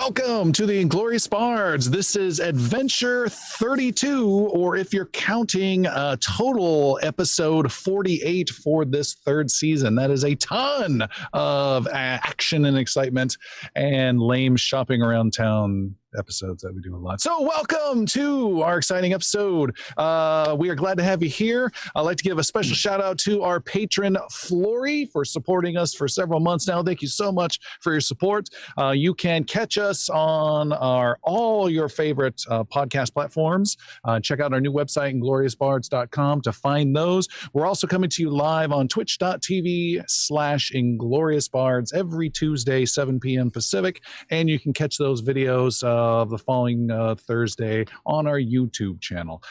Welcome to the Inglorious Bards. This is Adventure 32, or if you're counting total episode 48 for this third season. That is a ton of action and excitement and lame shopping around town episodes that we do a lot. So welcome to our exciting episode. We are glad to have you here. I'd like to give a special shout out to our patron Flory for supporting us for several months now. Thank you so much for your support. You can catch us on all your favorite podcast platforms. Check out our new website, ingloriousbards.com, to find those. We're also coming to you live on twitch.tv/ingloriousbards every Tuesday, 7 p.m. Pacific, and you can catch those videos the following Thursday on our YouTube channel.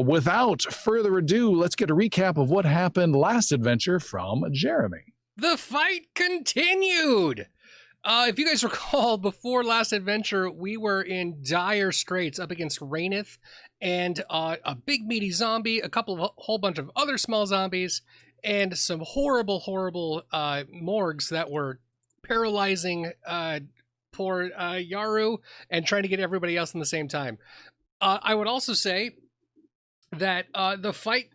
Without further ado, let's get a recap of what happened last adventure from Jeremy. The fight continued. If you guys recall, before last adventure, we were in dire straits up against Raineth and a big meaty zombie, a whole bunch of other small zombies, and some horrible morgues that were paralyzing poor Yaru and trying to get everybody else in the same time. I would also say that the fight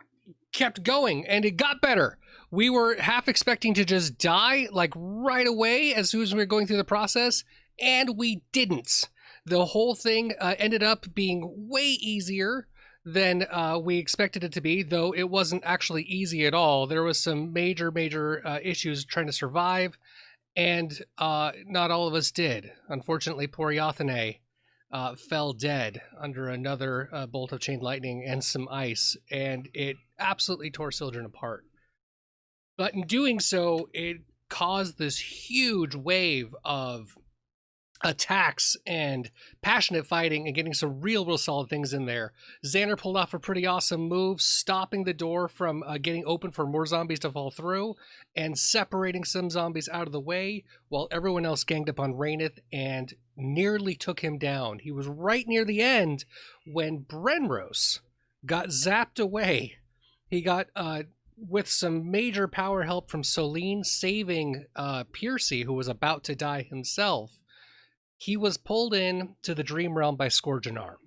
kept going and it got better. We were half expecting to just die like right away as soon as we were going through the process, and we didn't. The whole thing ended up being way easier than we expected it to be, though it wasn't actually easy at all. There was some major issues trying to survive, and not all of us did. Unfortunately, poor Yathane fell dead under another bolt of chain lightning and some ice, and it absolutely tore Sildren apart. But in doing so, it caused this huge wave of attacks and passionate fighting and getting some real solid things in there. Xander pulled off a pretty awesome move, stopping the door from getting open for more zombies to fall through and separating some zombies out of the way while everyone else ganged up on Raineth and nearly took him down. He was right near the end when Brenros got zapped away. He got, with some major power help from Solene saving Piercy, who was about to die himself, he was pulled in to the Dream Realm by Scourgeonar.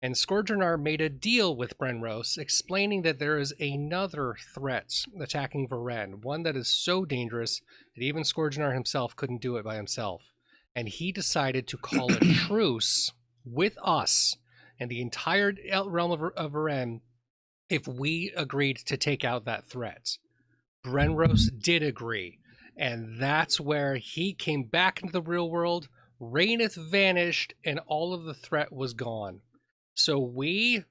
And Scourgeonar made a deal with Brenros, explaining that there is another threat attacking Varen, one that is so dangerous that even Scourgeonar himself couldn't do it by himself. And he decided to call a truce with us and the entire realm of Varen if we agreed to take out that threat. Brenros did agree, and that's where he came back into the real world. Raineth vanished, and all of the threat was gone. So we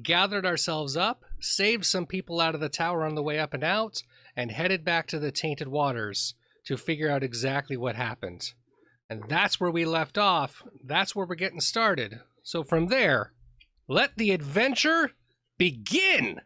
gathered ourselves up, saved some people out of the tower on the way up and out, and headed back to the Tainted Waters to figure out exactly what happened. And that's where we left off. That's where we're getting started. So from there, let the adventure begin!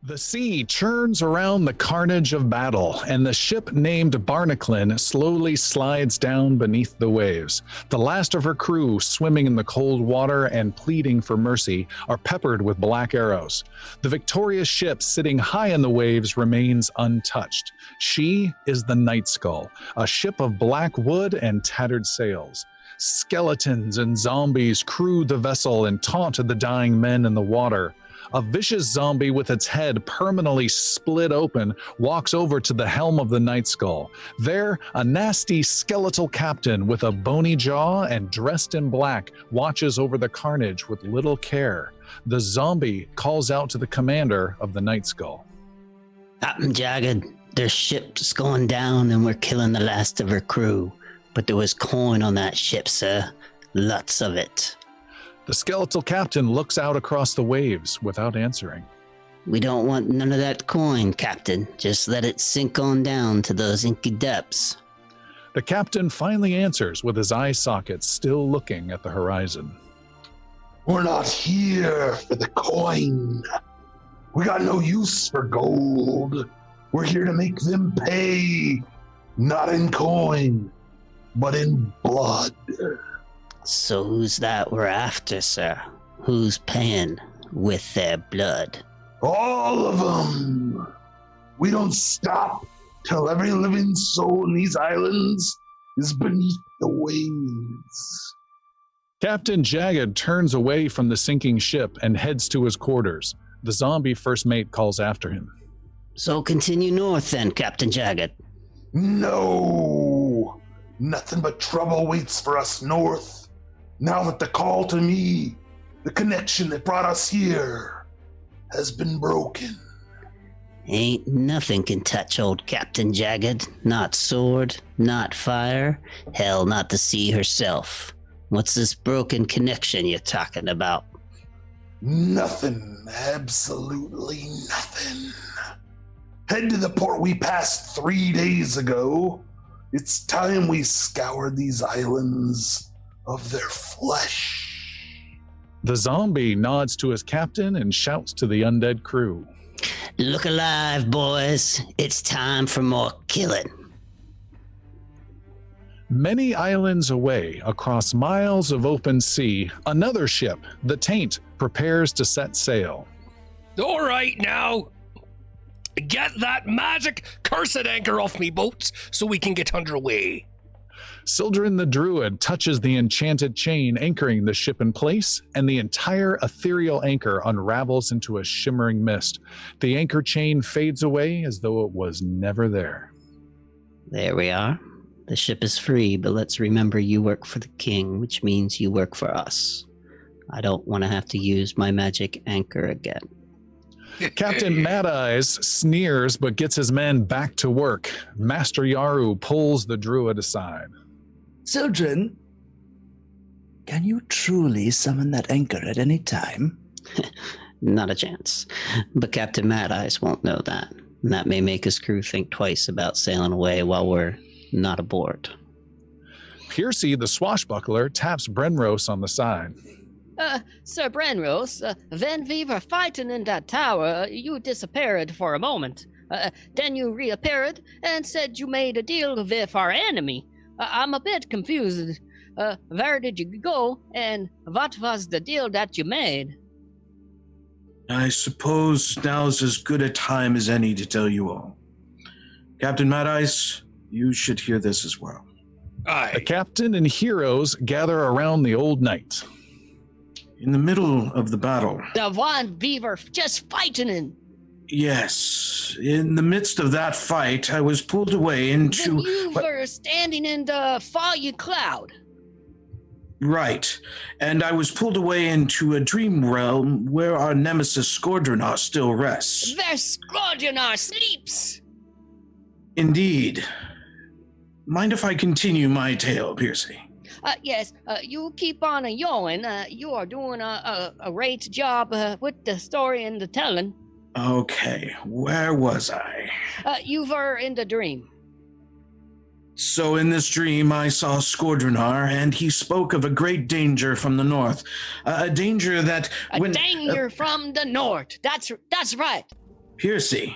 The sea churns around the carnage of battle, and the ship named Barnaclin slowly slides down beneath the waves. The last of her crew, swimming in the cold water and pleading for mercy, are peppered with black arrows. The victorious ship, sitting high in the waves, remains untouched. She is the Night Skull, a ship of black wood and tattered sails. Skeletons and zombies crew the vessel and taunt the dying men in the water. A vicious zombie with its head permanently split open walks over to the helm of the Night Skull. There, a nasty skeletal captain with a bony jaw and dressed in black watches over the carnage with little care. The zombie calls out to the commander of the Night Skull. Captain Jagged, their ship's going down and we're killing the last of her crew. But there was coin on that ship, sir. Lots of it. The skeletal captain looks out across the waves without answering. We don't want none of that coin, Captain. Just let it sink on down to those inky depths. The captain finally answers with his eye sockets still looking at the horizon. We're not here for the coin. We got no use for gold. We're here to make them pay, not in coin, but in blood. So who's that we're after, sir? Who's paying with their blood? All of them. We don't stop till every living soul in these islands is beneath the waves. Captain Jagged turns away from the sinking ship and heads to his quarters. The zombie first mate calls after him. So continue north then, Captain Jagged. No! Nothing but trouble waits for us north. Now that the call to me, the connection that brought us here, has been broken. Ain't nothing can touch old Captain Jagged. Not sword, not fire, hell, not the sea herself. What's this broken connection you're talking about? Nothing, absolutely nothing. Head to the port we passed 3 days ago. It's time we scoured these islands of their flesh. The zombie nods to his captain and shouts to the undead crew. Look alive, boys. It's time for more killing. Many islands away, across miles of open sea, another ship, the Taint, prepares to set sail. All right now. Get that magic cursed anchor off me boats so we can get underway. Sildren the Druid touches the enchanted chain anchoring the ship in place, and the entire ethereal anchor unravels into a shimmering mist. The anchor chain fades away as though it was never there. There we are. The ship is free, but let's remember you work for the king, which means you work for us. I don't want to have to use my magic anchor again. Captain Mad Eyes sneers but gets his men back to work. Master Yaru pulls the druid aside. Sildren, can you truly summon that anchor at any time? Not a chance. But Captain Mad Eyes won't know that. And that may make his crew think twice about sailing away while we're not aboard. Piercy, the swashbuckler, taps Brenros on the side. Sir Brenros, when we were fighting in that tower, you disappeared for a moment. Then you reappeared and said you made a deal with our enemy. I'm a bit confused. Where did you go, and what was the deal that you made? I suppose now's as good a time as any to tell you all. Captain Mad Eyes, you should hear this as well. Aye. The captain and heroes gather around the old knight. In the middle of the battle, The one we were just fighting in. yes, in the midst of that fight, I was pulled away into... When you were standing in the foggy cloud. Right, and I was pulled away into a dream realm where our nemesis Skordrenar still rests. Where Skrodjanar sleeps. Indeed. Mind if I continue my tale, Piercy? Yes, you keep on a-yoing. You are doing a great job with the story and the telling. Okay, where was I? You were in the dream. So in this dream, I saw Skordrenar, and he spoke of a great danger from the north. A danger that... Danger from the north. That's right. Piercy,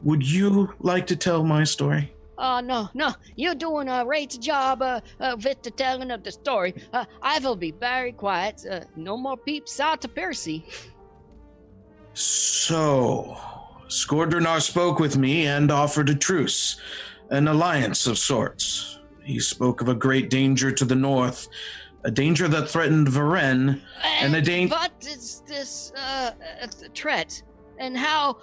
would you like to tell my story? No. You're doing a great job with the telling of the story. I will be very quiet. No more peeps out to Percy. So, Skordrenar spoke with me and offered a truce, an alliance of sorts. He spoke of a great danger to the north, a danger that threatened Varen, and a danger... What is this threat? And how...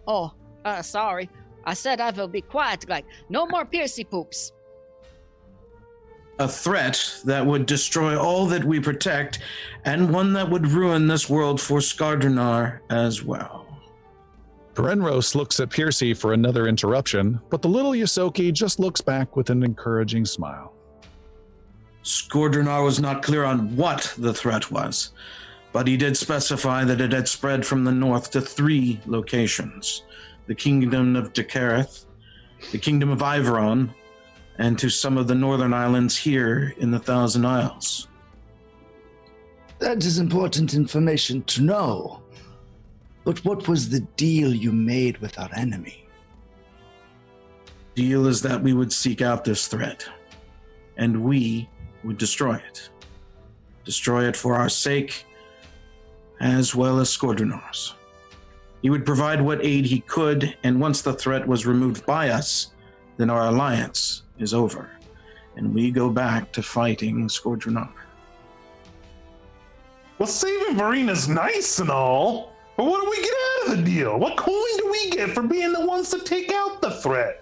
Oh, sorry. I said I will be quiet, like, no more Piercy poops. A threat that would destroy all that we protect, and one that would ruin this world for Skordrenar as well. Brenros looks at Piercy for another interruption, but the little Yosoki just looks back with an encouraging smile. Skordrunar was not clear on what the threat was, but he did specify that it had spread from the north to 3 locations: the Kingdom of Dekareth, the Kingdom of Iveron, and to some of the northern islands here in the Thousand Isles. That is important information to know. But what was the deal you made with our enemy? Deal is that we would seek out this threat, and we would destroy it. Destroy it for our sake, as well as Skordrunar's. He would provide what aid he could, and once the threat was removed by us, then our alliance is over, and we go back to fighting Skordrunar. Well, saving Varina's nice and all, but what do we get out of the deal? What coin do we get for being the ones to take out the threat?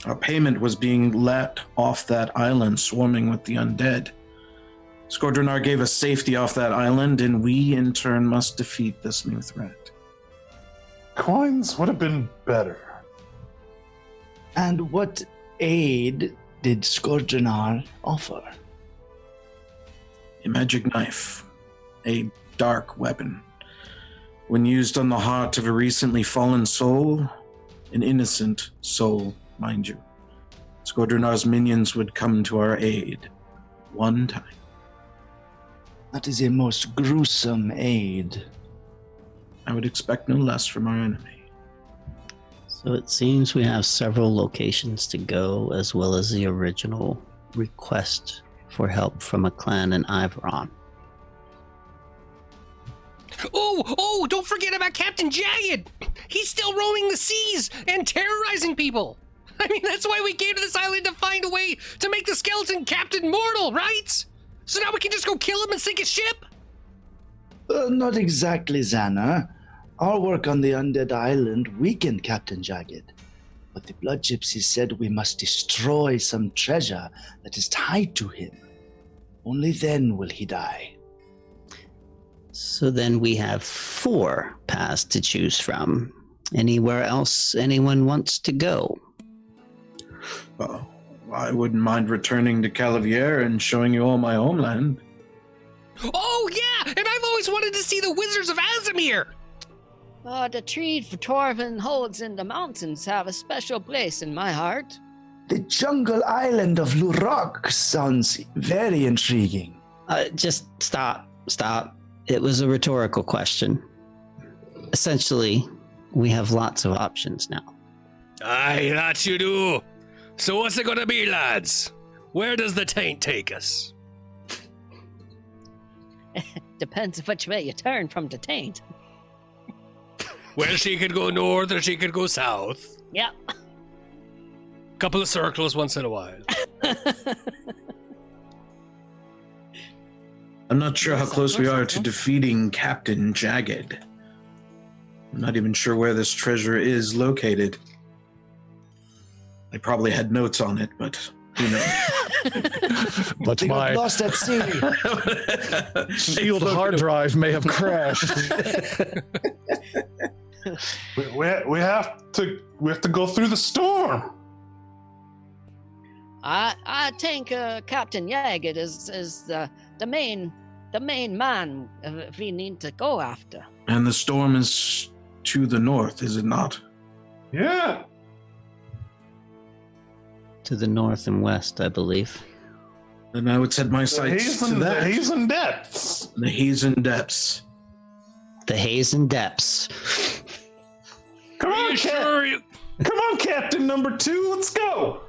Our payment was being let off that island swarming with the undead. Skordrunar gave us safety off that island, and we in turn must defeat this new threat. Coins would have been better. And what aid did Skordrunar offer? A magic knife, a dark weapon. When used on the heart of a recently fallen soul, an innocent soul, mind you, Skordrunar's minions would come to our aid one time. That is a most gruesome aid. I would expect no less from our enemy. So it seems we have several locations to go, as well as the original request for help from a clan in Iveron. Oh, don't forget about Captain Jagged! He's still roaming the seas and terrorizing people! I mean, that's why we came to this island, to find a way to make the skeleton Captain Mortal, right? So now we can just go kill him and sink his ship? Not exactly, Xana. Our work on the undead island weakened Captain Jagged. But the Blood Gypsy said we must destroy some treasure that is tied to him. Only then will he die. So then we have 4 paths to choose from. Anywhere else anyone wants to go? Well, I wouldn't mind returning to Calavier and showing you all my homeland. Oh, yeah! And I've always wanted to see the Wizards of Azimir! The trees for Torvin holds in the mountains have a special place in my heart. The jungle island of Lurok sounds very intriguing. Just stop. It was a rhetorical question. Essentially, we have lots of options now. Aye, that you do. So what's it gonna be, lads? Where does the taint take us? Depends which way you turn from the taint. Well, she could go north or she could go south. Yep. Couple of circles once in a while. I'm not sure how close we are to defeating Captain Jagged. I'm not even sure where this treasure is located. I probably had notes on it, but who knows? But They got my lost at sea. sealed hard drive may have crashed. We have to go through the storm. I think Captain Jagged is the main man we need to go after. And the storm is to the north, is it not? Yeah. To the north and west, I believe. Then I would set my sights to that. The Hazen Depths. The Hazen Depths. The Hazen Depths. Come Are on, you sure Come on, Captain Number 2. Let's go.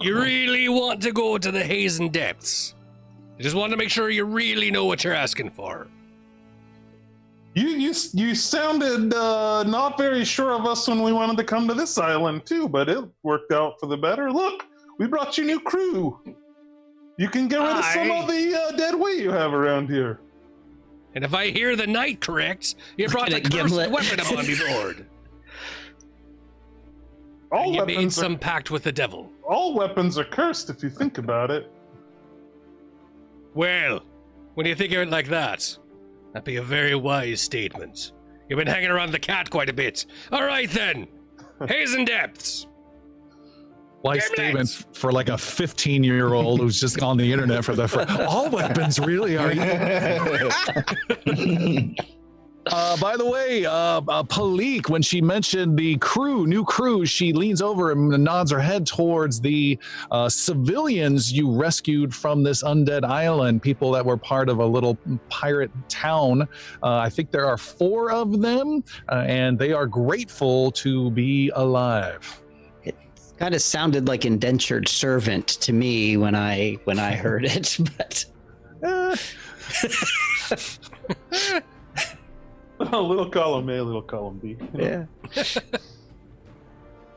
you really want to go to the Hazen Depths? I just want to make sure you really know what you're asking for. You sounded not very sure of us when we wanted to come to this island too, but it worked out for the better. Look, we brought you new crew. You can get rid of some of the dead weight you have around here. And if I hear the night correct, you brought the Look at cursed Gimlet. weapon upon board. All You made weapons, some pact with the devil. all weapons are cursed if you think about it. Well, when you think of it like that, that'd be a very wise statement. You've been hanging around the cat quite a bit. All right then, Hazen Depths. Wise statement for like a 15-year-old who's just on the internet for the first. All weapons really are. By the way, Palik, when she mentioned the new crew, she leans over and nods her head towards the civilians you rescued from this undead island, people that were part of a little pirate town. I think there are 4 of them, and they are grateful to be alive. Kind of sounded like indentured servant to me when I heard it, but a little column A, little column B. yeah.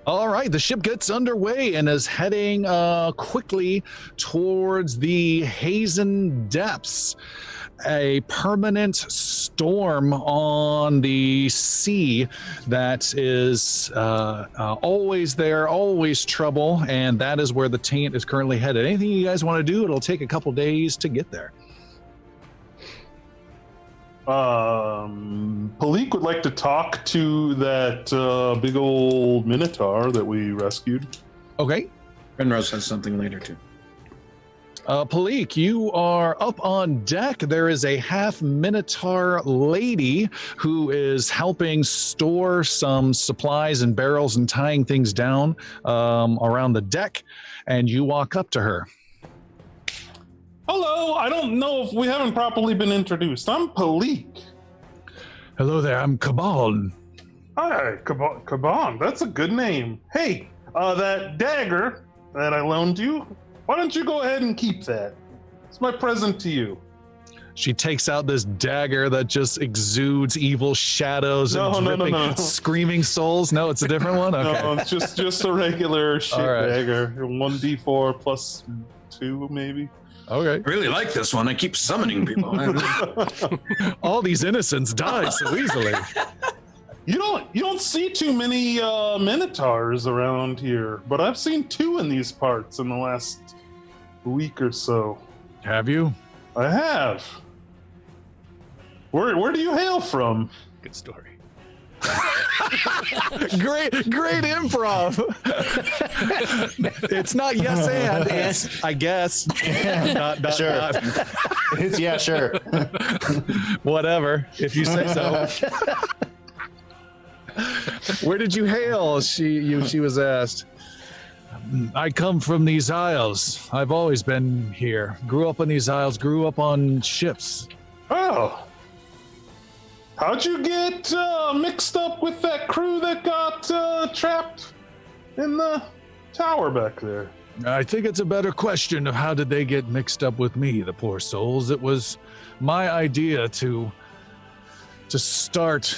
All right, the ship gets underway and is heading quickly towards the Hazen Depths, a permanent storm on the sea that is always there, always trouble, and that is where the taint is currently headed. Anything you guys want to do? It'll take a couple days to get there. Palik would like to talk to that big old minotaur that we rescued. Okay. Penrose has something later too. Palik, you are up on deck. There is a half minotaur lady who is helping store some supplies and barrels and tying things down around the deck, and you walk up to her. Hello, I don't know if we haven't properly been introduced. I'm Palik. Hello there, I'm Cabal. Hi, Kaban. That's a good name. Hey, that dagger that I loaned you, why don't you go ahead and keep that? It's my present to you. She takes out this dagger that just exudes evil shadows and dripping screaming souls. No, it's a different one? Okay. No, it's just a regular shit right. dagger. 1d4 plus 2, maybe. Okay. I really like this one. I keep summoning people. All these innocents die so easily. You don't see too many minotaurs around here, but I've seen 2 in these parts in the last week or so. Have you? I have. Where do you hail from? Good story. Great improv. It's not yes and it's I guess. Not, Sure. not. It's yeah, sure. Whatever, if you say so. Where did you hail? She was asked. I come from these isles. I've always been here. Grew up in these isles. Grew up on ships. Oh. How'd you get mixed up with that crew that got trapped in the tower back there? I think it's a better question of how did they get mixed up with me, the poor souls. It was my idea to start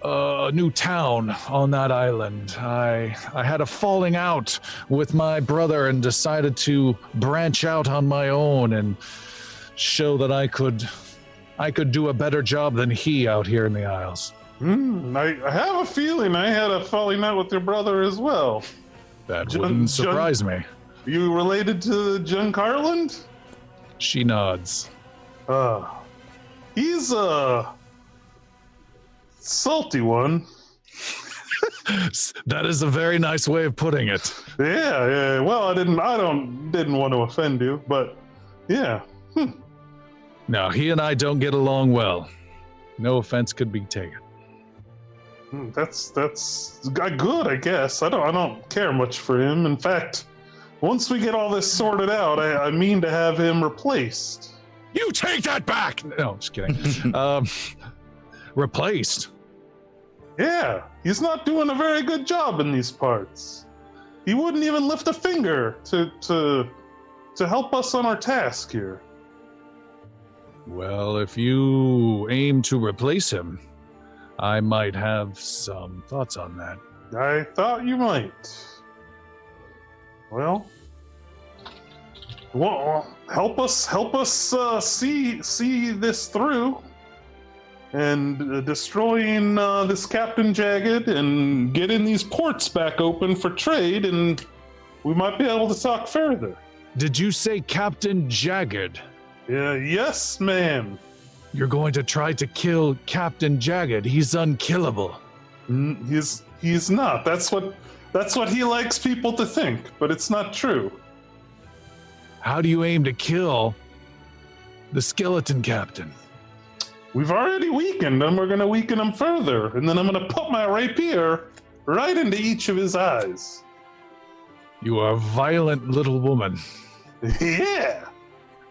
a new town on that island. I had a falling out with my brother and decided to branch out on my own and show that I could do a better job than he out here in the Isles. I have a feeling I had a falling out with your brother as well. That wouldn't surprise me. You related to John Carland? She nods. He's a salty one. That is a very nice way of putting it. Yeah. Well, I didn't want to offend you, but yeah. No, he and I don't get along well. No offense could be taken. That's good, I guess. I don't care much for him. In fact, once we get all this sorted out, I mean to have him replaced. You take that back! No, just kidding. Replaced? Yeah, he's not doing a very good job in these parts. He wouldn't even lift a finger to help us on our task here. Well, if you aim to replace him, I might have some thoughts on that. I thought you might. Well, help us see this through, and destroying this Captain Jagged and getting these ports back open for trade, and we might be able to talk further. Did you say Captain Jagged? Yes, ma'am. You're going to try to kill Captain Jagged. He's unkillable. He's He's not. That's what he likes people to think, but it's not true. How do you aim to kill the skeleton captain? We've already weakened him. We're going to weaken him further, and then I'm going to put my rapier right into each of his eyes. You are a violent little woman. Yeah.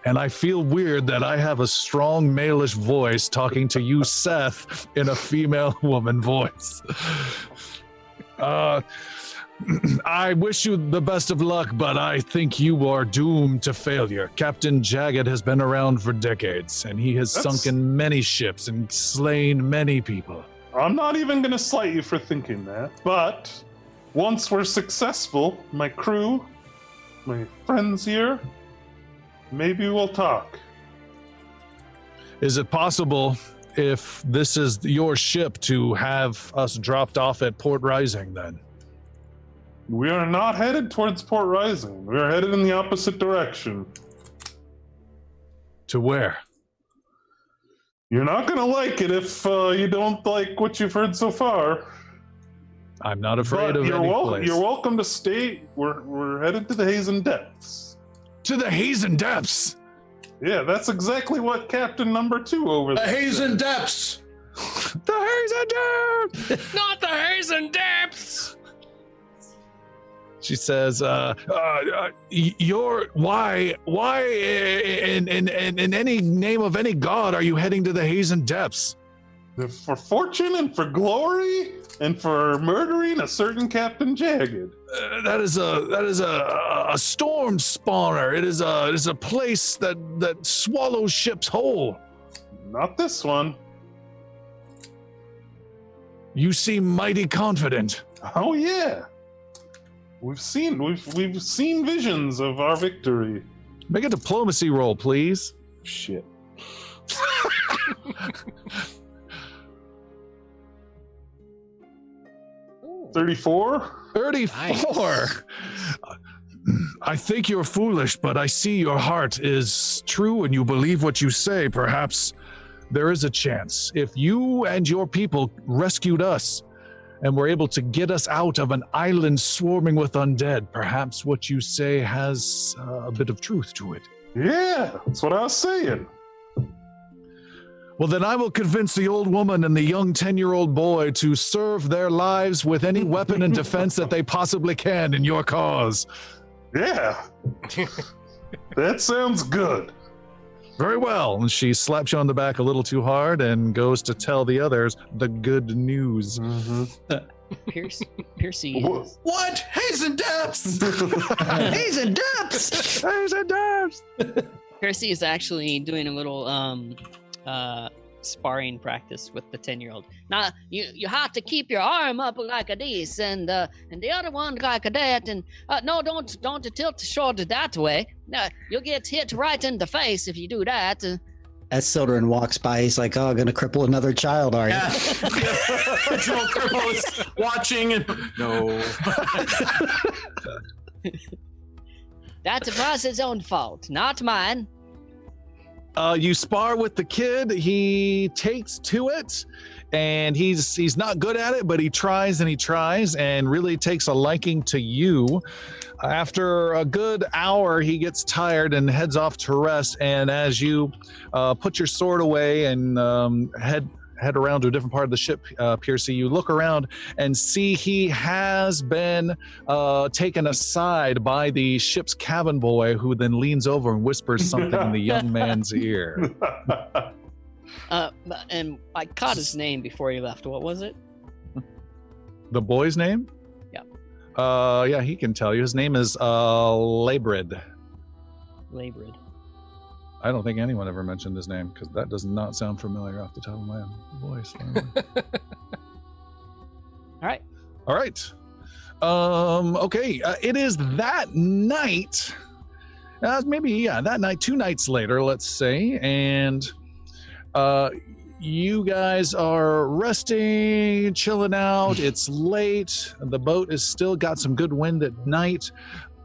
And I feel weird that I have a strong malish voice talking to you, Seth, in a female woman voice. I wish you the best of luck, but I think you are doomed to failure. Captain Jagged has been around for decades, and he has sunken many ships and slain many people. I'm not even going to slight you for thinking that, but once we're successful, my crew, my friends here, maybe we'll talk. Is it possible, if this is your ship, to have us dropped off at Port Rising then? We are not headed towards Port Rising. We are headed in the opposite direction. To where? You're not going to like it if you don't like what you've heard so far. I'm not afraid But of any place. You're welcome to stay. We're headed to the Hazen Depths. To the Hazen Depths! Yeah, that's exactly what Captain Number 2 over The there Hazen said. Depths! The Hazen Depths! Not the Hazen Depths! She says, "You're why in any name of any god are you heading to the Hazen Depths?" For fortune and for glory and for murdering a certain Captain Jagged. That is a storm spawner. It is a place that swallows ships whole. Not this one. You seem mighty confident. Oh yeah. We've seen visions of our victory. Make a diplomacy roll, please. Shit. 34? 34. Nice. I think you're foolish, but I see your heart is true and you believe what you say. Perhaps there is a chance. If you and your people rescued us and were able to get us out of an island swarming with undead, perhaps what you say has a bit of truth to it. Yeah, that's what I was saying. Well, then I will convince the old woman and the young 10-year-old boy to serve their lives with any weapon and defense that they possibly can in your cause. Yeah. That sounds good. Very well. And she slaps you on the back a little too hard and goes to tell the others the good news. Piercy. What? Hazen Depths! Hazen Depths! Hazen Depths! Piercy is actually doing a little sparring practice with the 10-year-old. Now you have to keep your arm up like a this, and the other one like a that, and no, don't tilt the shoulder that way. No, you'll get hit right in the face if you do that. As Sildren walks by, he's like, "Oh, gonna cripple another child, are you?" Yeah. Original cripple is watching and no. That's Boss's own fault, not mine. You spar with the kid. He takes to it, and he's not good at it, but he tries and really takes a liking to you. After a good hour, he gets tired and heads off to rest. And as you put your sword away and head around to a different part of the ship, Piercy, you look around and see he has been taken aside by the ship's cabin boy, who then leans over and whispers something in the young man's ear. And I caught his name before he left. What was it? The boy's name? Yeah, he can tell you. His name is Labrid. Labrid. I don't think anyone ever mentioned his name, because that does not sound familiar off the top of my voice. All right. Okay. It is that night. That night, 2 nights later, let's say, and you guys are resting, chilling out. It's late. The boat has still got some good wind at night,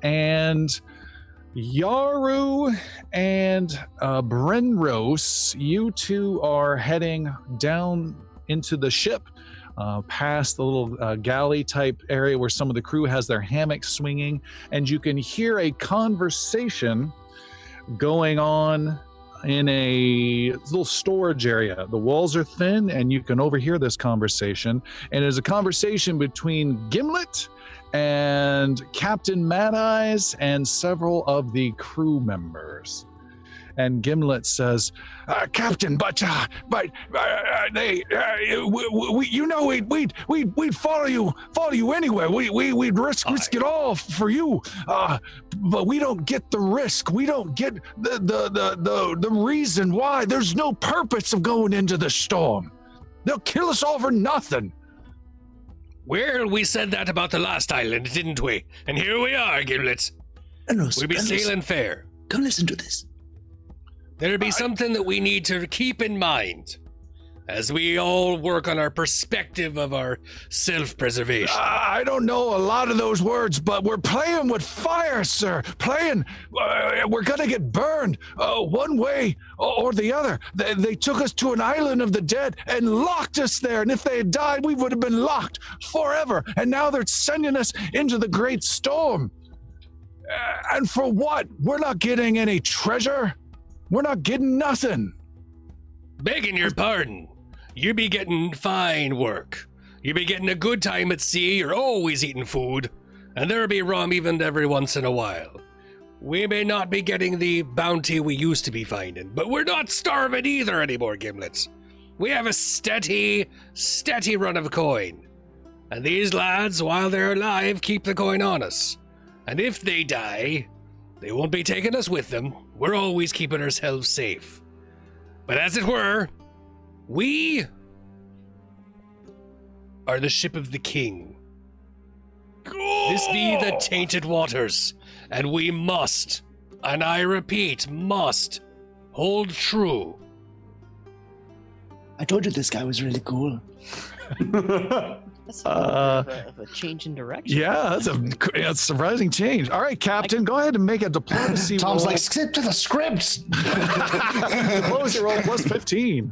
and Yaru and Brenros, you two are heading down into the ship. past the little galley type area where some of the crew has their hammocks swinging, and you can hear a conversation going on in a little storage area. The walls are thin, and you can overhear this conversation. And it's a conversation between Gimlet and Captain Mad Eyes and several of the crew members. And Gimlet says, "Captain, but they, you know, we'd follow you anyway. We'd risk it all for you. But we don't get the risk. We don't get the reason why. There's no purpose of going into the storm. They'll kill us all for nothing." Well, we said that about the last island, didn't we? And here we are, Gimlet. We'll be sailing fair. Come listen to this. There'll be something that we need to keep in mind as we all work on our perspective of our self-preservation. I don't know a lot of those words, but we're playing with fire, sir. We're gonna get burned one way or the other. They took us to an island of the dead and locked us there. And if they had died, we would have been locked forever. And now they're sending us into the great storm. And for what? We're not getting any treasure. We're not getting nothing. Begging your pardon. You be getting fine work. You be getting a good time at sea. You're always eating food. And there'll be rum even every once in a while. We may not be getting the bounty we used to be finding, but we're not starving either anymore, Gimlets. We have a steady run of coin. And these lads, while they're alive, keep the coin on us. And if they die, they won't be taking us with them. We're always keeping ourselves safe. But as it were, we are the ship of the king. This be the tainted waters, and we must, and I repeat, must, hold true. I told you this guy was really cool. That's a bit of a change in direction. Yeah, that's a surprising change. All right, Captain, go ahead and make a diplomacy Tom's roll. like, skip to the script. Diplomacy roll plus 15.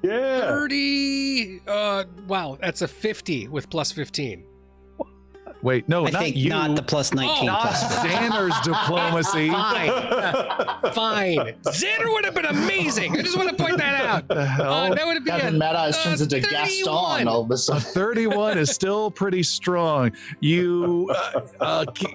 Yeah. 30, wow, that's a 50 with plus 15. Wait, no, I not think you. not the plus 19 Oh, plus. Xander's diplomacy. Fine. Xander would have been amazing. I just want to point that out. The hell? That would have been Captain Mad Eyes turns into 31. Gaston all of a A sudden. 31 is still pretty strong. You,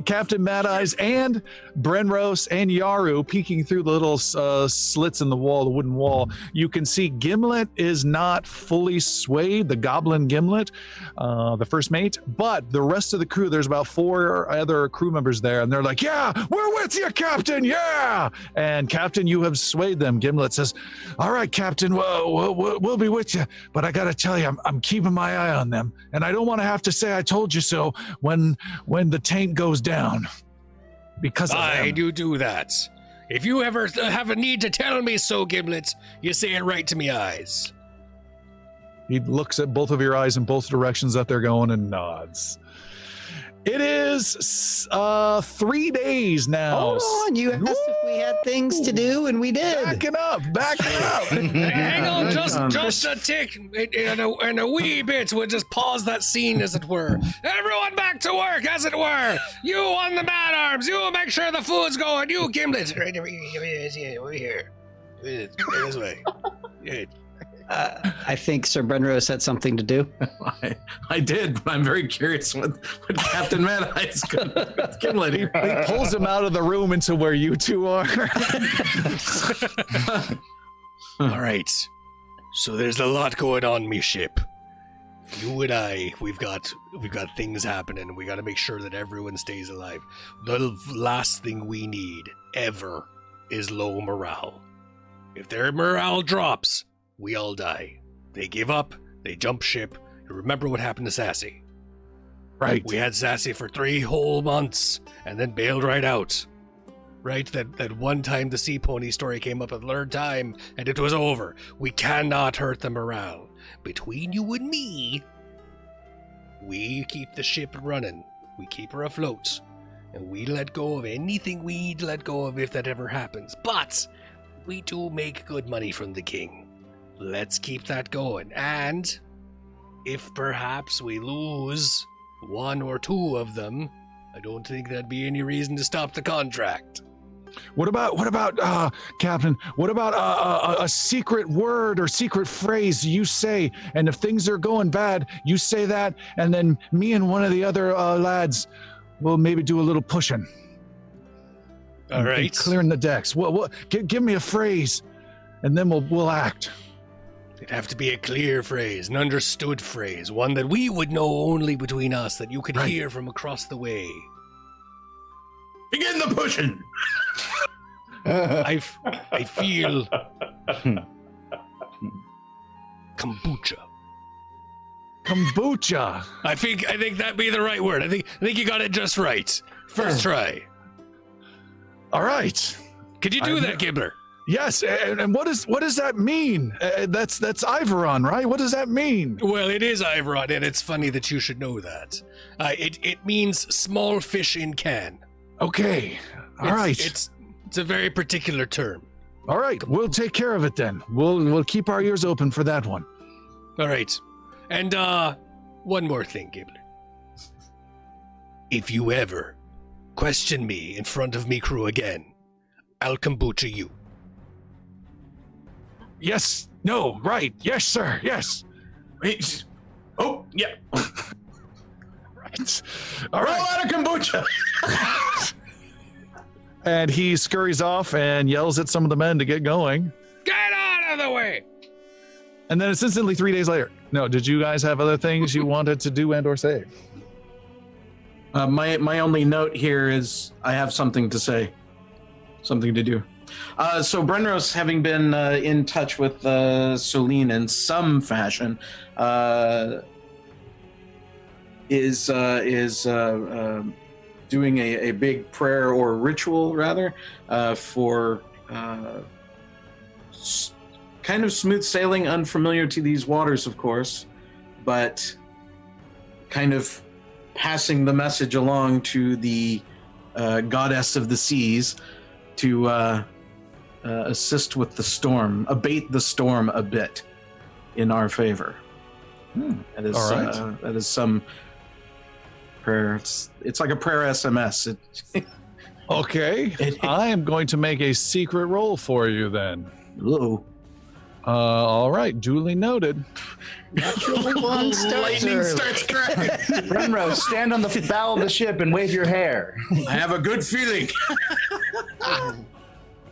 Captain Mad Eyes and Brenros and Yaru peeking through the little slits in the wall, the wooden wall, you can see Gimlet is not fully swayed, the goblin Gimlet, the first mate, but the rest of the crew, there's about 4 other crew members there, and they're like, "Yeah, we're with you, Captain, yeah!" And Captain, you have swayed them. Gimlet says, "All right, Captain, we'll be with you, but I gotta tell you, I'm keeping my eye on them, and I don't want to have to say I told you so when the tank goes down. Because of I them." do that. If you ever have a need to tell me so, Gimlet, you say it right to me eyes. He looks at both of your eyes in both directions that they're going and nods. It is 3 days now. Hold on, you asked if we had things to do, and we did. Backing up. Hang on, just a tick, and a wee bit. We'll just pause that scene, as it were. Everyone back to work, as it were. You on the man arms. You make sure the food's going. You, Gimlet. Right over here. This way. I think Sir Brenrose had something to do. I did, but I'm very curious what Captain Mad Eyes got with Gimlet here. He pulls him out of the room into where you two are. All right. So there's a lot going on, me ship. You and I, we've got things happening. We got to make sure that everyone stays alive. The last thing we need ever is low morale. If their morale drops, we all die. They give up, they jump ship. You remember what happened to Sassy? Right. We had Sassy for 3 whole months and then bailed right out. Right? That one time the sea pony story came up a third time and it was over. We cannot hurt the morale. Between you and me, we keep the ship running. We keep her afloat. And we let go of anything we need to let go of if that ever happens. But we do make good money from the king. let's keep that going. And if perhaps we lose one or two of them, I don't think that'd be any reason to stop the contract. What about, Captain? What about a secret word or secret phrase you say? And if things are going bad, you say that, and then me and one of the other lads will maybe do a little pushing. All right. Clearing the decks. Give me a phrase, and then we'll act. It'd have to be a clear phrase, an understood phrase, one that we would know only between us, that you could hear from across the way. Begin the pushing. I feel kombucha. Kambucha. I think that'd be the right word. I think you got it just right. First try. All right. Could you do that, Gibbler? Yes. And what does that mean? That's Iveron, right? What does that mean? Well, it is Iveron, and it's funny that you should know that. It means small fish in can. Okay. All right. It's a very particular term. All right. We'll take care of it then. We'll keep our ears open for that one. All right. And one more thing, Gibbler. If you ever question me in front of me crew again, I'll kombucha you. Yes. No. Right. Yes, sir. Yes. Wait. Oh, yeah. Right. All Roll right. out of kombucha. And he scurries off and yells at some of the men to get going. Get out of the way! And then it's instantly 3 days later. No, did you guys have other things you wanted to do and or say? My only note here is I have something to say, something to do. So Brenros, having been in touch with Celine in some fashion, is doing a big prayer or ritual rather for kind of smooth sailing, unfamiliar to these waters, of course, but kind of passing the message along to the goddess of the seas to assist with the storm, abate the storm a bit in our favor. That is, all right. That is some prayer. It's like a prayer SMS. Okay. I am going to make a secret roll for you then. Ooh. All right. Duly noted. One starts Lightning early. starts cracking. Brenro, stand on the bow of the ship and wave your hair. I have a good feeling.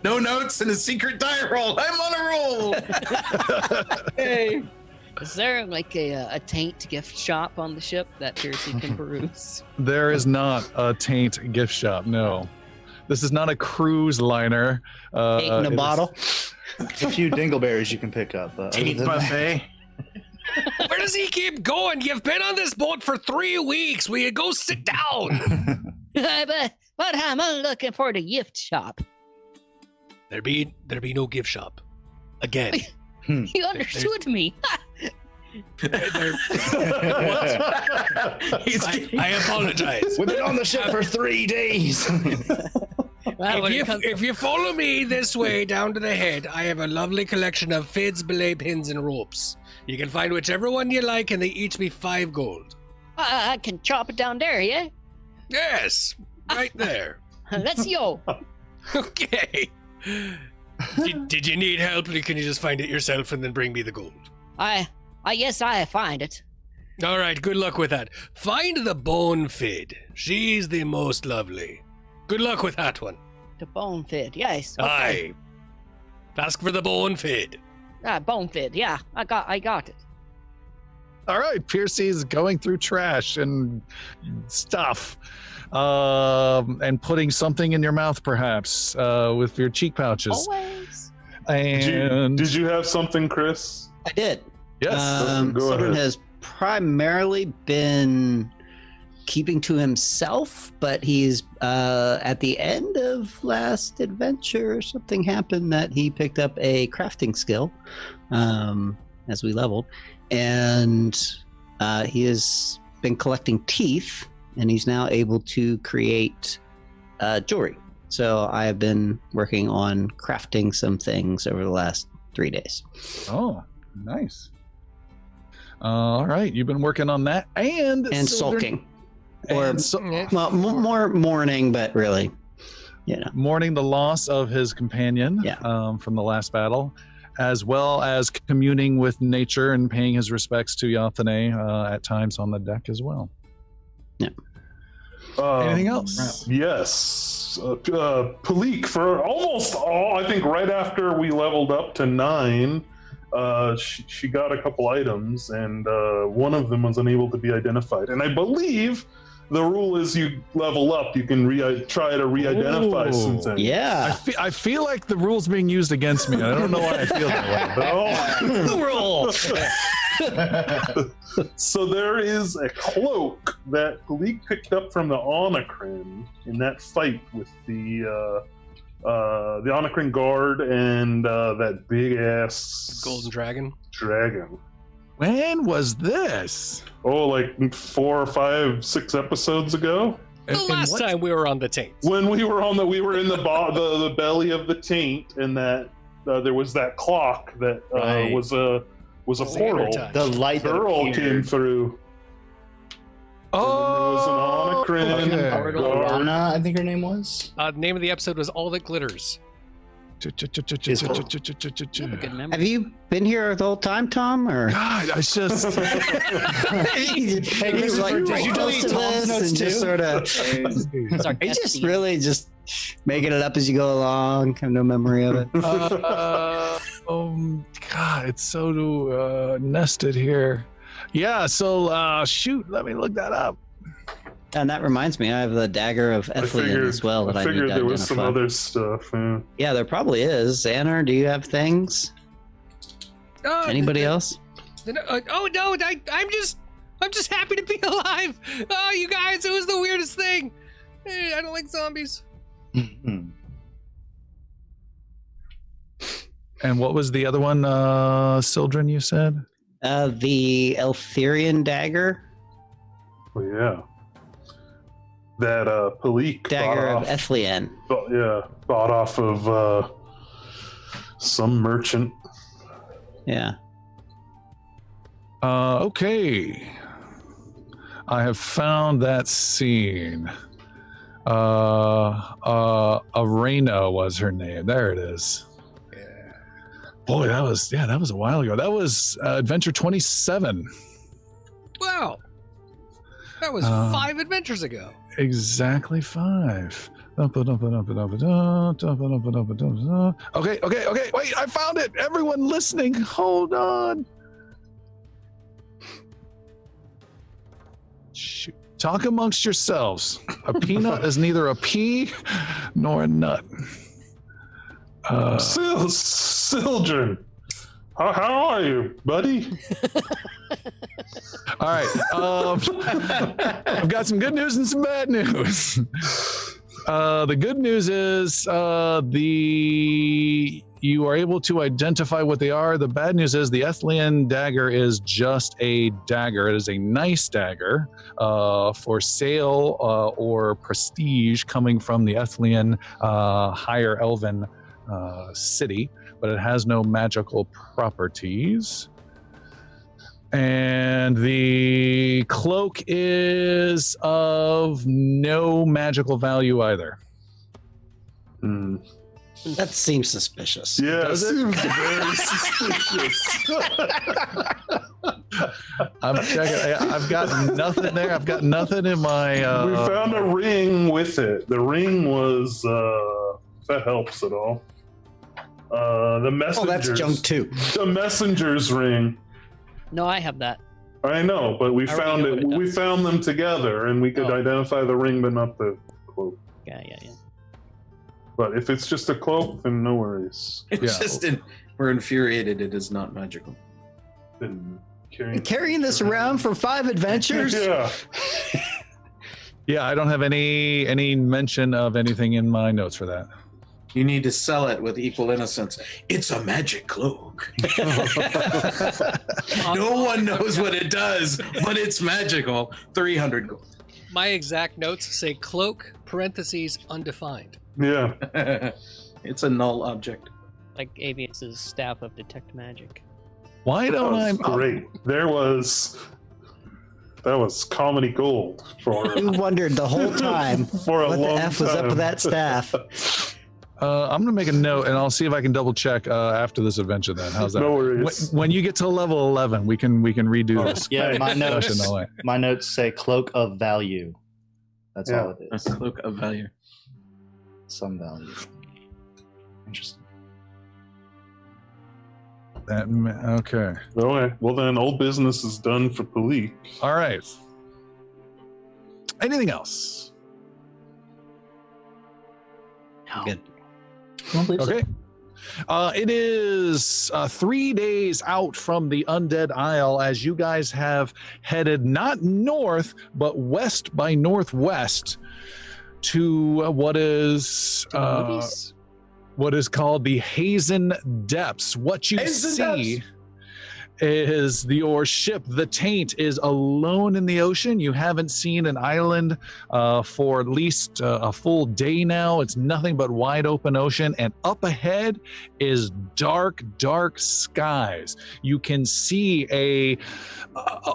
No notes and a secret die roll. I'm on a roll. Hey. Is there like a taint gift shop on the ship that Piercy can peruse? There is not a taint gift shop. No. This is not a cruise liner. Eight in a it is- bottle. A few dingleberries you can pick up. Other Taint than that- buffet. Where does he keep going? You've been on this boat for 3 weeks. Will you go sit down? but I'm looking for the gift shop. There be no gift shop. Again. You understood me. I apologize. We've been on the ship for 3 days. Well, when it comes- If you follow me this way down to the head, I have a lovely collection of fids, belay pins, and ropes. You can find whichever one you like, and they each be 5 gold. I can chop it down there, yeah? Yes, right there. Let's go. Okay. Did you need help, or can you just find it yourself and then bring me the gold? I guess I find it. All right, good luck with that. Find the bone fid. She's the most lovely. Good luck with that one. The bone fid, yes. Okay. Aye. Ask for the bone fid. Bone fid, yeah. I got it. All right. Piercy's going through trash and stuff. And putting something in your mouth, perhaps, with your cheek pouches. Always. And Did you have something, Chris? I did. yes. Go Soren ahead. has primarily been keeping to himself, but he's at the end of last adventure, something happened that he picked up a crafting skill as we leveled, and he has been collecting teeth, and he's now able to create jewelry. So I have been working on crafting some things over the last 3 days. Oh, Nice. All right, you've been working on that and sulking, or and well, more mourning, but really, mourning the loss of his companion from the last battle, as well as communing with nature and paying his respects to Yathane at times on the deck as well. Yeah. Anything else? Yes. Palik, for almost all, I think right after we leveled up to 9, she got a couple items, and one of them was unable to be identified. And I believe the rule is you level up, you can try to re-identify some things. Yeah. I feel like the rule's being used against me. I don't know why I feel that way. The rule. So there is a cloak that Palik picked up from the Onakrin in that fight with the Onakrin guard and that big ass Golden Dragon. When was this? Oh, like 4 or 5, 6 episodes ago. The last time we were on the taint. When we were in the belly of the taint, and that there was that clock that was a portal. The light Earl came through. Oh, there was an Onakrin guard. Lana, I think her name was. The name of the episode was All That Glitters. You have a good memory. Have you been here the whole time, Tom? Or God, I just Hey, he's like, did you delete Tom's notes and just too? sort of, he's just really just making it up as you go along. Have no memory of it. God, it's so nested here. Yeah, so shoot, let me look that up. And that reminds me, I have the dagger of Ethlian as well that I need to figured there was some identify. other stuff. Yeah, there probably is. Xander, do you have things? Anybody else? Oh no, I'm just happy to be alive. Oh, you guys, it was the weirdest thing. I don't like zombies. And what was the other one, Sildren, you said? The Eltherian dagger. Oh yeah. That Palik Dagger of Ethlian. Bought off of some merchant. Yeah. Okay. I have found that scene. Arena was her name. There it is. Yeah. Boy, that was a while ago. That was Adventure 27. Wow. That was 5 adventures ago. Exactly 5. Okay. Wait, I found it. Everyone listening, hold on. Shoot. Talk amongst yourselves. A peanut is neither a pea nor a nut. Sildren, how are you, buddy? All right. I've got some good news and some bad news. The good news is you are able to identify what they are. The bad news is the Ethlian dagger is just a dagger. It is a nice dagger for sale or prestige coming from the Ethlian higher elven city, but it has no magical properties. And the cloak is of no magical value either. That seems suspicious. Yeah, Does it? seems very suspicious. I'm checking. I've got nothing there. I've got nothing in my. We found a ring with it. The ring was, if that helps at all. The messenger's. Oh, that's junk too. The messenger's ring. No, I have that. I know, but we I already found know it. what it We does. found them together, and we could identify the ring, but not the cloak. Yeah. But if it's just a cloak, then no worries. It's just we're infuriated. It is not magical. Been Carrying this around for 5 adventures? Yeah. Yeah, I don't have any mention of anything in my notes for that. You need to sell it with equal innocence. It's a magic cloak. No one knows what it does, but it's magical. 300 gold. My exact notes say cloak, parentheses, undefined. Yeah. It's a null object. Like Avius's staff of detect magic. Why don't I? Great. That was comedy gold for You wondered the whole time for a what the long F was up time. with that staff. I'm gonna make a note, and I'll see if I can double check after this adventure. Then, how's that? No worries. When you get to level 11, we can redo this. Yeah, my discussion notes. all the way. My notes say cloak of value. That's all it A is. cloak of value. Some value. Interesting. Okay. Okay. Well, then, old business is done for Palik. All right. Anything else? Good. I don't believe so. Okay. It is 3 days out from the Undead Isle as you guys have headed not north, but west by northwest to what is called the Hazen Depths. What you Hazen see Depths. is your ship, the Taint, is alone in the ocean. You haven't seen an island for at least a full day now. It's nothing but wide open ocean, and up ahead is dark, dark skies. You can see a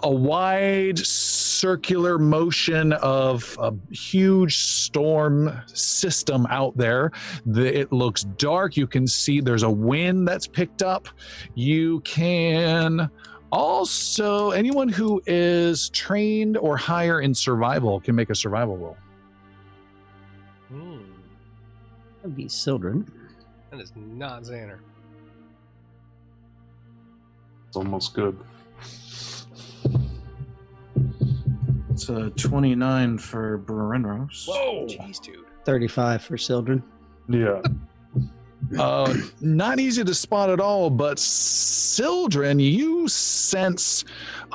wide circular motion of a huge storm system out there. It looks dark. You can see there's a wind that's picked up. You can also, anyone who is trained or higher in survival can make a survival roll. That'd be Sildren. That is not Xander. It's almost good. It's a 29 for Brenros. Whoa! Jeez, dude. 35 for Sildren. Yeah. Not easy to spot at all, but Sildren, you sense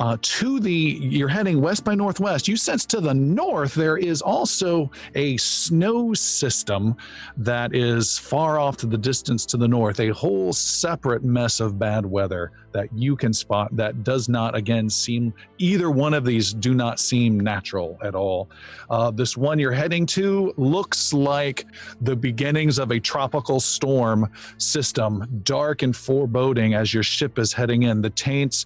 you're heading west by northwest. You sense to the north there is also a snow system that is far off to the distance to the north, a whole separate mess of bad weather that you can spot that does not, again, seem, either one of these do not seem natural at all. This one you're heading to looks like the beginnings of a tropical storm system, dark and foreboding as your ship is heading in. The Taints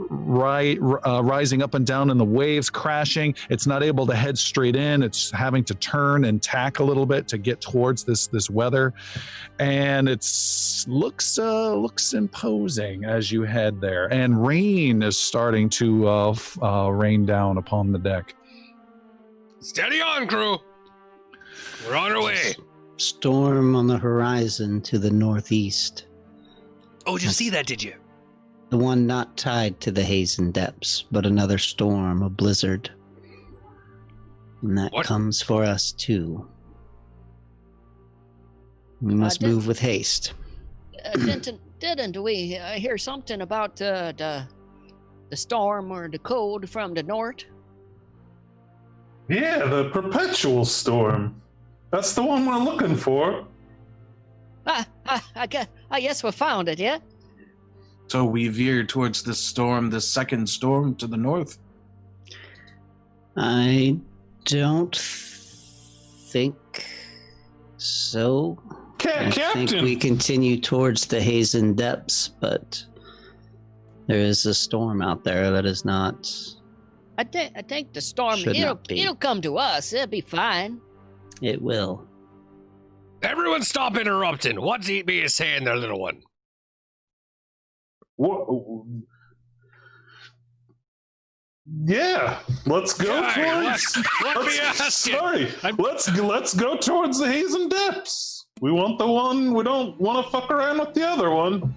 rising up and down in the waves, crashing. It's not able to head straight in. It's having to turn and tack a little bit to get towards this weather, and it's looks imposing as you head there. And rain is starting to rain down upon the deck. Steady on, crew. We're on our way. Storm on the horizon to the northeast. Oh, did you see that, did you? The one not tied to the Hazen Depths, but another storm, a blizzard. And that What? comes for us too. We must did- move with haste. Didn't we hear something about the storm or the cold from the north? Yeah, the perpetual storm. That's the one we're looking for. I guess we found it, yeah? So we veered towards this storm, the second storm to the north. I don't think so. I think Captain! we continue towards the Hazen Depths, but there is a storm out there that is not. I think the storm, Should not be. it'll come to us. It'll be fine. It will. Everyone stop interrupting. What's he be saying there, little one? Whoa. Yeah, let's go towards. Let me ask you. Sorry, let's go towards the Hazen Depths. We want the one. We don't want to fuck around with the other one.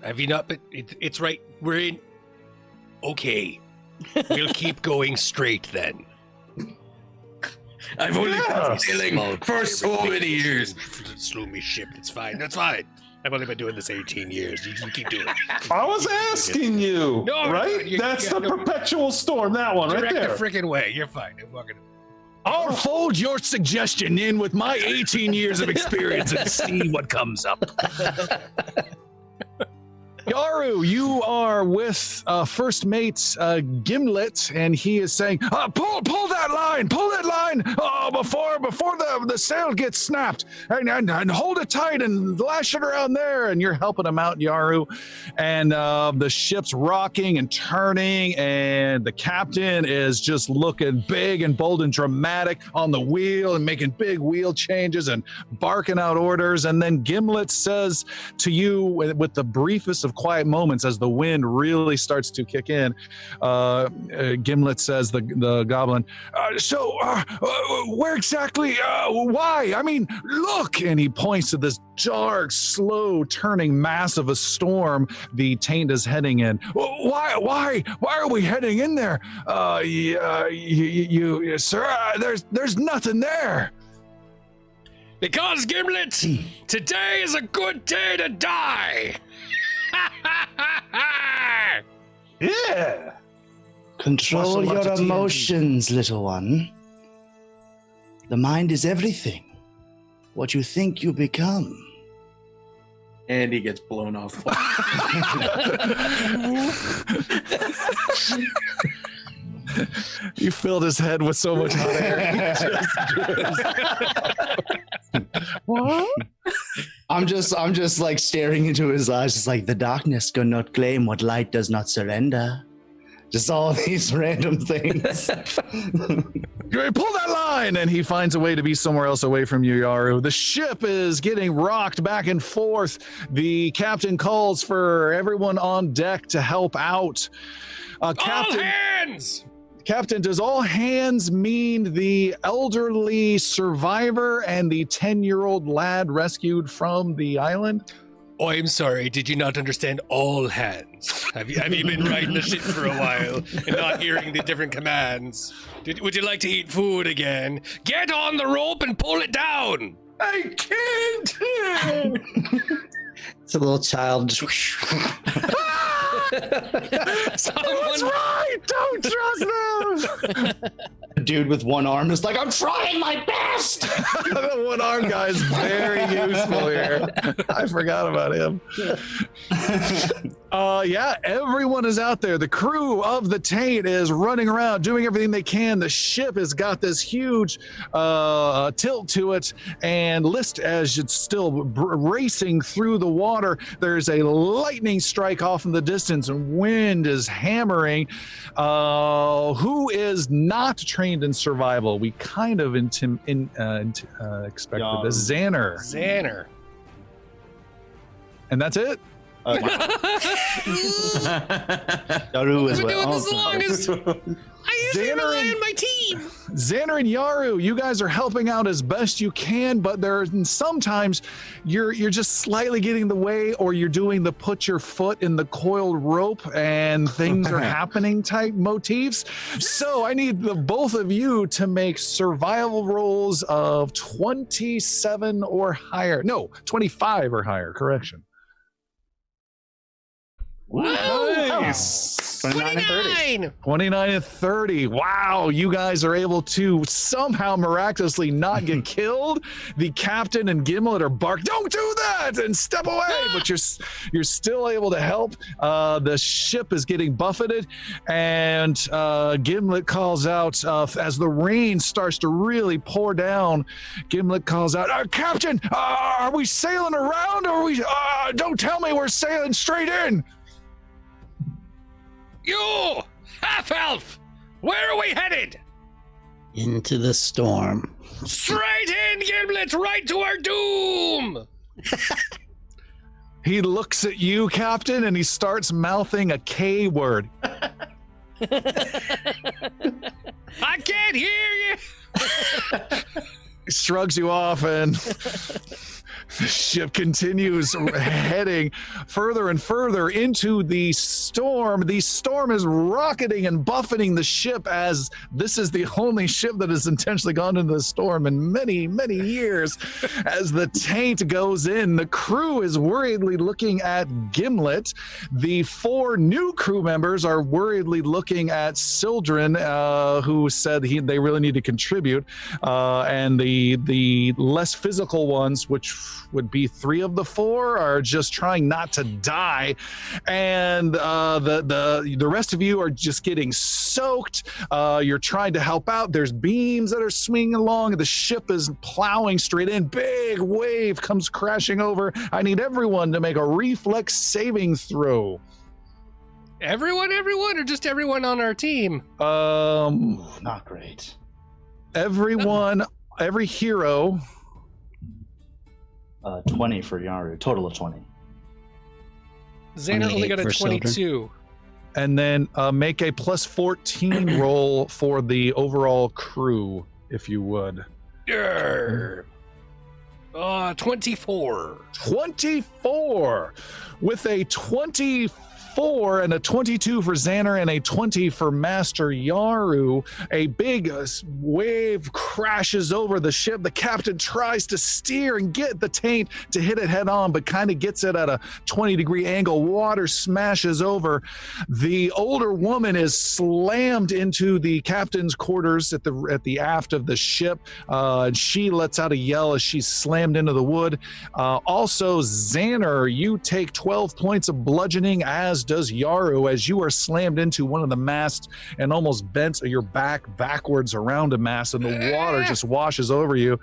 Have you not been? It's right. We're in. Okay. We'll keep going straight then. I've only Yeah. been sailing for so many years. Slow me ship. It's fine. That's fine. I've only been doing this 18 years. You can keep doing it. I was asking you, No, right? That's the perpetual storm. That one right Direct there. the freaking way. You're fine. I'm fucking. I'll fold your suggestion in with my 18 years of experience and see what comes up. Yaru, you are with first mate Gimlet, and he is saying, pull that line, before the sail gets snapped, and hold it tight and lash it around there. And you're helping him out, Yaru. And the ship's rocking and turning, and the captain is just looking big and bold and dramatic on the wheel and making big wheel changes and barking out orders. And then Gimlet says to you with the briefest of quiet moments as the wind really starts to kick in, Gimlet says, the goblin, where exactly, why? I mean, look! And he points to this dark, slow turning mass of a storm the taint is heading in. Why are we heading in there? Sir, there's nothing there. Because, Gimlet, today is a good day to die! Yeah. Control Muscle your up to emotions, little one. The mind is everything. What you think you become. And he gets blown off. You filled his head with so much hot air. What? I'm just like staring into his eyes, just like the darkness cannot claim what light does not surrender. Just all these random things. Pull that line! And he finds a way to be somewhere else away from you, Yaru. The ship is getting rocked back and forth. The captain calls for everyone on deck to help out. Captain, all hands! Captain, does all hands mean the elderly survivor and the 10-year-old lad rescued from the island? Oh, I'm sorry. Did you not understand all hands? Have you been riding the ship for a while and not hearing the different commands? Would you like to eat food again? Get on the rope and pull it down! I can't! It's a little child. Just That's right! Don't trust them! Dude with one arm is like, I'm trying my best! The one-armed guy is very useful here. I forgot about him. Yeah, everyone is out there. The crew of the Taint is running around, doing everything they can. The ship has got this huge tilt to it, and List, as it's still racing through the water, there's a lightning strike off in the distance, and wind is hammering. Who is not trained in survival? We kind of expected this. Xander. And that's it? Yaru I've as been doing well. this the longest. I usually rely on my team. Xander and Yaru, you guys are helping out as best you can, but sometimes you're just slightly getting in the way, or you're doing the put your foot in the coiled rope and things are happening type motifs. So I need the both of you to make survival rolls of 27 or higher. No, 25 or higher, correction. Nice. 29 and 30. 29 and 30. Wow, you guys are able to somehow miraculously not get killed. The captain and Gimlet are barking, don't do that, and step away, but you're still able to help. The ship is getting buffeted, and Gimlet calls out as the rain starts to really pour down. Gimlet calls out, Captain, are we sailing around, or are we don't tell me we're sailing straight in. You, half-elf, where are we headed? Into the storm. Straight in, Gimlet, right to our doom! He looks at you, Captain, and he starts mouthing a K word. I can't hear you! He shrugs you off, and the ship continues heading further and further into the storm. The storm is rocketing and buffeting the ship, as this is the only ship that has intentionally gone into the storm in many, many years. As the taint goes in, the crew is worriedly looking at Gimlet. The 4 new crew members are worriedly looking at Sildren, who said they really need to contribute, and the less physical ones, which would be 3 of the 4 are just trying not to die, and the rest of you are just getting soaked. You're trying to help out. There's beams that are swinging along. The ship is plowing straight in. Big wave comes crashing over. I need everyone to make a reflex saving throw. Everyone, or just everyone on our team? Not great. Everyone, every hero. 20 for Yaru. Total of 20. Xander only got a 28 for 22. And then make a plus 14 roll for the overall crew, if you would. 24. 24! With a 24 and a 22 for Xander and a 20 for Master Yaru, a big wave crashes over the ship. The captain tries to steer and get the taint to hit it head on, but kind of gets it at a 20-degree angle. Water smashes over. The older woman is slammed into the captain's quarters at the aft of the ship. And she lets out a yell as she's slammed into the wood. Also, Xander, you take 12 points of bludgeoning, as does Yaru, as you are slammed into one of the masts and almost bent your back backwards around a mast, and the water just washes over you.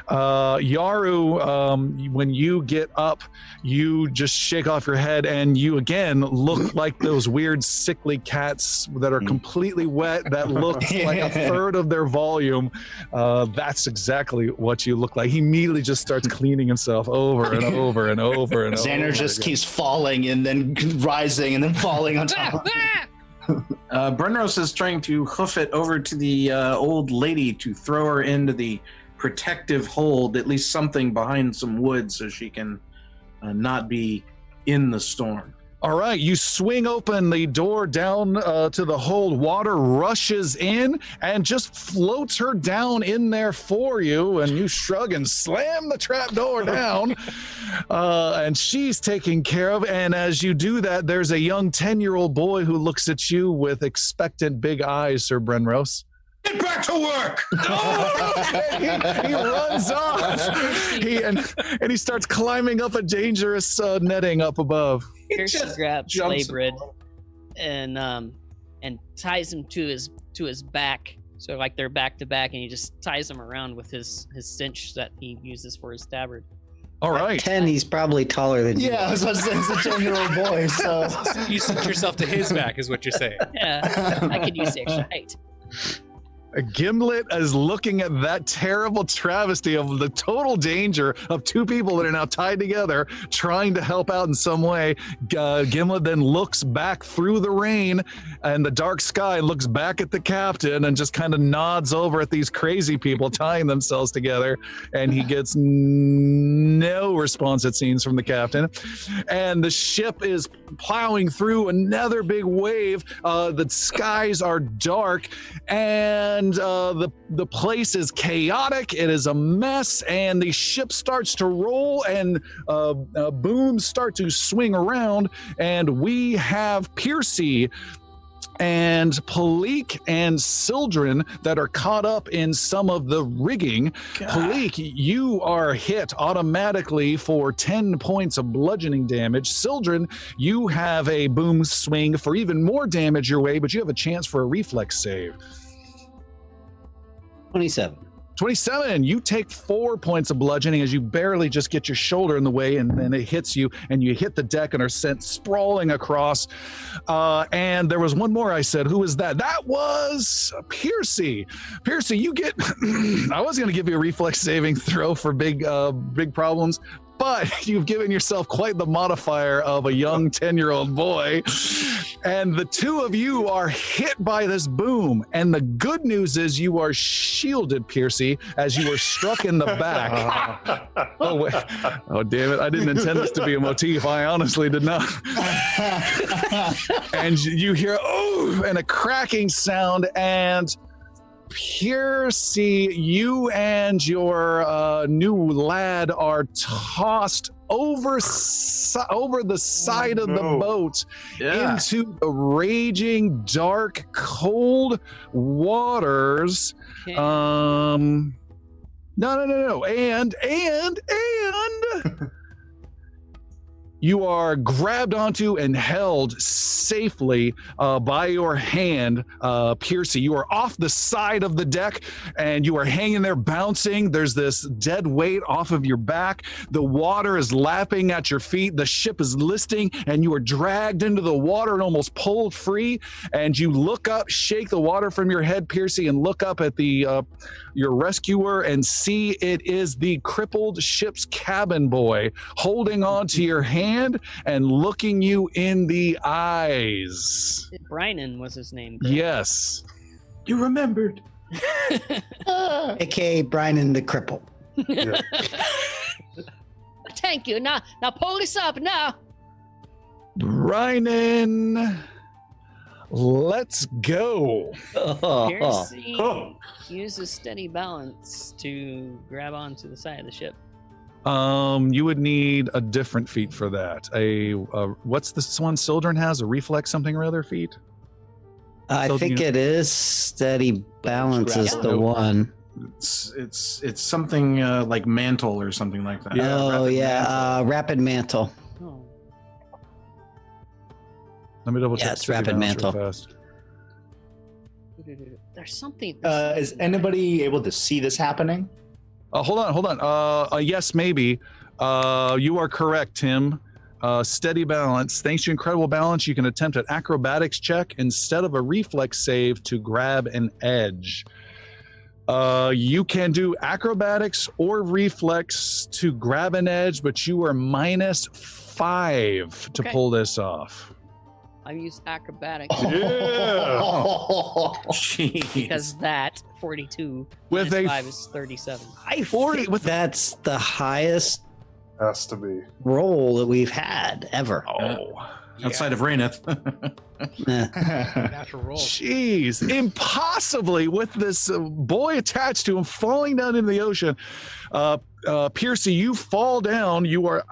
Yaru, when you get up, you just shake off your head, and you again look like those weird sickly cats that are completely wet, that look like a third of their volume. That's exactly what you look like. He immediately just starts cleaning himself over and over and over and over. Xander just keeps falling and then rising and then falling on top. Brenros is trying to hoof it over to the old lady to throw her into the protective hold, at least something behind some wood, so she can not be in the storm. All right, you swing open the door down to the hold. Water rushes in and just floats her down in there for you, and you shrug and slam the trap door down, and she's taken care of. And as you do that, there's a young 10-year-old boy who looks at you with expectant big eyes, Sir Brenros. Get back to work! he runs off. And he starts climbing up a dangerous netting up above. Pierce grabs Slaybrid and ties him to his back. So like they're back to back, and he just ties him around with his cinch that he uses for his tabard. All right. 10, he's probably taller than you. Yeah, I was about to say, it's a 10-year-old boy, so... You cinch yourself to his back, is what you're saying. Yeah, I could use the extra height. Gimlet is looking at that terrible travesty of the total danger of two people that are now tied together, trying to help out in some way. Gimlet then looks back through the rain and the dark sky, looks back at the captain, and just kind of nods over at these crazy people tying themselves together. And he gets no response, it seems, from the captain. And the ship is plowing through another big wave. The skies are dark, and the place is chaotic. It is a mess, and the ship starts to roll, and booms start to swing around, and we have Piercy and Palik and Sildren that are caught up in some of the rigging. Palik, you are hit automatically for 10 points of bludgeoning damage. Sildren, you have a boom swing for even more damage your way, but you have a chance for a reflex save. 27, you take 4 points of bludgeoning as you barely just get your shoulder in the way, and then it hits you, and you hit the deck and are sent sprawling across. And there was one more I said. Who was that? That was Piercy. Piercy, you get... I was going to give you a reflex saving throw for big problems, but you've given yourself quite the modifier of a young 10-year-old boy. And the two of you are hit by this boom. And the good news is you are shielded, Piercy, as you were struck in the back. Oh, wait. Oh, damn it. I didn't intend this to be a motif. I honestly did not. And you hear, oh, and a cracking sound, and Piercy, you and your new lad are tossed over the side of the boat into the raging, dark, cold waters. No. And you are grabbed onto and held safely by your hand, Piercy. You are off the side of the deck and you are hanging there bouncing. There's this dead weight off of your back. The water is lapping at your feet. The ship is listing and you are dragged into the water and almost pulled free. And you look up, shake the water from your head, Piercy, and look up at the your rescuer and see it is the crippled ship's cabin boy holding on to your hand and looking you in the eyes. Brynan was his name. Correct? Yes. You remembered. AKA Brian the Cripple. Yeah. Thank you. Now pull this up now. Brynan, let's go. Piercy Oh. uses steady balance to grab onto the side of the ship. You would need a different feat for that. What's this one Sildren has? A reflex something or other feat? I So think you- it is steady balance is Yeah. the one. It's something like mantle or something like that. Yeah, oh rapid yeah, rapid mantle. Oh. Let me double check. Yeah, it's steady rapid balance real mantle. fast. There's something. Is anybody able to see this happening? Hold on. Yes, maybe. You are correct, Tim. Steady balance. Thanks to incredible balance, you can attempt an acrobatics check instead of a reflex save to grab an edge. You can do acrobatics or reflex to grab an edge, but you are -5 to Okay. pull this off. I use acrobatics Yeah. Jeez. because that 42 With minus a 5 is 37. I 40 think with- that's the highest Has to be. roll that we've had ever. Oh. Outside of Raineth. Eh. Natural roll. Jeez, impossibly with this boy attached to him falling down into the ocean. Piercy, you fall down. You are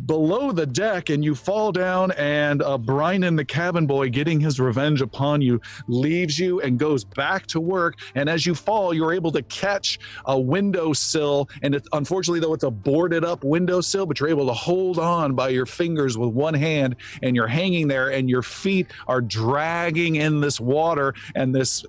below the deck and you fall down, and Brian, the cabin boy, getting his revenge upon you, leaves you and goes back to work. And as you fall, you're able to catch a windowsill. And unfortunately, though, it's a boarded up windowsill, but you're able to hold on by your fingers with one hand, and you're hanging there, and your feet are dragging in this water, and this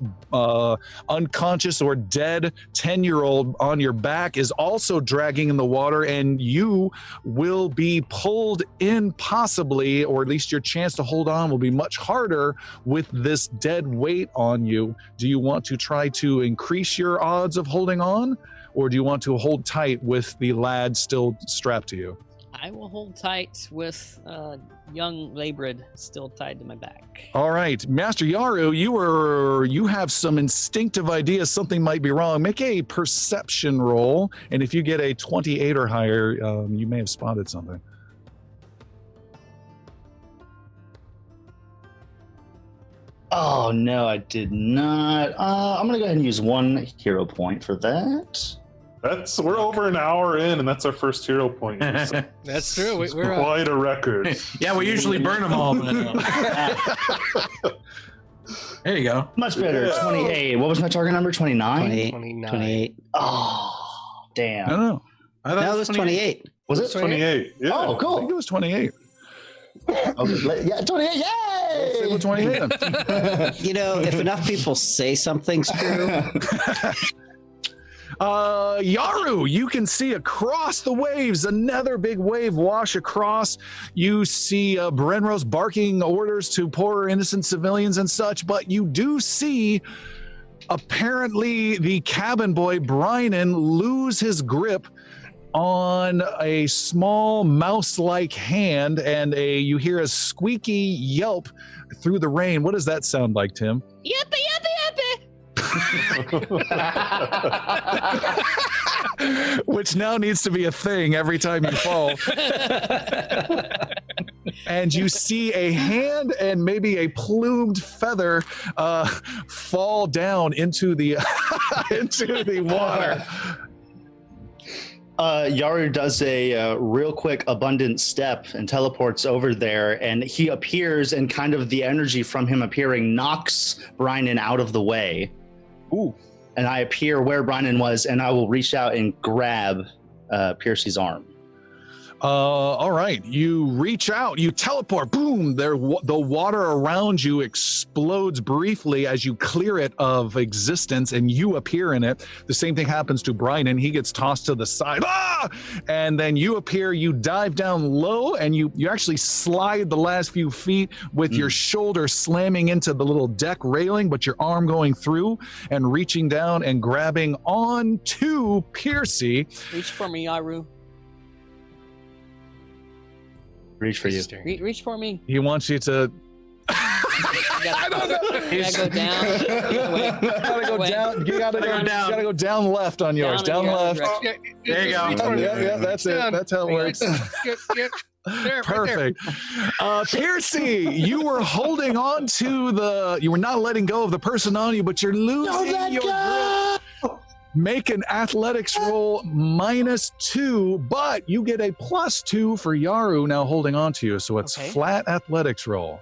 unconscious or dead 10-year-old on your back is also dragging in the water, and you will be pulled in possibly, or at least your chance to hold on will be much harder with this dead weight on you. Do you want to try to increase your odds of holding on, or do you want to hold tight with the lad still strapped to you? I will hold tight with young Labrid still tied to my back. All right, Master Yaru, you have some instinctive ideas something might be wrong. Make a perception roll, and if you get a 28 or higher, you may have spotted something. Oh no, I did not. I'm gonna go ahead and use 1 hero point for that. We're over an hour in, and that's our first hero point. So That's true. We're quite a record. Yeah, we usually burn them all. But, there you go. Much better. Yeah. 28. What was my target number? 29? 28. 29. 28. Oh, damn. No. I thought That was 28. Was it 28. Yeah. Oh, I think cool. it was 28. Okay, yeah, 28. Say Yay! what 28. You know, if enough people say something's true, Yaru, you can see across the waves, another big wave wash across. You see Brenrose barking orders to poor innocent civilians and such, but you do see apparently the cabin boy, Brian, lose his grip on a small mouse-like hand, and you hear a squeaky yelp through the rain. What does that sound like, Tim? Yippee, yippee, Which now needs to be a thing every time you fall. And you see a hand and maybe a plumed feather fall down into the into the water. Yaru does a real quick abundant step and teleports over there, and he appears, and kind of the energy from him appearing knocks Brian out of the way. Ooh. and I appear where Brian was, and I will reach out and grab Piercy's arm. All right, you reach out, you teleport, boom, the water around you explodes briefly as you clear it of existence and you appear in it. The same thing happens to Brian, and he gets tossed to the side. And then you appear, you dive down low, and you actually slide the last few feet with your shoulder slamming into the little deck railing, but your arm going through and reaching down and grabbing onto Piercy. Reach for me, Yaru. Reach for you. Reach for me. He wants you to. I don't know. You gotta go down. You gotta go down left on yours. Down left. Yeah, There you go. Yeah, that's it. That's how it works. There, Perfect. Piercy, you were holding on to you were not letting go of the person on you, but you're losing your grip. Make an athletics roll -2, but you get a +2 for Yaru now holding on to you. So it's flat athletics roll.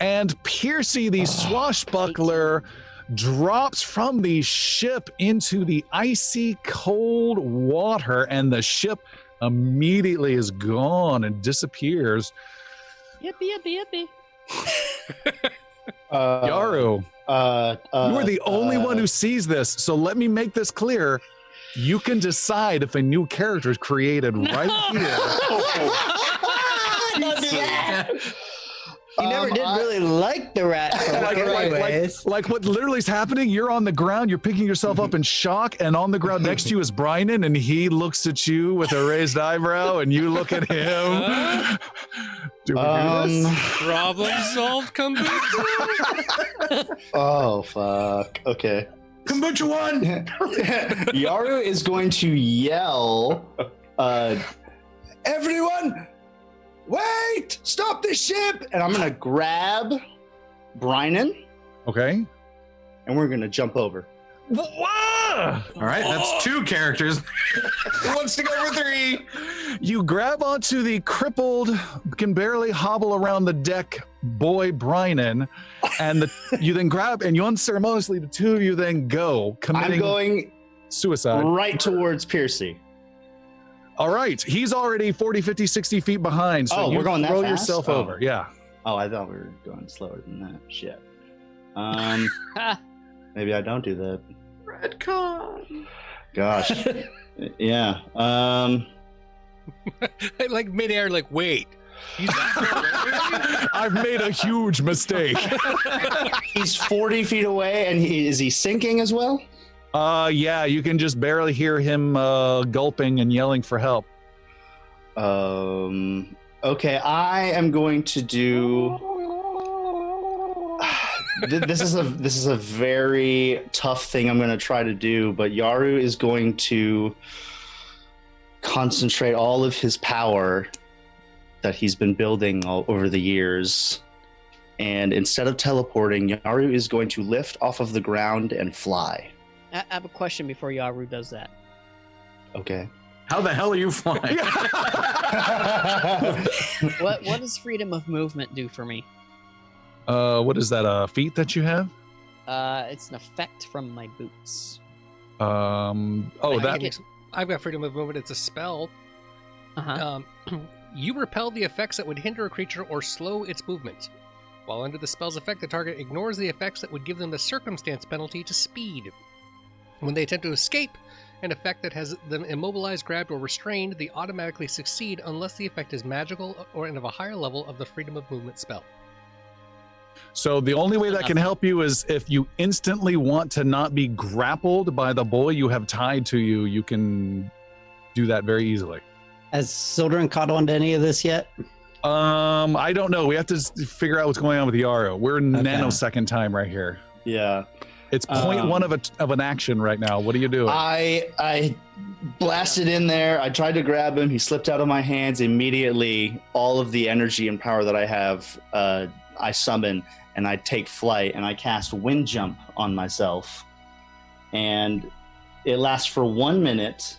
And Piercy, the swashbuckler, drops from the ship into the icy cold water, and the ship immediately is gone and disappears. Yippee. Yaru, you are the only one who sees this, so let me make this clear. You can decide if a new character is created right here. Don't do that. You never did really like the rat. Like what literally is happening, you're on the ground, you're picking yourself up in shock, and on the ground next to you is Brian, and he looks at you with a raised eyebrow, and you look at him. Do we do this? Problem solved, Kambucha. Oh, fuck. Okay. Kombucha won! Yaru is going to yell, everyone, wait! Stop the ship! And I'm going to grab Brynan, Okay. and we're going to jump over. Whoa! All right, that's 2 characters. Who wants to go for 3? You grab onto the crippled, can barely hobble around the deck boy Brynan, and you then grab, and you unceremoniously, the two of you then go, committing I'm going suicide. right towards Piercy. All right, he's already 40, 50, 60 feet behind, so you we're going that throw fast? yourself over. Yeah. Oh, I thought we were going slower than that. Shit. Maybe I don't do that. Redcon. Gosh. Yeah. Like midair, like, wait. He's that I've made a huge mistake. He's 40 feet away, and is he sinking as well? Yeah, you can just barely hear him gulping and yelling for help. Okay, I am going to do. This is a very tough thing I'm going to try to do, but Yaru is going to concentrate all of his power that he's been building all over the years, and instead of teleporting, Yaru is going to lift off of the ground and fly. I have a question before Yaru does that. Okay. How the hell are you flying? What does freedom of movement do for me? What is that, a feat that you have? It's an effect from my boots. I've got freedom of movement. It's a spell. Uh-huh. You repel the effects that would hinder a creature or slow its movement. While under the spell's effect, the target ignores the effects that would give them the circumstance penalty to speed. When they attempt to escape an effect that has them immobilized, grabbed, or restrained, they automatically succeed unless the effect is magical or of a higher level of the freedom of movement spell. So the only way that can help you is if you instantly want to not be grappled by the boy you have tied to you, you can do that very easily. Has Sildren caught on to any of this yet? I don't know. We have to figure out what's going on with Yaro. We're in nanosecond time right here. Yeah. It's 0.1 of an action right now. What are you doing? I blasted in there. I tried to grab him. He slipped out of my hands immediately. All of the energy and power that I have, I summon, and I take flight, and I cast Wind Jump on myself. And it lasts for 1 minute,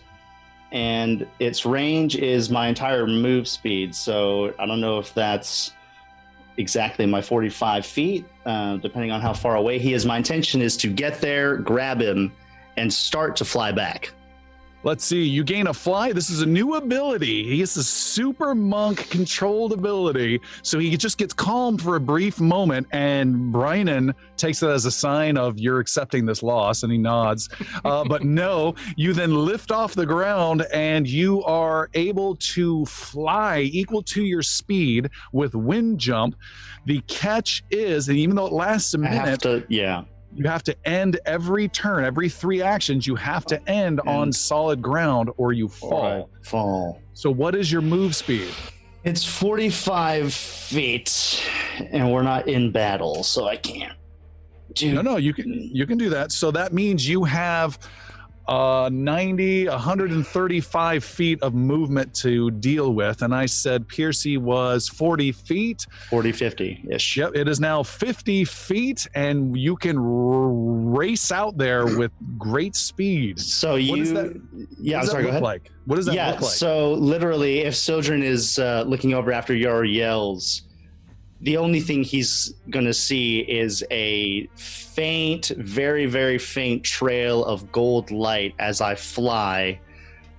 and its range is my entire move speed. So I don't know if that's exactly my 45 feet, depending on how far away he is. My intention is to get there, grab him, and start to fly back. Let's see, you gain a fly. This is a new ability. He gets a super monk controlled ability. So he just gets calm for a brief moment, and Brynan takes it as a sign of you're accepting this loss, and he nods. But no, you then lift off the ground and you are able to fly equal to your speed with wind jump. The catch is, and even though it lasts a minute, you have to end every turn, every 3 actions, you have to end on solid ground or you fall. Fall. So what is your move speed? It's 45 feet, and we're not in battle, so I can't do... No, you can do that. So that means you have 135 feet of movement to deal with. And I said Piercy was 40 feet. 50-ish. Yep, it is now 50 feet, and you can race out there with great speed. So What does that look like? What does that look like? So literally, if Sildren is looking over after Yar yells, the only thing he's going to see is a faint, very, very faint trail of gold light as I fly.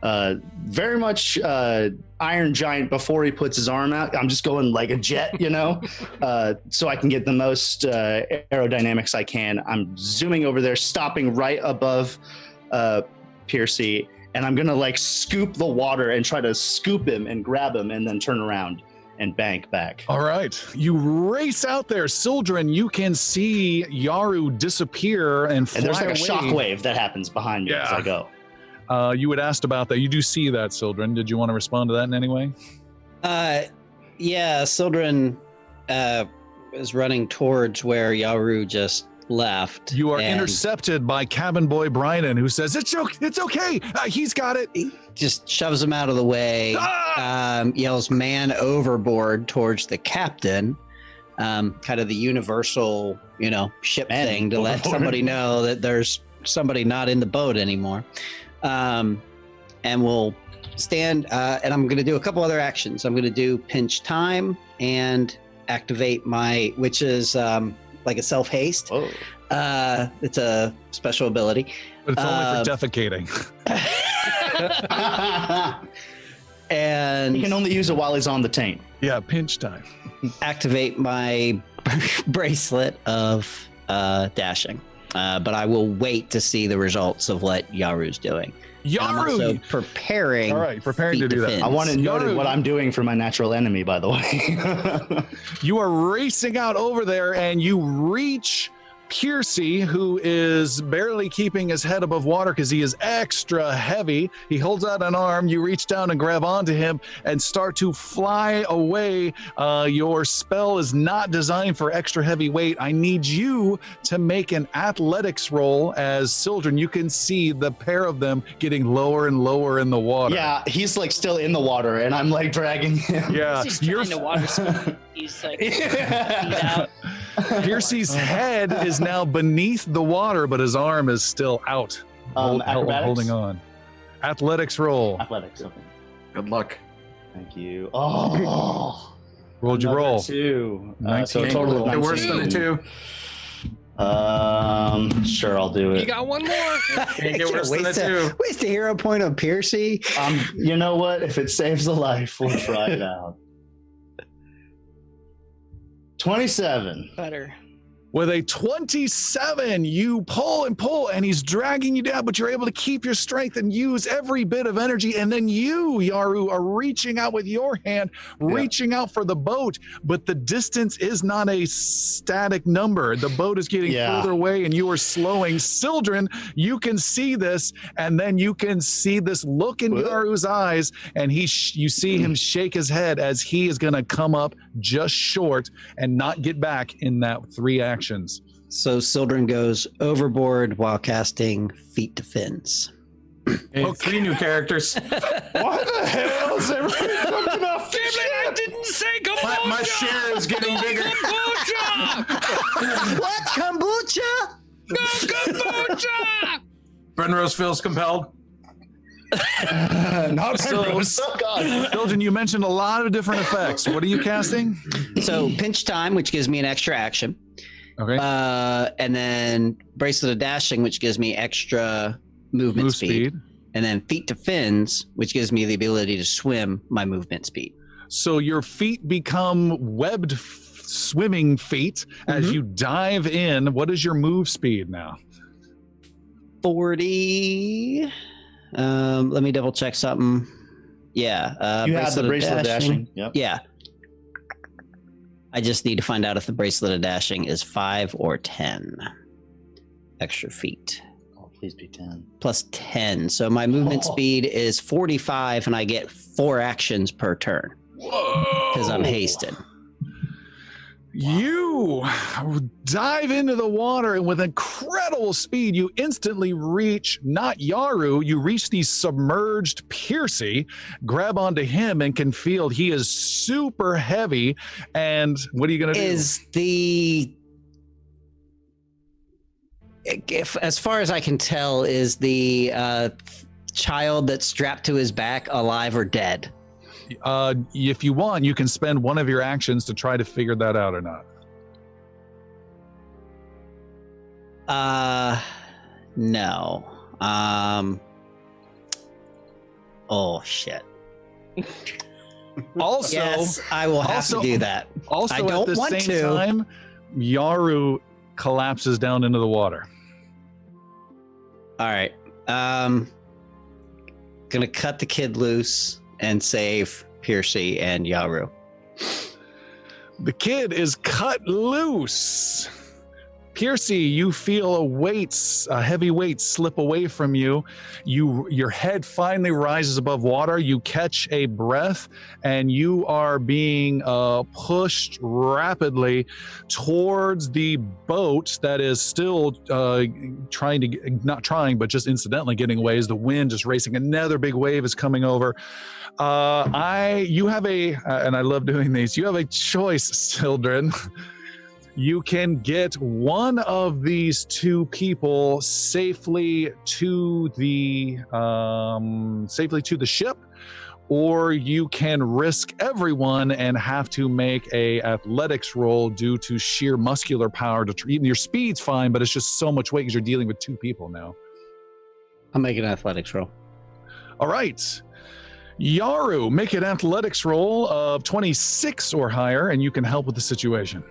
Very much Iron Giant before he puts his arm out. I'm just going like a jet, so I can get the most aerodynamics I can. I'm zooming over there, stopping right above Piercy, and I'm going to like scoop the water and try to scoop him and grab him and then turn around and bank back. All right. You race out there. Sildren, you can see Yaru disappear and fly there's like away. a shockwave that happens behind me as I go. You had asked about that. You do see that, Sildren. Did you want to respond to that in any way? Yeah, Sildren is running towards where Yaru just left. You are intercepted by cabin boy Brynan, who says, it's okay. He's got it. He just shoves him out of the way, yells man overboard towards the captain, kind of the universal, ship thing to let somebody know that there's somebody not in the boat anymore. And we'll stand, and I'm going to do a couple other actions. I'm going to do pinch time and activate which is like a self-haste. Oh. It's a special ability. But it's only for defecating. And he can only use it while he's on the taint. Yeah, pinch time. Activate my bracelet of dashing. But I will wait to see the results of what Yaru's doing. I'm also preparing. All right, preparing to do that. I want to note what I'm doing for my natural enemy, by the way. You are racing out over there, and you reach Piercy, who is barely keeping his head above water because he is extra heavy. He holds out an arm. You reach down and grab onto him and start to fly away. Your spell is not designed for extra heavy weight. I need you to make an athletics roll as Sildren. You can see the pair of them getting lower and lower in the water. Yeah, he's like still in the water, and I'm like dragging him. Yeah, He's trying to water ski. He's like out. Piercy's head is now beneath the water, but his arm is still out, holding on. Athletics roll. Athletics, okay. Good luck. Thank you. Oh, Rolled your roll. 2. 19. So a total of 19. Worse than a 2. Sure, I'll do it. You got one more. Can't get worse than a 2. Waste a hero point on Piercy. You know what? If it saves a life, we'll try it out. 27. Better. With a 27, you pull and pull, and he's dragging you down, but you're able to keep your strength and use every bit of energy. And then you, Yaru, are reaching out with your hand, reaching out for the boat, but the distance is not a static number. The boat is getting further away, and you are slowing. Sildren, you can see this, and then you can see this look in Yaru's eyes, and you see him shake his head as he is going to come up just short and not get back in that 3 actions. So Sildren goes overboard while casting feet to fins. Hey, 3 new characters. Why the hell is everybody jumping off the ship? I didn't say Kambucha! My share is getting bigger. Kambucha! What? Kambucha? Go Kambucha! Brenrose feels compelled. Not So- Penrose. Oh, God. Sildren, you mentioned a lot of different effects. What are you casting? So pinch time, which gives me an extra action. Okay. And then bracelet of dashing, which gives me extra movement Move speed. And then feet to fins, which gives me the ability to swim my movement speed. So your feet become webbed swimming feet as you dive in. What is your move speed now? 40. Let me double check something. Yeah. You have the bracelet of dashing. Yep. Yeah. I just need to find out if the bracelet of dashing is 5 or 10 extra feet. Oh, please be 10. Plus 10. So my movement speed is 45 and I get 4 actions per turn. Whoa! Because I'm hasted. You dive into the water and with incredible speed, you instantly reach not Yaru, you reach the submerged Piercy, grab onto him and can feel he is super heavy. And what are you going to do? Is the... If, as far as I can tell, is the child that's strapped to his back alive or dead? If you want, you can spend one of your actions to try to figure that out or not. No. Oh shit. Also, yes, I will have to do that. Also, I don't at the want same to. time, Yaru collapses down into the water. All right. Gonna cut the kid loose and save Piercy and Yaru. The kid is cut loose. Piercy, you feel a heavy weight slip away from you. Your head finally rises above water. You catch a breath, and you are being pushed rapidly towards the boat that is still not trying, but just incidentally getting away as the wind is racing. Another big wave is coming over. You have and I love doing these. You have a choice, Sildren. You can get one of these two people safely to the ship, or you can risk everyone and have to make a athletics roll due to sheer muscular power. Even your speed's fine, but it's just so much weight because you're dealing with two people now. I'll make an athletics roll. All right. Yaru, make an athletics roll of 26 or higher, and you can help with the situation.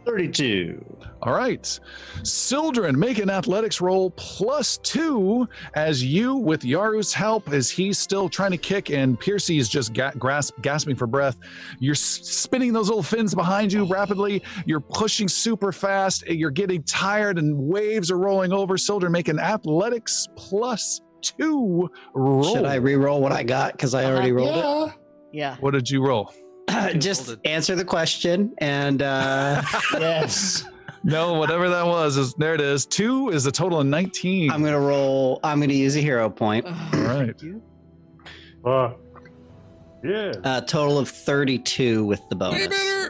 32. All right. Sildren, make an athletics roll +2 as you, with Yaru's help, as he's still trying to kick and Piercy is just gasping for breath. You're spinning those little fins behind you rapidly. You're pushing super fast. You're getting tired and waves are rolling over. Sildren, make an athletics +2 roll. Should I re-roll what I got? Because I already rolled it. Yeah. What did you roll? Just answer the question and Yes. No, whatever that was, there it is. 2 is a total of 19. I'm gonna use a hero point. All right. Yeah. A total of 32 with the bonus.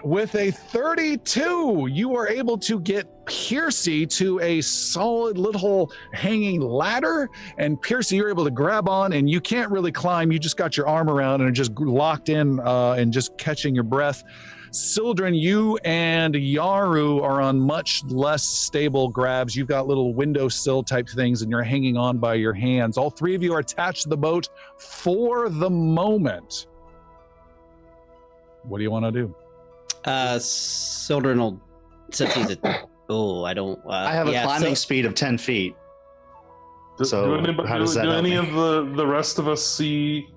With a 32, you are able to get Piercy to a solid little hanging ladder. And Piercy, you're able to grab on, and you can't really climb. You just got your arm around and are just locked in and just catching your breath. Sildren, you and Yaru are on much less stable grabs. You've got little windowsill type things, and you're hanging on by your hands. All three of you are attached to the boat for the moment. What do you want to do? Sildren will, since he's a, I don't. I have a climbing speed of 10 feet. So how does that do help any me? of the rest of us see?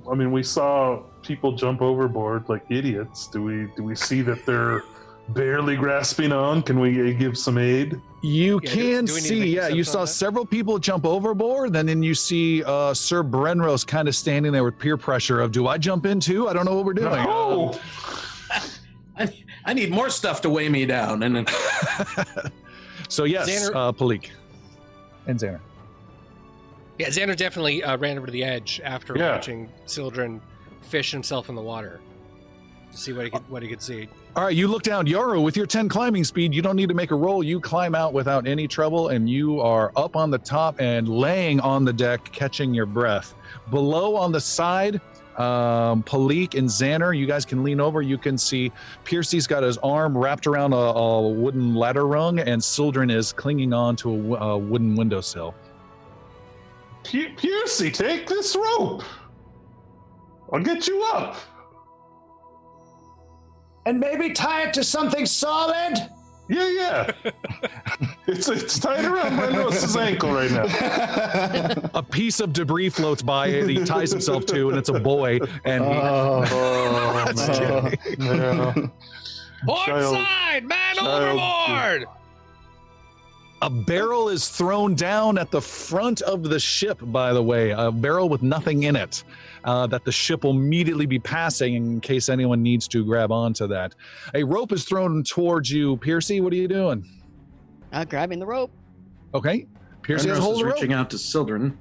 I mean, we saw people jump overboard like idiots. Do we see that they're barely grasping on? Can we give some aid? You Yeah, can do we need to see, make yeah, you perception saw on that? several people jump overboard, and then you see Sir Brenrose kind of standing there with peer pressure of, do I jump in too? I don't know what we're doing. No. I need more stuff to weigh me down. And then So yes, Xander- Palik and Xander. Yeah, Xander definitely ran over to the edge after Yeah. watching Sildren fish himself in the water. to see what he could see. All right, you look down. Yaru, with your 10 climbing speed, you don't need to make a roll. You climb out without any trouble, and you are up on the top and laying on the deck, catching your breath. Below on the side, Palik and Xander, you guys can lean over. You can see Piercy's got his arm wrapped around a wooden ladder rung, and Sildren is clinging on to a wooden windowsill. Piercy, take this rope. I'll get you up. And maybe tie it to something solid? Yeah. It's tied around Brendos' ankle right now. A piece of debris floats by it. He ties himself to, and it's a boy. And Port Child- side, man child- overboard! a barrel is thrown down at the front of the ship, by the way, a barrel with nothing in it. That the ship will immediately be passing in case anyone needs to grab onto that. A rope is thrown towards you. Piercy, what are you doing? Grabbing the rope. Okay. Piercy has a Brenros hold is of the rope. reaching out to Sildren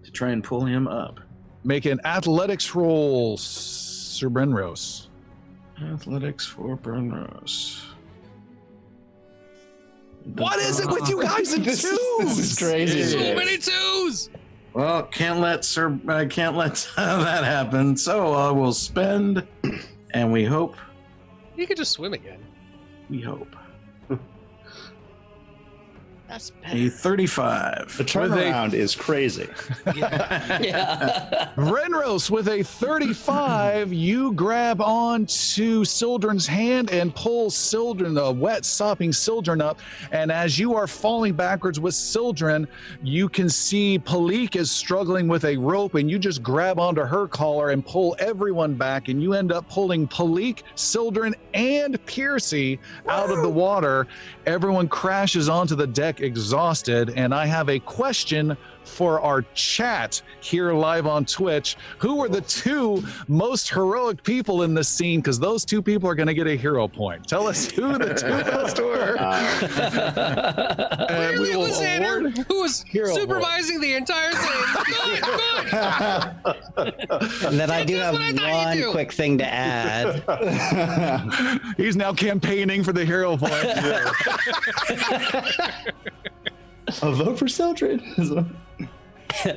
to try and pull him up. Make an athletics roll, Sir Brenros. Athletics for Brenros. What is it with you guys and This twos? is crazy. So many twos! Well, can't let that happen. So I will spend, and we hope. You could just swim again. We hope. That's A better. 35. The turnaround is crazy. Yeah. Renros with a 35, you grab onto Sildren's hand and pull Sildren, the wet, sopping Sildren up. And as you are falling backwards with Sildren, you can see Palik is struggling with a rope, and you just grab onto her collar and pull everyone back, and you end up pulling Palik, Sildren, and Piercy out of the water. Everyone crashes onto the deck exhausted, and I have a question for our chat here live on Twitch. Who are the two most heroic people in this scene? Because those two people are going to get a hero point. Tell us who the two most were. And Clearly we it will was Xander, award who was hero supervising the entire thing. Good. And then I do That's have what I thought you'd do. one quick thing to add. He's now campaigning for the hero point. A vote for Sildren.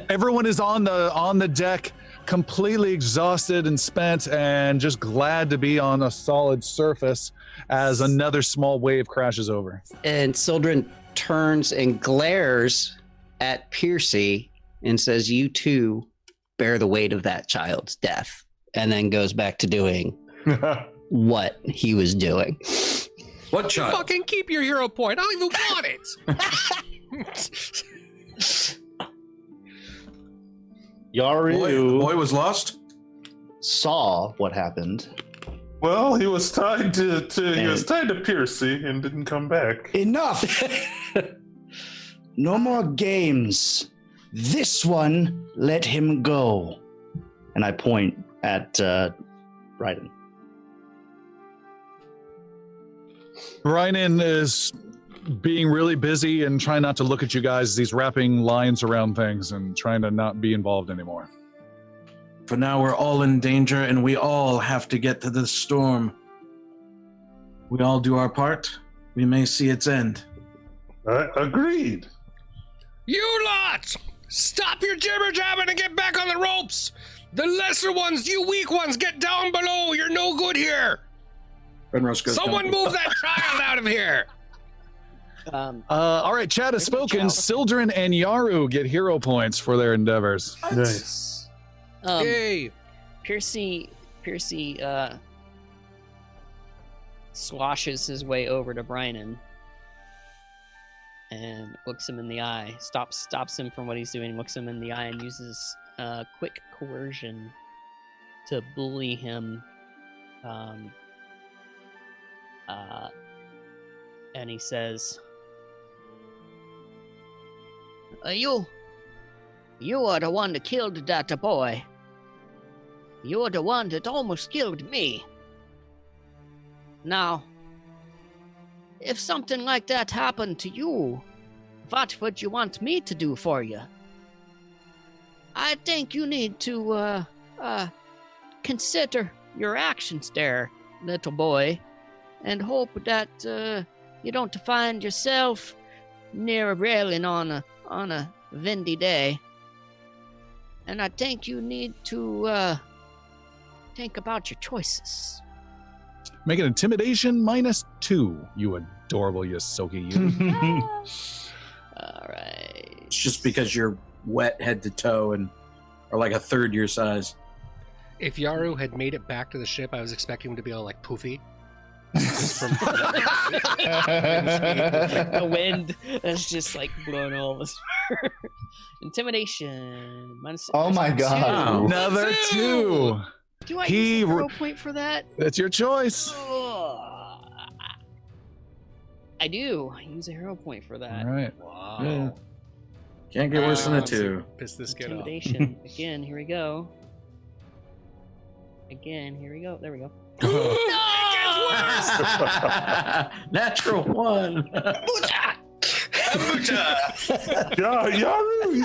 Everyone is on the deck, completely exhausted and spent, and just glad to be on a solid surface as another small wave crashes over. And Sildren turns and glares at Piercy and says, "You too bear the weight of that child's death," and then goes back to doing what he was doing. What child? Fucking keep your hero point. I don't even want it. Yaru Boy was lost. saw what happened. Well, he was tied to Piercy and didn't come back. Enough! No more games. This one, let him go. And I point at Raiden. Rynan is being really busy and trying not to look at you guys as he's wrapping lines around things and trying to not be involved anymore. For now, we're all in danger, and we all have to get to the storm. We all do our part. We may see its end. Agreed. You lot! Stop your jibber jabbing and get back on the ropes! The lesser ones, you weak ones, get down below! You're no good here! Brenros goes Someone down. move that child out of here! All right, chat has spoken. Sildren and Yaru get hero points for their endeavors. Nice. Yay! Piercy sloshes his way over to Brynan and looks him in the eye, stops him from what he's doing, looks him in the eye, and uses quick coercion to bully him. And he says, You are the one that killed that boy. You're the one that almost killed me. Now, if something like that happened to you, what would you want me to do for you? I think you need to consider your actions there, little boy, and hope that you don't find yourself near a railing on a windy day. And I think you need to think about your choices. Make an intimidation -2, you adorable Yosoki. You. All right. It's just because you're wet head to toe and are like a third your size. If Yaru had made it back to the ship, I was expecting him to be all like poofy. The wind that's just like blowing all of us. Intimidation. Oh my God. Another 2. Do I He use a re- hero point for that? That's your choice. I do. I use a hero point for that. All right. Wow. Yeah. Can't get worse than a 2. Piss this kid off. Intimidation. Again, here we go. Again, here we go. There we go. Natural 1. Yeah, Yaru,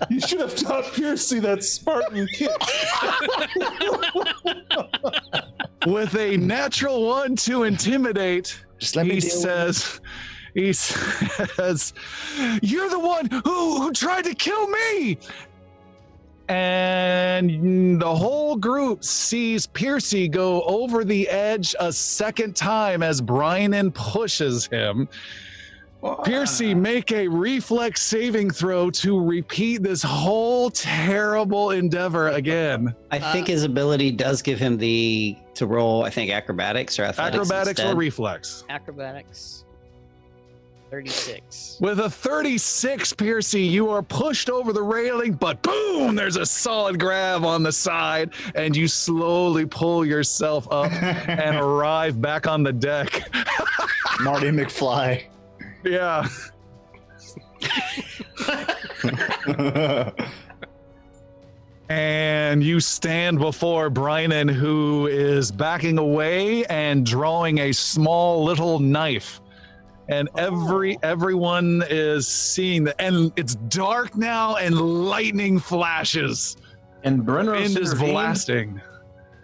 you should have taught Piercy that Spartan kick. With a natural 1 to intimidate, Just let me he deal says, "You're the one who tried to kill me." And the whole group sees Piercy go over the edge a second time as Brian pushes him. Piercy, make a reflex saving throw to repeat this whole terrible endeavor again. I think his ability does give him to roll, I think, acrobatics or athletics. Acrobatics instead. or reflex. Acrobatics. 36. With a 36, Piercy, you are pushed over the railing, but boom, there's a solid grab on the side, and you slowly pull yourself up and arrive back on the deck. Marty McFly. Yeah. And you stand before Brynan, who is backing away and drawing a small little knife. And everyone is seeing that, and it's dark now, and lightning flashes. And Brenros Wind is blasting.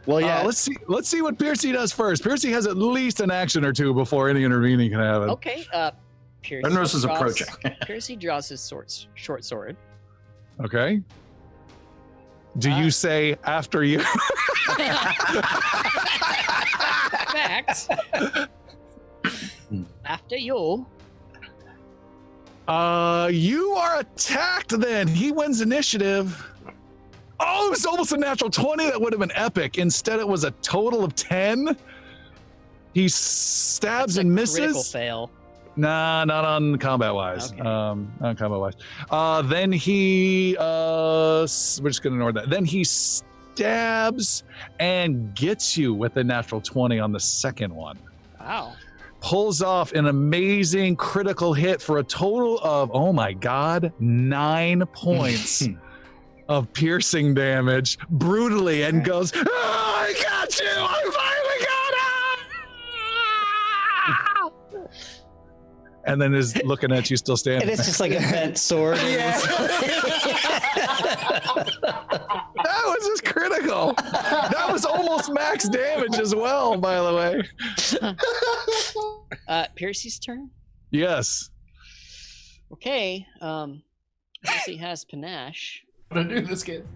Well, yeah. Let's see what Piercy does first. Piercy has at least an action or two before any intervening can happen. Okay, Piercy Brenros is approaching. Piercy draws his short sword. Okay. Do you say after you? Fact. After you. You are attacked then. He wins initiative. Oh, it was almost a natural 20. That would have been epic. Instead, it was a total of 10. He stabs and Critical misses. fail. Nah, not on combat wise. Okay. Not combat wise. Then he we're just gonna ignore that. Then he stabs and gets you with a natural 20 on the second one. Wow. Pulls off an amazing critical hit for a total of, oh my god, 9 points of piercing damage brutally, and goes, oh, I got you! I finally got him! And then is looking at you still standing. And it's just like a bent sword. That was just critical. That was almost max damage as well, by the way. Piercy's turn. Yes. Okay. Piercy has panache. I'm gonna do this kid.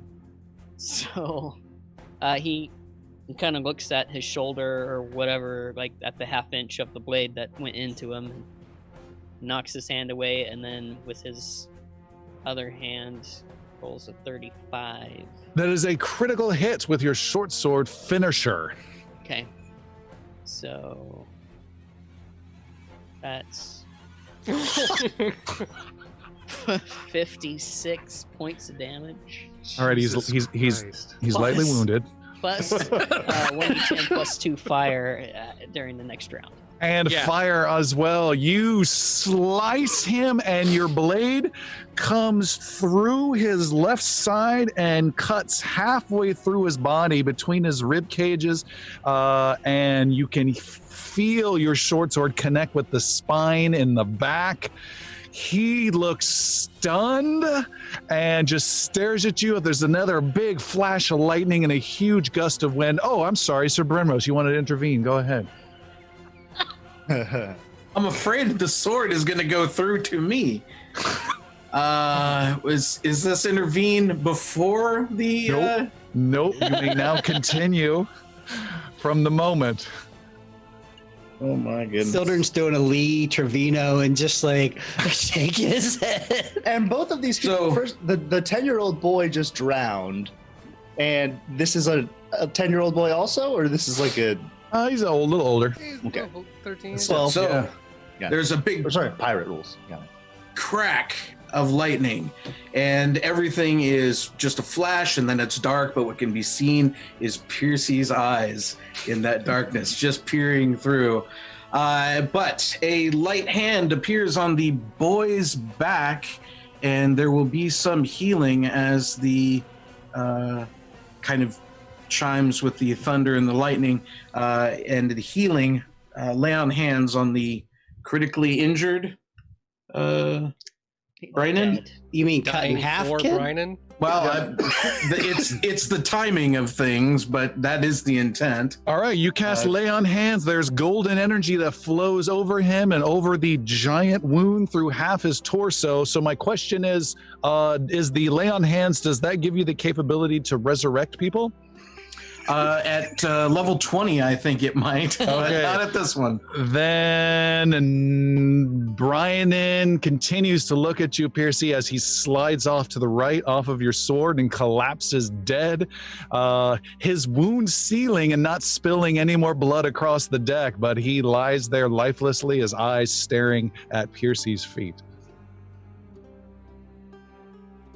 So, he kind of looks at his shoulder or whatever, like at the half inch of the blade that went into him, and knocks his hand away, and then with his other hand rolls a 35. That is a critical hit with your short sword finisher. Okay. So that's 56 points of damage. All right, he's lightly wounded. Plus 1d10 plus 2 fire during the next round. And fire as well. You slice him, and your blade comes through his left side and cuts halfway through his body between his rib cages, and you can feel your short sword connect with the spine in the back, He looks stunned and just stares at you. There's another big flash of lightning and a huge gust of wind. Oh, I'm sorry, Sir Brenros, you wanted to intervene. Go ahead. I'm afraid the sword is going to go through to me. Is this intervene before the? Nope. You may now continue from the moment. Oh my goodness. Sildren's doing a Lee Trevino and just like shaking his head. And both of these people, first, the 10-year-old boy just drowned. And this is a 10-year-old boy also? Or this is like a... He's a little older. Okay. 13. So yeah. there's a big pirate rules. Yeah. crack of lightning, and everything is just a flash, and then it's dark, but what can be seen is Piercy's eyes in that darkness, just peering through. But a light hand appears on the boy's back, and there will be some healing as the kind of chimes with the thunder and the lightning, and the healing lay on hands on the critically injured Brynan? You mean cut in half, kid? Brynan? Well, it's the timing of things, but that is the intent. All right, you cast Lay on Hands. There's golden energy that flows over him and over the giant wound through half his torso. So my question is the Lay on Hands, does that give you the capability to resurrect people? At level 20, I think it might, but not at this one. Then Brian continues to look at you, Piercy, as he slides off to the right off of your sword and collapses dead. His wound sealing and not spilling any more blood across the deck, but he lies there lifelessly, his eyes staring at Piercy's feet.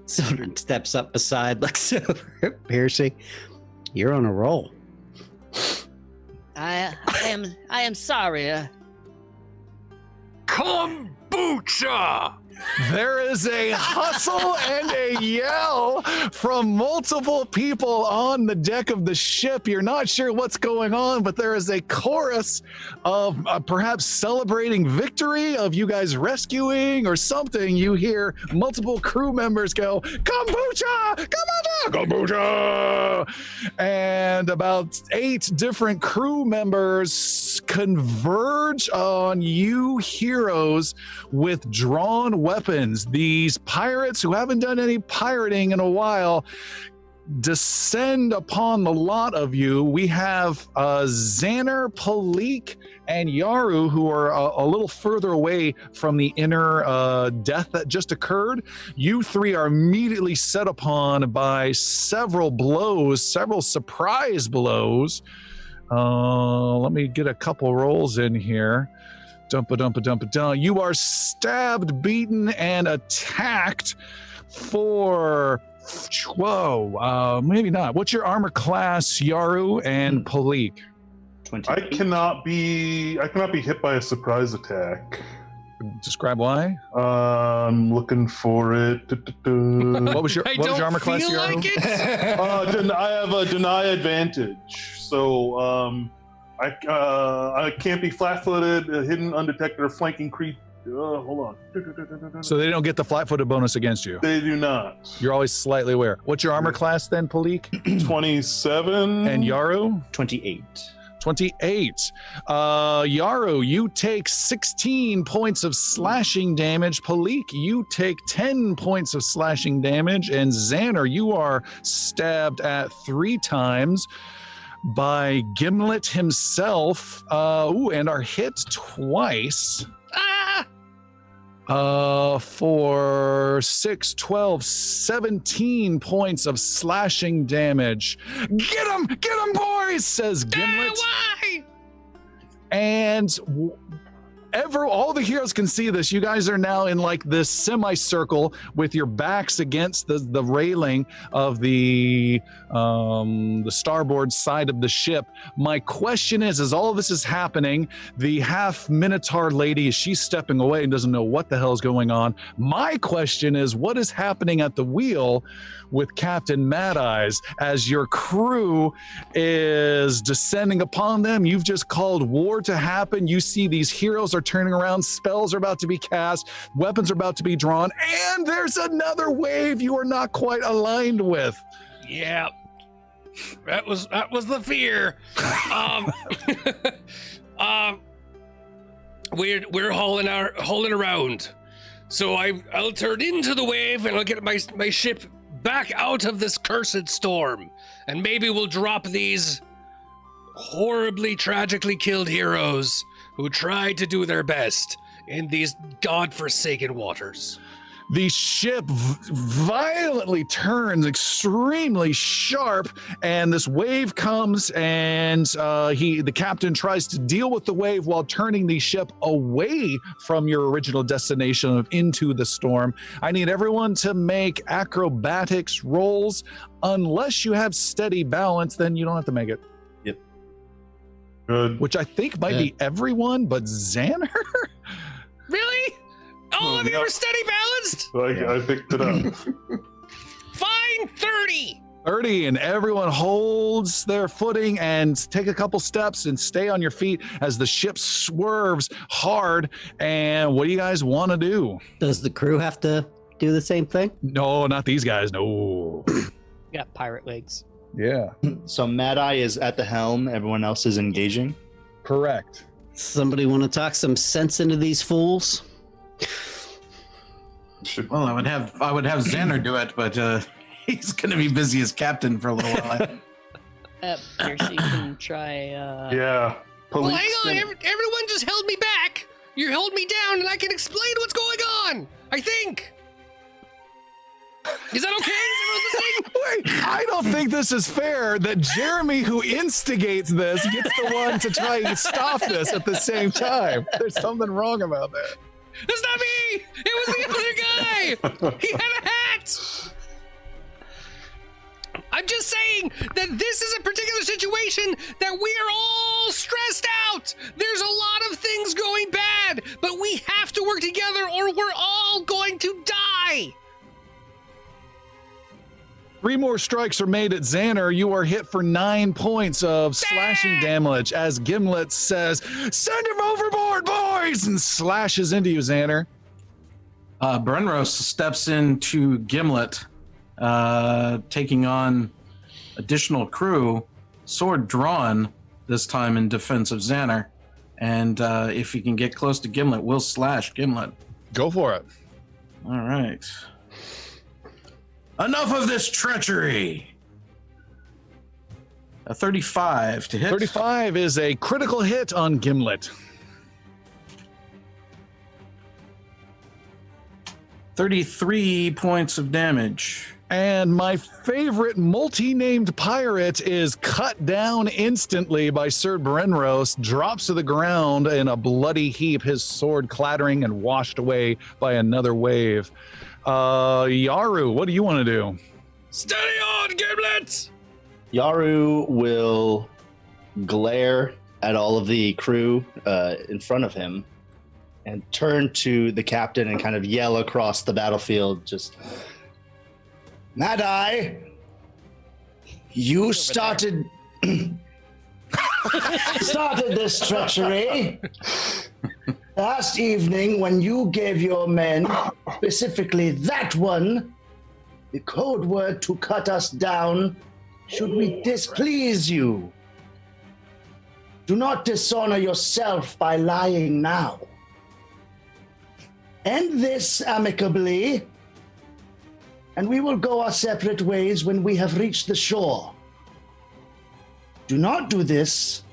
Sildren steps up beside, looks over at Piercy. You're on a roll. I am sorry. Kambucha! There is a hustle and a yell from multiple people on the deck of the ship. You're not sure what's going on, but there is a chorus of perhaps celebrating victory, of you guys rescuing or something. You hear multiple crew members go, "Kambucha! Kambucha! Kambucha!" And about 8 different crew members converge on you heroes with drawn weapons. These pirates who haven't done any pirating in a while descend upon the lot of you. We have Xander, Palik, and Yaru, who are a little further away from the inner death that just occurred. You 3 are immediately set upon by several blows, several surprise blows. Let me get a couple rolls in here. Dumpa. You are stabbed, beaten, and attacked for... Whoa, maybe not. What's your armor class, Yaru and Palik? 20. I cannot be hit by a surprise attack. Describe why. I'm looking for it. What was your armor class, feel Yaru? like it. I have a deny advantage, so I can't be flat-footed, hidden, undetected, or flanking creep. Hold on. So they don't get the flat-footed bonus against you. They do not. You're always slightly aware. What's your armor class then, Palik? 27. And Yaru? 28. 28. Yaru, you take 16 points of slashing damage. Palik, you take 10 points of slashing damage. And Xander, you are stabbed at 3 times by Gimlet himself. And are hit twice. For 6, 12, 17 points of slashing damage. Get him, boys, says Gimlet. Why? And all the heroes can see this. You guys are now in like this semicircle with your backs against the railing of the starboard side of the ship. My question is, as all of this is happening, the half Minotaur lady, she's stepping away and doesn't know what the hell is going on. My question is, what is happening at the wheel with Captain Mad Eyes as your crew is descending upon them? You've just called war to happen. You see these heroes are turning around, spells are about to be cast, weapons are about to be drawn, and there's another wave you are not quite aligned with. Yeah. That was the fear. We're hauling around. So I'll turn into the wave and I'll get my ship back out of this cursed storm. And maybe we'll drop these horribly, tragically killed heroes who tried to do their best in these godforsaken waters. The ship violently turns extremely sharp, and this wave comes, and the captain tries to deal with the wave while turning the ship away from your original destination into the storm. I need everyone to make acrobatics rolls. Unless you have steady balance, then you don't have to make it. Yep. Good. Which I think might be everyone but Xander. Really? All of you are steady balanced? I picked it up. Fine, 30. 30, and everyone holds their footing and take a couple steps and stay on your feet as the ship swerves hard. And what do you guys want to do? Does the crew have to do the same thing? No, not these guys. No. Got pirate legs. Yeah. So Mad Eye is at the helm. Everyone else is engaging. Correct. Somebody want to talk some sense into these fools? Well, I would have Xander do it, but he's going to be busy as captain for a little while. Piercy can try. Yeah. Well, hang on. Everyone just held me back. You held me down, and I can explain what's going on. I think. Is that okay? Is everyone listening? Wait, I don't think this is fair that Jeremy, who instigates this, gets the one to try and stop this at the same time. There's something wrong about that. That's not me. It was the other guy. He had a hat. I'm just saying that this is a particular situation that we are all stressed out. There's a lot of things going bad, but we have to work together or we're all going to die. 3 more strikes are made at Xander. You are hit for 9 points of slashing damage as Gimlet says, "Send him overboard, boys!" and slashes into you, Xander. Brenros steps into Gimlet, taking on additional crew, sword drawn, this time in defense of Xander. And if he can get close to Gimlet, we'll slash Gimlet. Go for it. All right. Enough of this treachery. A 35 to hit. 35 is a critical hit on Gimlet. 33 points of damage. And my favorite multi-named pirate is cut down instantly by Sir Brenros, drops to the ground in a bloody heap, his sword clattering and washed away by another wave. Yaru, what do you want to do? Steady on, Gimlet! Yaru will glare at all of the crew in front of him and turn to the captain and kind of yell across the battlefield, just, "Mad Eye, you started this treachery last evening when you gave your men, specifically that one, the code word to cut us down should we displease you. Do not dishonor yourself by lying now. End this amicably, and we will go our separate ways when we have reached the shore. Do not do this,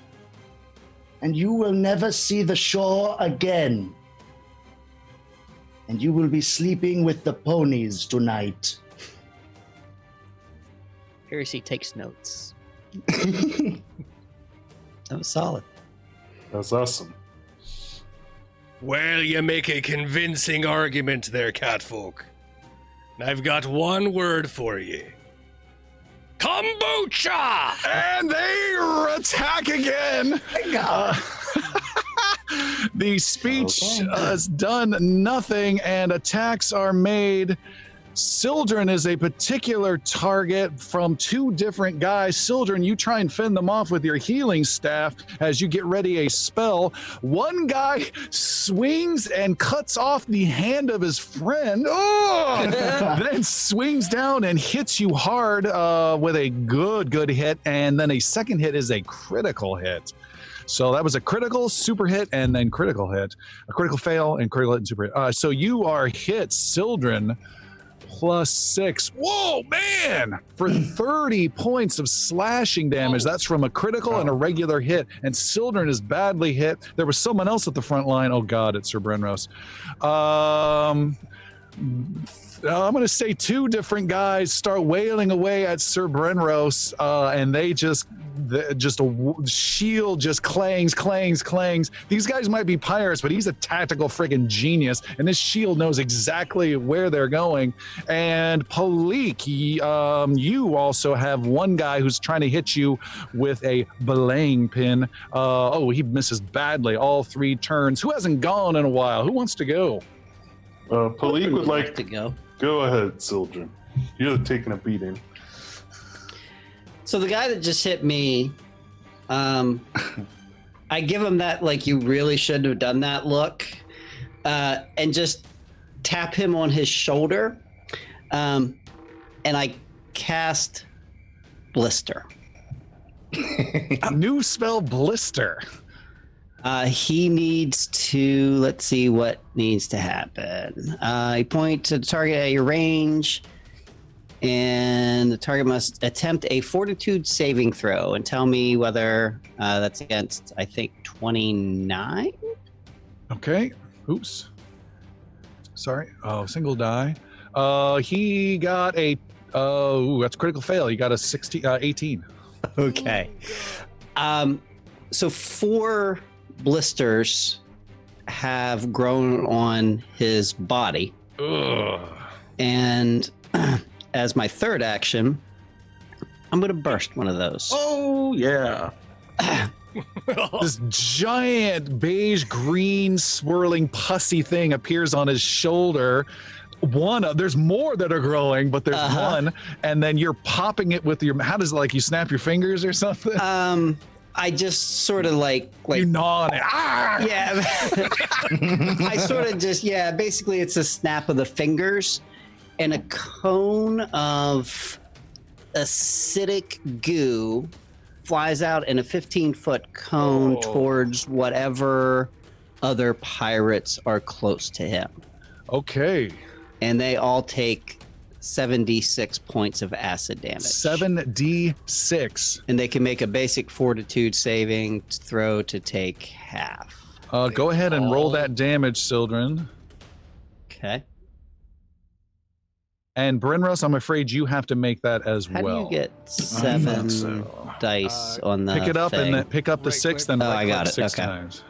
and you will never see the shore again. And you will be sleeping with the ponies tonight." Piercy takes notes. That was solid. That's awesome. Well, you make a convincing argument there, catfolk. I've got one word for you. Kambucha! And they attack again. The speech has done nothing, and attacks are made. Sildren is a particular target from two different guys. Sildren, you try and fend them off with your healing staff as you get ready a spell. One guy swings and cuts off the hand of his friend, then swings down and hits you hard with a good hit, and then a second hit is a critical hit. So that was a critical, super hit, and then critical hit. A critical fail and critical hit and super hit. So you are hit, Sildren, +6. Whoa, man! For 30 points of slashing damage. That's from a critical and a regular hit. And Sildren is badly hit. There was someone else at the front line. Oh, God, it's Sir Brenros. I'm going to say two different guys start wailing away at Sir Brenros, and they just a shield just clangs. These guys might be pirates, but he's a tactical friggin' genius, and this shield knows exactly where they're going. And Palik, you also have one guy who's trying to hit you with a belaying pin. He misses badly all 3 turns. Who hasn't gone in a while? Who wants to go? Palik would like to go. Go ahead, Sildren. You're taking a beating. So the guy that just hit me, I give him that, like, you really shouldn't have done that look, and just tap him on his shoulder, and I cast Blister. New spell, Blister. He needs to, let's see what needs to happen. You point to the target at your range, and the target must attempt a fortitude saving throw and tell me whether that's against, I think, 29? Okay. Oops. Sorry. Oh, single die. He got a, that's critical fail. He got a 18. Okay. So 4 blisters have grown on his body. Ugh. And as my third action, I'm going to burst one of those. Oh, yeah. This giant beige green swirling pussy thing appears on his shoulder. There's more that are growing, but there's one, and then you're popping it with your, how does it, like, you snap your fingers or something? I just sort of like you gnaw on it. Ah! Yeah. I sort of just, basically it's a snap of the fingers, and a cone of acidic goo flies out in a 15-foot cone towards whatever other pirates are close to him. Okay. And they all take 7d6 points of acid damage. 7d6. And they can make a basic fortitude saving throw to take half. Go ahead and roll that damage, Sildren. Okay. And Brenros, I'm afraid you have to make that as How well. do you get 7 dice on the pick it up thing? and then pick up the 6, then I got it. 6 Okay. times.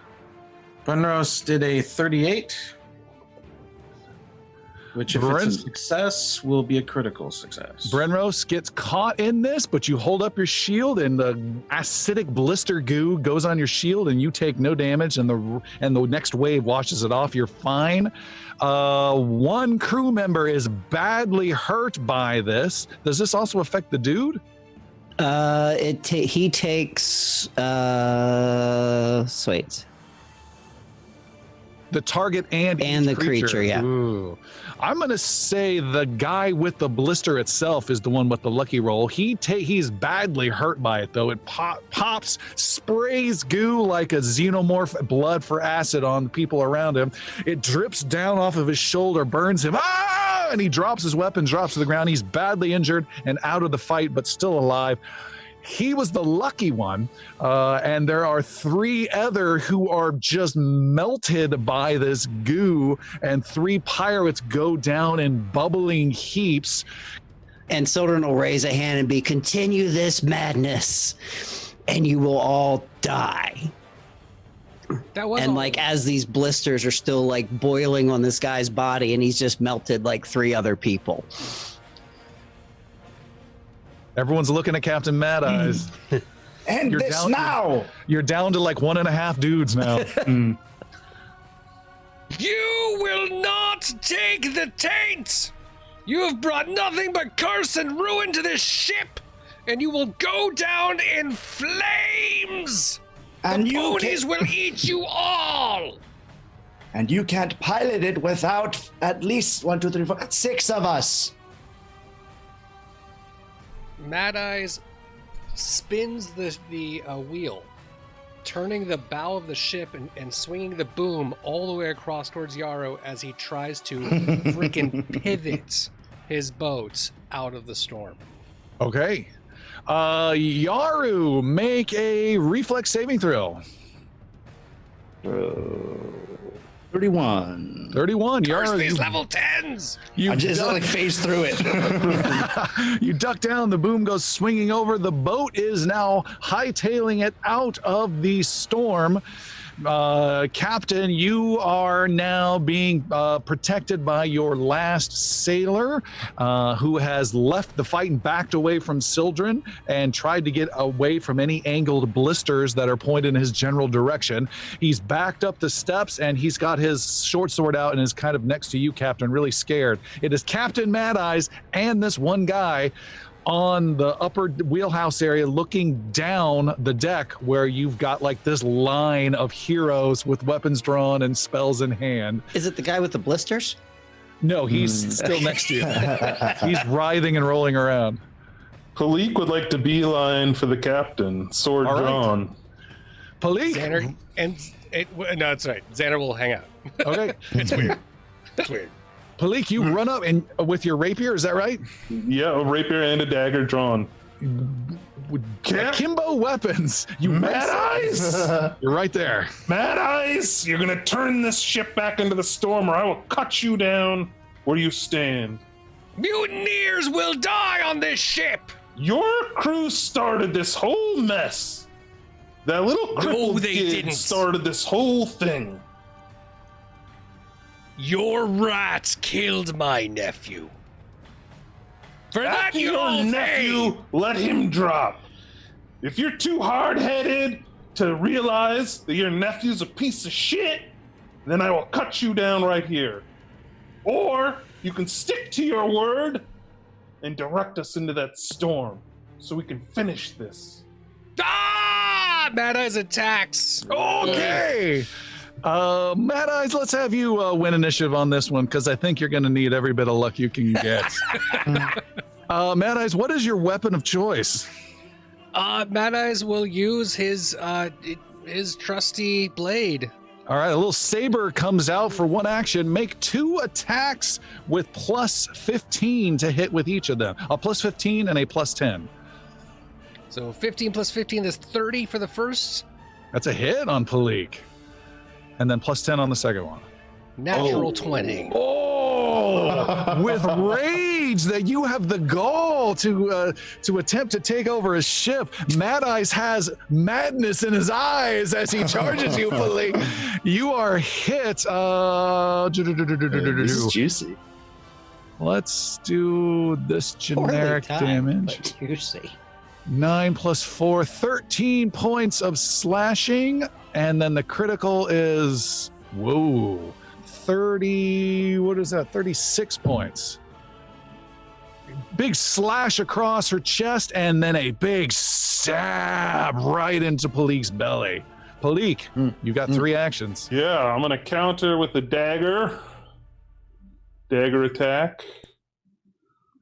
Brenros did a 38, which, if it's a success, will be a critical success. Brenros gets caught in this, but you hold up your shield, and the acidic blister goo goes on your shield, and you take no damage, and the next wave washes it off. You're fine. One crew member is badly hurt by this. Does this also affect the dude? He takes wait. The target and the creature, yeah. Ooh. I'm gonna say the guy with the blister itself is the one with the lucky roll. He's badly hurt by it though. It pops, sprays goo like a xenomorph blood for acid on the people around him. It drips down off of his shoulder, burns him. Ah! And he drops his weapon, drops to the ground. He's badly injured and out of the fight, but still alive. He was the lucky one, and there are 3 other who are just melted by this goo, and 3 pirates go down in bubbling heaps. And Sildren will raise a hand and be, continue this madness, and you will all die. That was and like as these blisters are still like boiling on this guy's body, and he's just melted like 3 other people. Everyone's looking at Captain Mad Eyes. And You're this down- now! You're down to like 1.5 dudes now. You will not take the taint! You have brought nothing but curse and ruin to this ship, and you will go down in flames! And the you ponies will eat you all! And you can't pilot it without at least 1, 2, 3, 4, 6 of us. Mad Eyes spins the wheel, turning the bow of the ship and swinging the boom all the way across towards Yarrow as he tries to freaking pivot his boat out of the storm. Okay. Yaru, make a reflex saving throw. 31. 31. Curse Yaru, these level 10s! I just phased through it. you duck down, the boom goes swinging over. The boat is now hightailing it out of the storm. Captain, you are now being protected by your last sailor, who has left the fight and backed away from Sildren and tried to get away from any angled blisters that are pointed in his general direction. He's backed up the steps and he's got his short sword out and is kind of next to you, Captain, really scared. It is Captain Mad Eyes and this one guy on the upper wheelhouse area looking down the deck where you've got like this line of heroes with weapons drawn and spells in hand. Is it the guy with the blisters? No, he's still next to you. He's writhing and rolling around. Palik would like to beeline for the captain, sword All right. drawn. Palik. Xander, no, it's right. Xander will hang out. Okay. It's weird. It's weird. Palik, you run up and with your rapier, is that right? Yeah, a rapier and a dagger drawn. Akimbo weapons. You Mad Eyes! You're right there. Mad Eyes! You're gonna turn this ship back into the storm or I will cut you down where you stand. Mutineers will die on this ship! Your crew started this whole mess. That little crippled they kid didn't. started this whole thing. Your rats killed my nephew. For that After you your all nephew, pay. let him drop. If you're too hard-headed to realize that your nephew's a piece of shit, then I will cut you down right here. Or you can stick to your word and direct us into that storm so we can finish this. Ah! Mad Eyes attacks. Okay. Mad Eyes, let's have you win initiative on this one because I think you're going to need every bit of luck you can get. Mad Eyes, what is your weapon of choice? Mad Eyes will use his trusty blade. All right, a little saber comes out for one action. Make 2 attacks with plus 15 to hit with each of them. A plus 15 and a plus 10. So 15 plus 15 is 30 for the first. That's a hit on Palik. And then plus 10 on the second one. Natural 20. Oh, with rage that you have the gall to attempt to take over his ship. Mad Eyes has madness in his eyes as he charges you, Palik. You are hit. This is juicy. Let's do this generic damage. Juicy. 9 plus 4, 13 points of slashing. And then the critical is, 30, what is that? 36 points. Big slash across her chest and then a big stab right into Palik's belly. Palik, you got 3 actions. Yeah, I'm gonna counter with a dagger. Dagger attack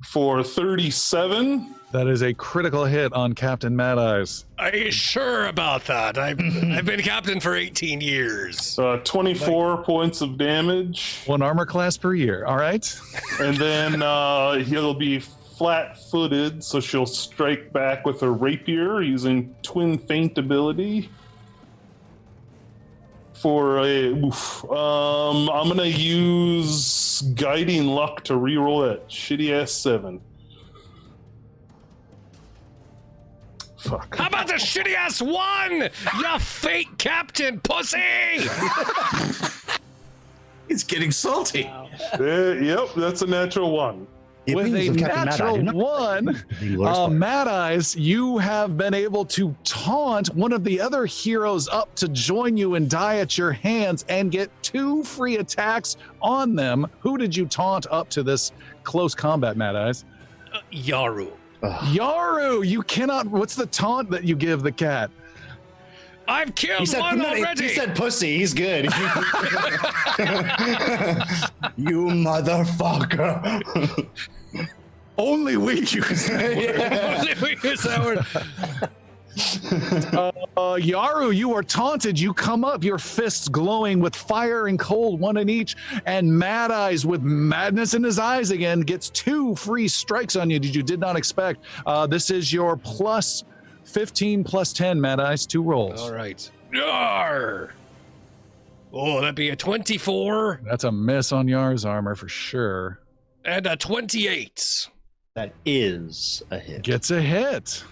for 37. That is a critical hit on Captain Mad Eyes. Are you sure about that? I've been captain for 18 years. 24 points of damage. 1 armor class per year, all right? And then he'll be flat-footed, so she'll strike back with her rapier using twin feint ability. For a I'm gonna use guiding luck to reroll that shitty ass 7. Fuck. How about the shitty ass 1? You fake captain, pussy! He's getting salty. Yep, that's a natural 1. The With wings a of Captain Mad Eye natural do not- one, Inglorious Bards. Mad Eyes, you have been able to taunt one of the other heroes up to join you and die at your hands and get 2 free attacks on them. Who did you taunt up to this close combat, Mad Eyes? Yaru. Yaru, you cannot. What's the taunt that you give the cat? I've killed one already. He said pussy. He's good. You motherfucker. Only we use Only we use that word. Yaru, you are taunted. You come up, your fists glowing with fire and cold, one in each, and Mad Eyes, with madness in his eyes again, gets 2 free strikes on you that you did not expect. This is your plus 15 plus 10, Mad Eyes, 2 rolls. All right. Yar! Oh, that'd be a 24 That's a miss on Yar's armor for sure. and a 28. That is a hit. Gets a hit.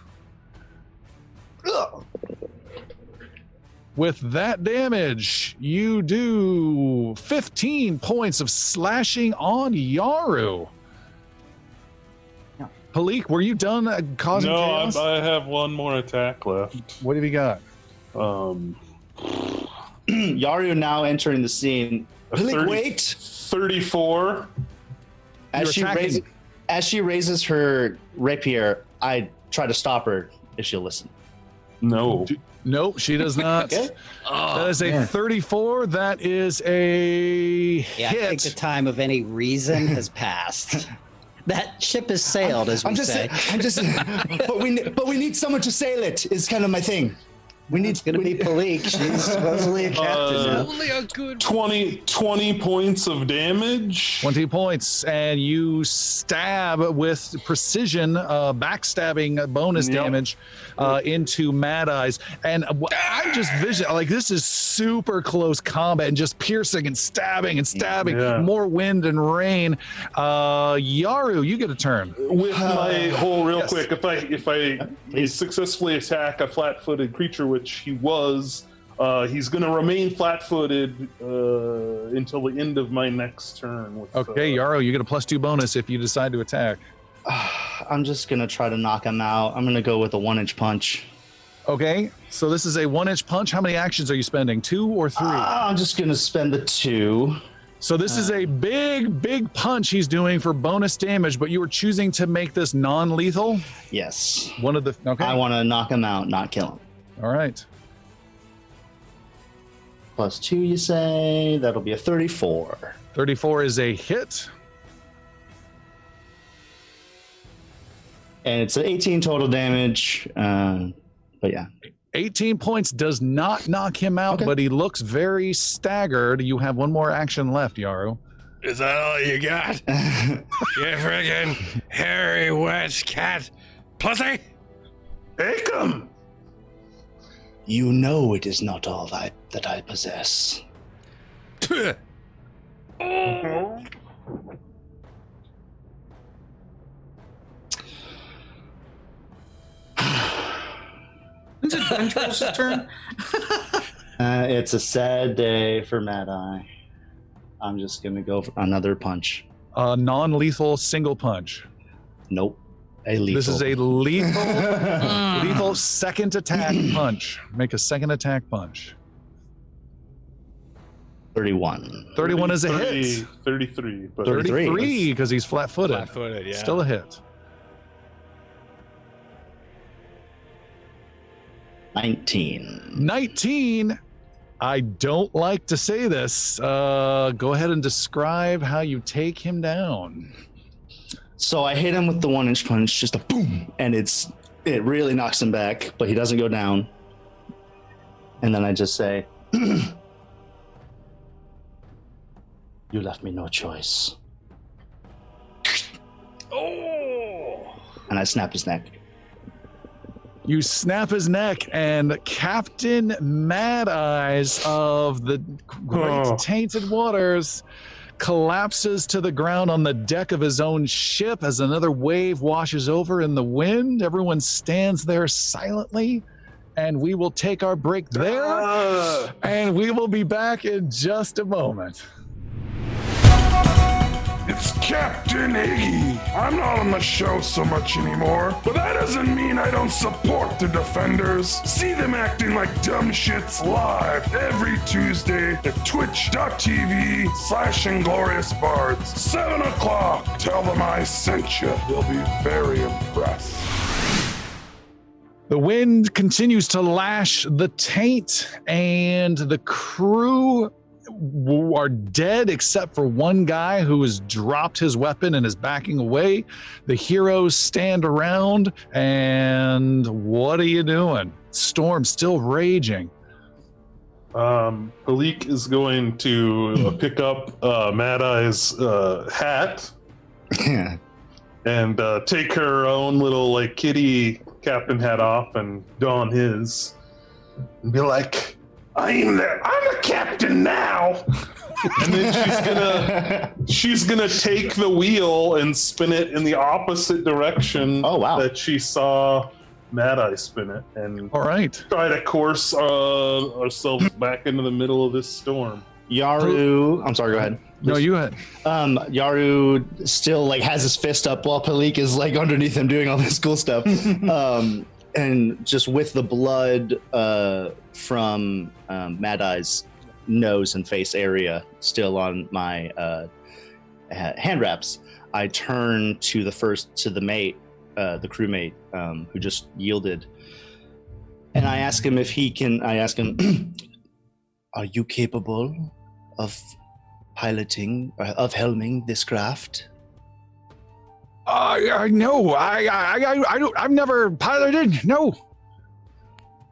With that damage, you do 15 points of slashing on Yaru. Palik, were you done causing chaos? No, I have one more attack left. What have you got? Yaru now entering the scene. Wait. 34. As she raises her rapier, I try to stop her if she'll listen. No. Nope, she does not. Okay. That is a 34. That is a Yeah, I think the hit. time of any reason has passed. That ship has sailed, as we say. but we need someone to sail it. Is kind of my thing. It's going to be Palik. She's supposedly a captain now. Only a good 20 points of damage. 20 points, and you stab with precision, backstabbing bonus damage into Mad Eyes. And I'm just like, this is super close combat and just piercing and stabbing and stabbing. Yeah. More wind and rain. Yaru, you get a turn. With my whole real Yes. quick, if I successfully attack a flat-footed creature, which he was, he's going to remain flat-footed until the end of my next turn. With, Okay, Yaru, you get a +2 bonus if you decide to attack. I'm just gonna try to knock him out. I'm gonna go with a 1-inch punch. Okay, so this is a 1-inch punch. How many actions are you spending? 2 or 3? I'm just gonna spend the 2. So this is a big punch he's doing for bonus damage, but you were choosing to make this non-lethal? Yes. One of the... Okay. I want to knock him out, not kill him. All right. +2, you say? That'll be a 34. 34 is a hit. And it's an 18 total damage. But yeah. 18 points does not knock him out, Okay. but he looks very staggered. You have one more action left, Yaru. Is that all you got? You friggin' hairy wet cat pussy? Take him! You know it is not all that I possess. Is it Ventress's turn? It's a sad day for Mad Eye. I'm just gonna go for another punch. Non-lethal single punch. Nope. A lethal. This is a lethal second attack punch. Make a second attack punch. 31. 31 is a hit. 33. But 33 because he's flat-footed. Flat-footed, yeah. Still a hit. 19. 19. I don't like to say this. Go ahead and describe how you take him down. So I hit him with the 1-inch punch, just a boom, and it really knocks him back, but he doesn't go down. And then I just say, "You left me no choice." Oh! And I snap his neck. You snap his neck, and Captain Mad Eyes of the Great Tainted Waters collapses to the ground on the deck of his own ship as another wave washes over in the wind. Everyone stands there silently, and we will take our break there, and we will be back in just a moment. It's Captain Iggy. I'm not on the show so much anymore, but that doesn't mean I don't support the Defenders. See them acting like dumb shits live every Tuesday at twitch.tv/Inglorious Bards, 7 o'clock. Tell them I sent you. They'll be very impressed. The wind continues to lash the taint, and the crew are dead except for one guy who has dropped his weapon and is backing away. The heroes stand around, and what are you doing? Storm still raging. Palik is going to pick up Mad Eye's hat and take her own little like kitty captain hat off and don his and be like, I'm the captain now. And then she's gonna take the wheel and spin it in the opposite direction that she saw Mad Eye spin it, and all right, try to course ourselves back into the middle of this storm. Yaru, I'm sorry, go ahead. No, you had. Yaru still like has his fist up while Palik is like underneath him doing all this cool stuff. And just with the blood from Mad Eye's nose and face area still on my hand wraps, I turn to the crewmate who just yielded, and I ask him, are you capable of piloting, of helming this craft? No, I've never piloted, no.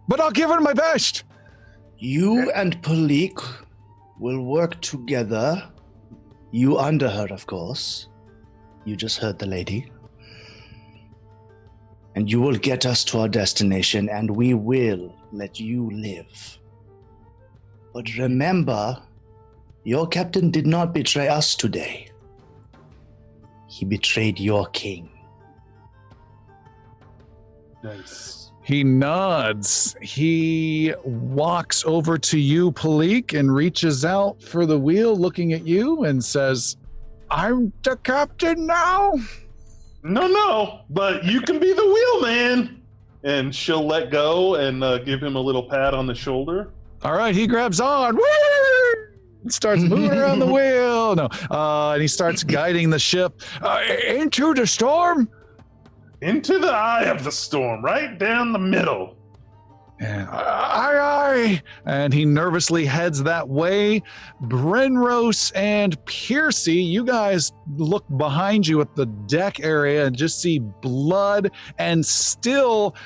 But I'll give it my best. You and Palik will work together. You under her, of course. You just heard the lady. And you will get us to our destination, and we will let you live. But remember, your captain did not betray us today. He betrayed your king. Nice. He nods. He walks over to you, Palik, and reaches out for the wheel, looking at you, and says, I'm the captain now. No, but you can be the wheelman. And she'll let go and give him a little pat on the shoulder. All right, he grabs on. Woo! Starts moving around the wheel. And he starts guiding the ship into the storm. Into the eye of the storm, right down the middle. Aye. And he nervously heads that way. Brenros and Piercy, you guys look behind you at the deck area and just see blood and still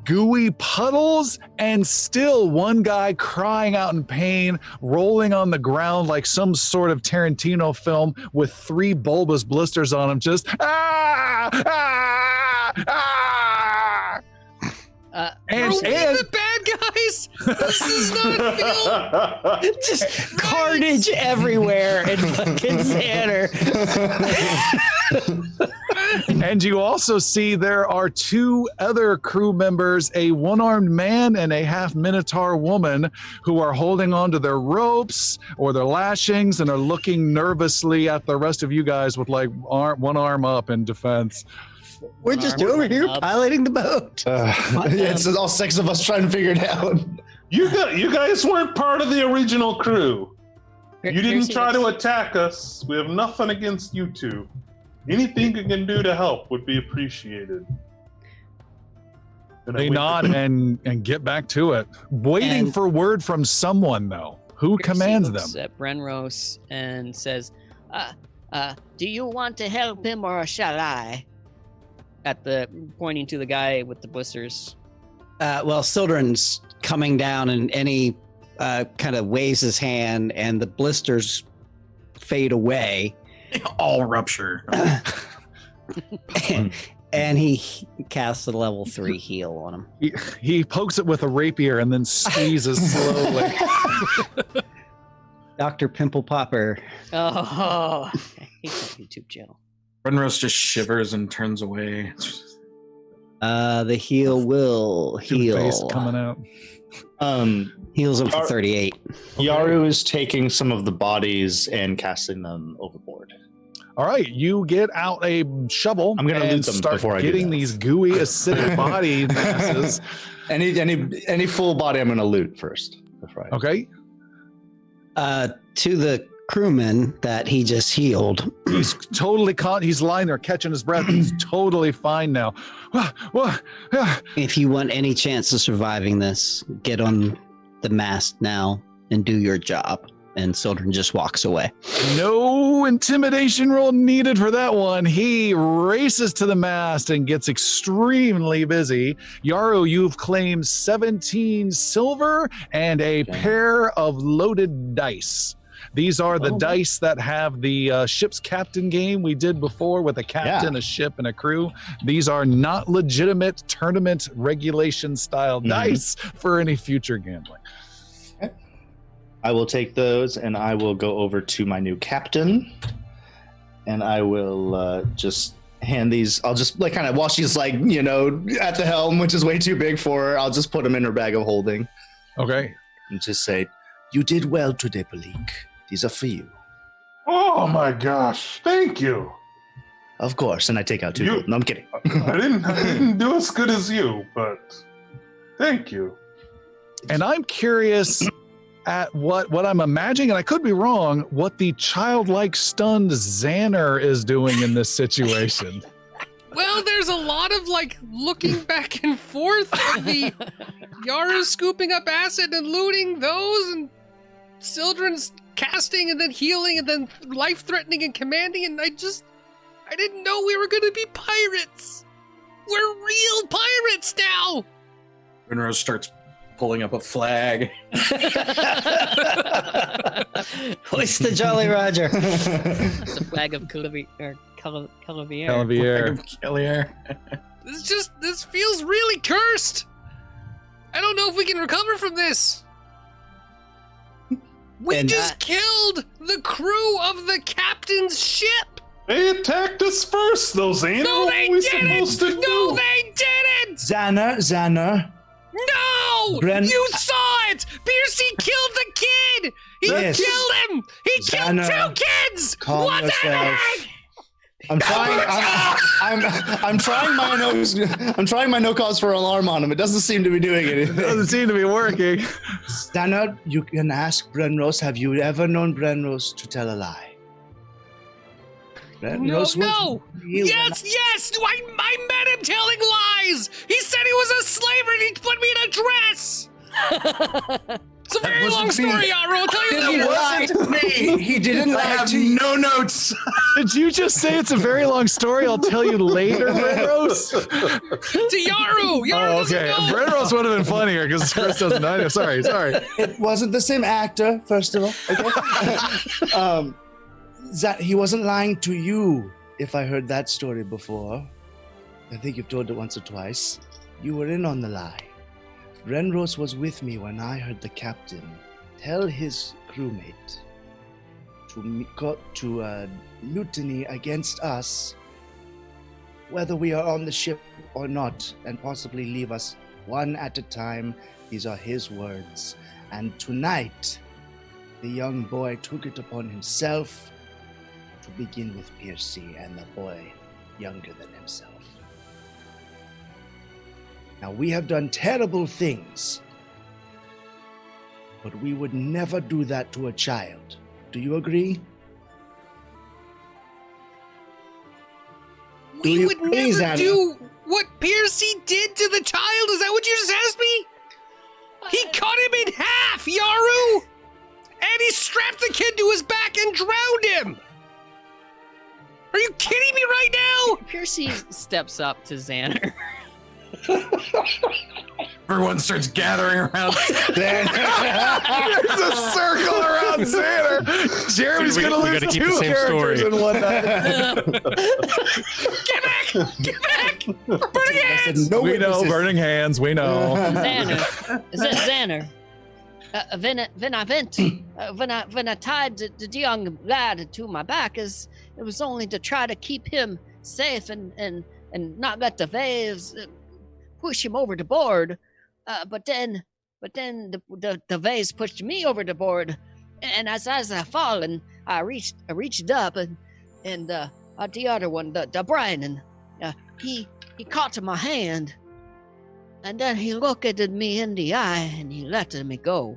gooey puddles and still one guy crying out in pain, rolling on the ground like some sort of Tarantino film with 3 bulbous blisters on him, just and the bad guys. This does not feel just carnage everywhere in fucking Xander. And you also see there are 2 other crew members, a one-armed man and a half-minotaur woman, who are holding on to their ropes or their lashings and are looking nervously at the rest of you guys with like one arm up in defense. We're just over here piloting the boat. It's all 6 of us trying to figure it out. You guys weren't part of the original crew. You didn't try to attack us. We have nothing against you 2. Anything you can do to help would be appreciated. They nod and get back to it. Waiting for word from someone, though. Who commands them? At Brenros and says, do you want to help him or shall I? Pointing to the guy with the blisters. Well, Sildren's coming down and he kind of waves his hand and the blisters fade away. All rupture. And he casts a level 3 heal on him. He pokes it with a rapier and then squeezes slowly. Dr. Pimple Popper. Oh, I hate that YouTube channel. Brenros just shivers and turns away. The heal will heal. Face coming out. Heals him for 38. Yaru is taking some of the bodies and casting them overboard. All right, you get out a shovel. I'm gonna and loot them start before I do getting that. these gooey acidic body masses. Any full body, I'm gonna loot first. Before I... Okay, To the crewman that he just healed. he's totally caught. He's lying there catching his breath. He's totally fine now. What? If you want any chance of surviving this, get on the mast now and do your job. And Sildren just walks away. No intimidation roll needed for that one. He races to the mast and gets extremely busy. Yaru, you've claimed 17 silver and a pair of loaded dice. These are the dice that have the ship's captain game we did before with a captain, a ship, and a crew. These are not legitimate tournament regulation style dice for any future gambling. I will take those and I will go over to my new captain and I will just hand these. I'll just like kind of while she's like, you know, at the helm, which is way too big for her, I'll just put them in her bag of holding. Okay. And just say, "You did well today, Palik. These are for you." Oh my gosh! Thank you. Of course. And I take out 2 gold. No, I'm kidding. I didn't do as good as you, but thank you. And I'm curious at what I'm imagining, and I could be wrong, what the childlike stunned Xander is doing in this situation. Well, there's a lot of like looking back and forth of the Yaru scooping up acid and looting those, and Sildren's casting and then healing and then life-threatening and commanding, and I didn't know we were gonna be pirates. We're real pirates now. Renrose starts pulling up a flag. Hoist the Jolly Roger. It's a flag of Calavier. Kellier. This feels really cursed. I don't know if we can recover from this. We just killed the crew of the captain's ship. They attacked us first, though, Xander. No, What they were we didn't. supposed to No, do? they didn't. Xander. No! You saw it! Piercy killed the kid! He Yes. killed him! He killed Xander, 2 kids! calm What's yourself. happening? I'm trying my no cause for alarm on him. It doesn't seem to be doing anything. Doesn't seem to be working. Xander, you can ask Brenrose, have you ever known Brenrose to tell a lie? Brenrose No! Yes! I met him telling lies! He said he was a slaver and he put me in a dress! It's a very long story, Yaru. I'll tell you He that. wasn't me. He didn't I lie have to you. no notes. Did you just say it's a very long story? I'll tell you later, Brenrose. To Yaru! Yaru Oh, doesn't okay. know! Brenrose would have been funnier because Chris doesn't know. Sorry. It wasn't the same actor, first of all. Okay. He wasn't lying to you. If I heard that story before, I think you've told it once or twice. You were in on the lie. Brenrose was with me when I heard the captain tell his crewmate to mutiny against us, whether we are on the ship or not, and possibly leave us one at a time. These are his words. And tonight, the young boy took it upon himself to begin with Piercy and the boy younger than himself. Now, we have done terrible things, but we would never do that to a child. Do you agree? We would agree, never Xander? do what Piercy did to the child. Is that what you just asked me? He cut him in half, Yaru! And he strapped the kid to his back and drowned him! Are you kidding me right now? Piercy steps up to Xander. Everyone starts gathering around. There's a circle around Xander. Jeremy's We going to gotta lose keep 2 the same characters story. in one night. Get back! Get back! Burning hands! No We know, witnesses. burning hands. We know. Xander. When I tied the young lad to my back, it was only to try to keep him safe and not let the waves push him over the board. But then the waves pushed me over the board, and as I fallen, I reached up and and the other one, the Brian, he caught my hand, and then he looked at me in the eye, and he let me go.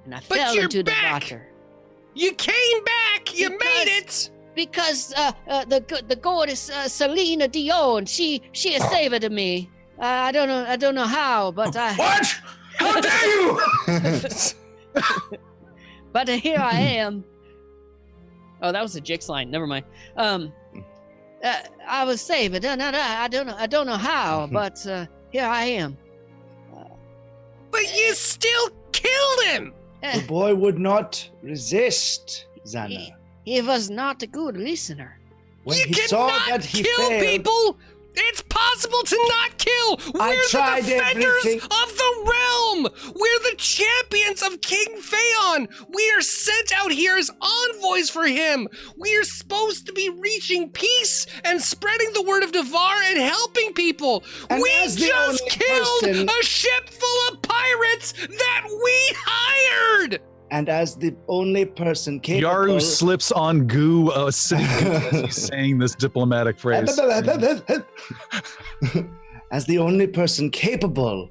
And I fell into the water. You came back. You made it. Because the goddess Selena Dion, she has saved me. I don't know how, but I. What? How dare you? But here I am. Oh, that was a Jix line. Never mind. I was saved, and I don't know how, but here I am. But you still killed him. The boy would not resist, Xana. He was not a good listener. When you he saw cannot that he kill failed, people. It's possible to not kill. We're the defenders of the realm. We're the champions of King Phaon. We are sent out here as envoys for him. We are supposed to be reaching peace and spreading the word of Devar and helping people. And we as the just only killed person- a ship full of pirates that we hired. And as the only person capable... Yaru slips on goo, sitting as he's saying this diplomatic phrase. As the only person capable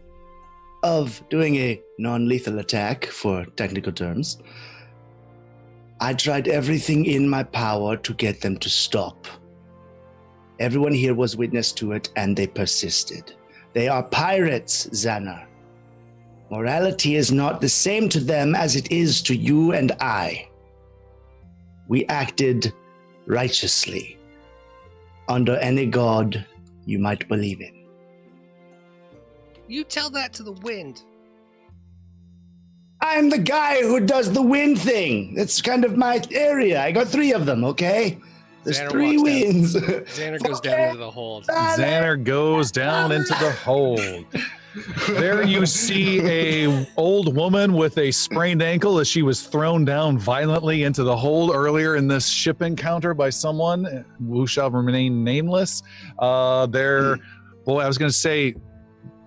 of doing a non-lethal attack, for technical terms, I tried everything in my power to get them to stop. Everyone here was witness to it, and they persisted. They are pirates, Xana. Morality is not the same to them as it is to you and I. We acted righteously, under any god you might believe in. You tell that to the wind. I'm the guy who does the wind thing. It's kind of my area. I got 3 of them, okay? There's Xander 3 walks winds. Xander goes down into the hold. Xander goes down into the hold. There you see a old woman with a sprained ankle as she was thrown down violently into the hold earlier in this ship encounter by someone who shall remain nameless. Boy, I was going to say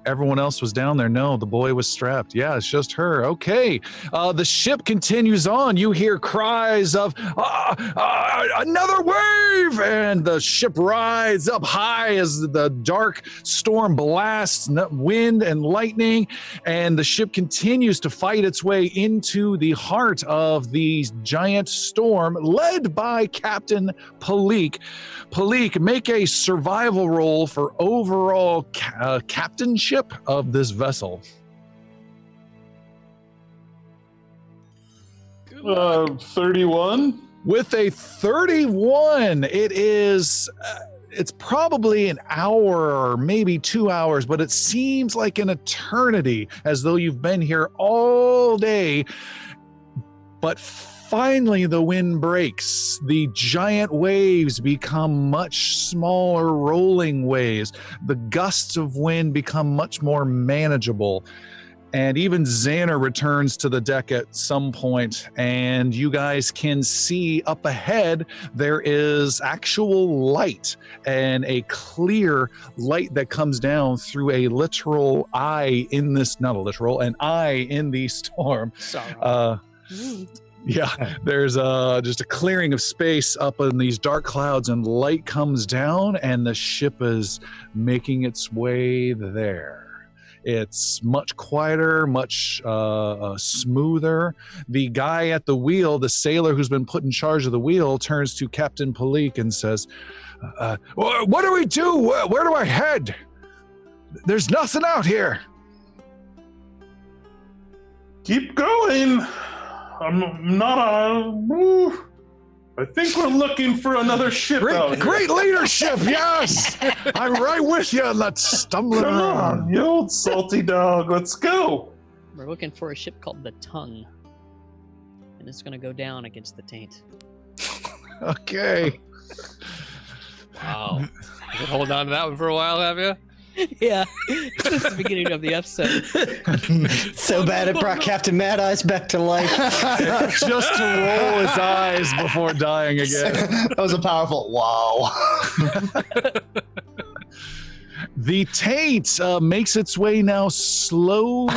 everyone else was down there. No, the boy was strapped. Yeah, it's just her. Okay. The ship continues on. You hear cries of another wave, and the ship rides up high as the dark storm blasts wind and lightning, and the ship continues to fight its way into the heart of the giant storm led by Captain Palik. Palik, make a survival roll for overall captainship of this vessel. 31. With a 31, it's probably an hour or maybe 2 hours, but it seems like an eternity, as though you've been here all day. But finally, the wind breaks. The giant waves become much smaller rolling waves. The gusts of wind become much more manageable. And even Xander returns to the deck at some point, and you guys can see up ahead there is actual light, and a clear light that comes down through a literal eye in this, not a literal, an eye in the storm. Yeah, there's just a clearing of space up in these dark clouds, and light comes down, and the ship is making its way there. It's much quieter, much smoother. The guy at the wheel, the sailor who's been put in charge of the wheel, turns to Captain Palik and says, what do we do? Where do I head? There's nothing out here. Keep going. I'm not I think we're looking for another ship out here. Great leadership, yes! I'm right with you on that stumbling Come around. on, you old salty dog. Let's go. We're looking for a ship called the Tongue, and it's going to go down against the Taint. Okay. Wow. You've been holding on to that one for a while, have you? Yeah, since the beginning of the episode. So bad it brought Captain Mad Eyes back to life. Just to roll his eyes before dying again. That was a powerful wow. The taint makes its way now slowly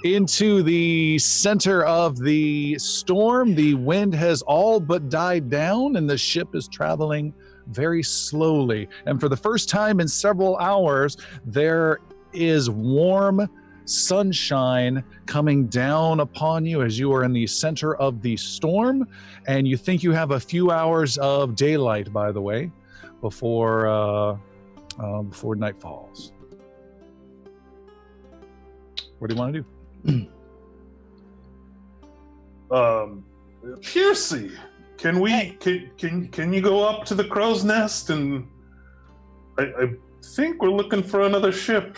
into the center of the storm. The wind has all but died down, and the ship is traveling very slowly. And for the first time in several hours, there is warm sunshine coming down upon you as you are in the center of the storm. And you think you have a few hours of daylight, by the way, before night falls. What do you want to do? Piercy, can we can you go up to the crow's nest? And I think we're looking for another ship.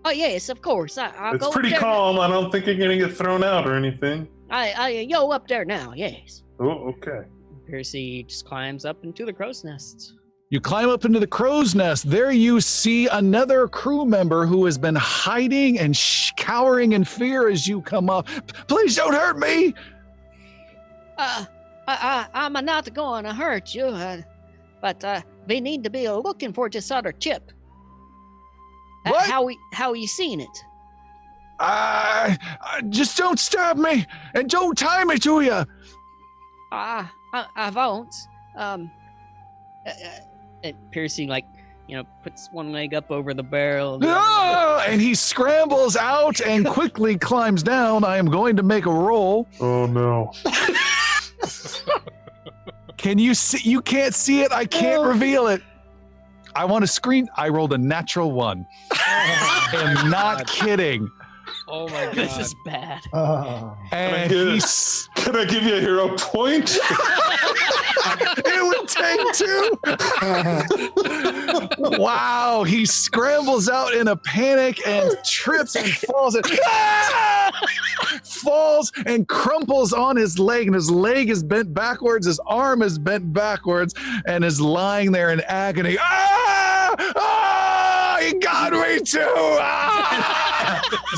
Oh yes, of course. I'll It's go pretty up there. calm. I don't think you're gonna get thrown out or anything. I go up there now. Yes. Oh, okay. Percy just climbs up into the crow's nest. You climb up into the crow's nest. There you see another crew member who has been hiding and cowering in fear as you come up. Please don't hurt me. I'm not going to hurt you, but we need to be looking for this other chip. What? How you seen it? Just don't stab me and don't tie me to you. I won't. And Percy, puts one leg up over the barrel. And he scrambles out and quickly climbs down. I am going to make a roll. Oh no. Can you see? You can't see it. I can't reveal it. I want to screen. I rolled a natural 1. I am not kidding. Oh my god. This is bad. And Can I give you a hero point? it would take 2. Wow, he scrambles out in a panic and trips and falls and falls and crumples on his leg, and his leg is bent backwards, his arm is bent backwards, and is lying there in agony. He got me too!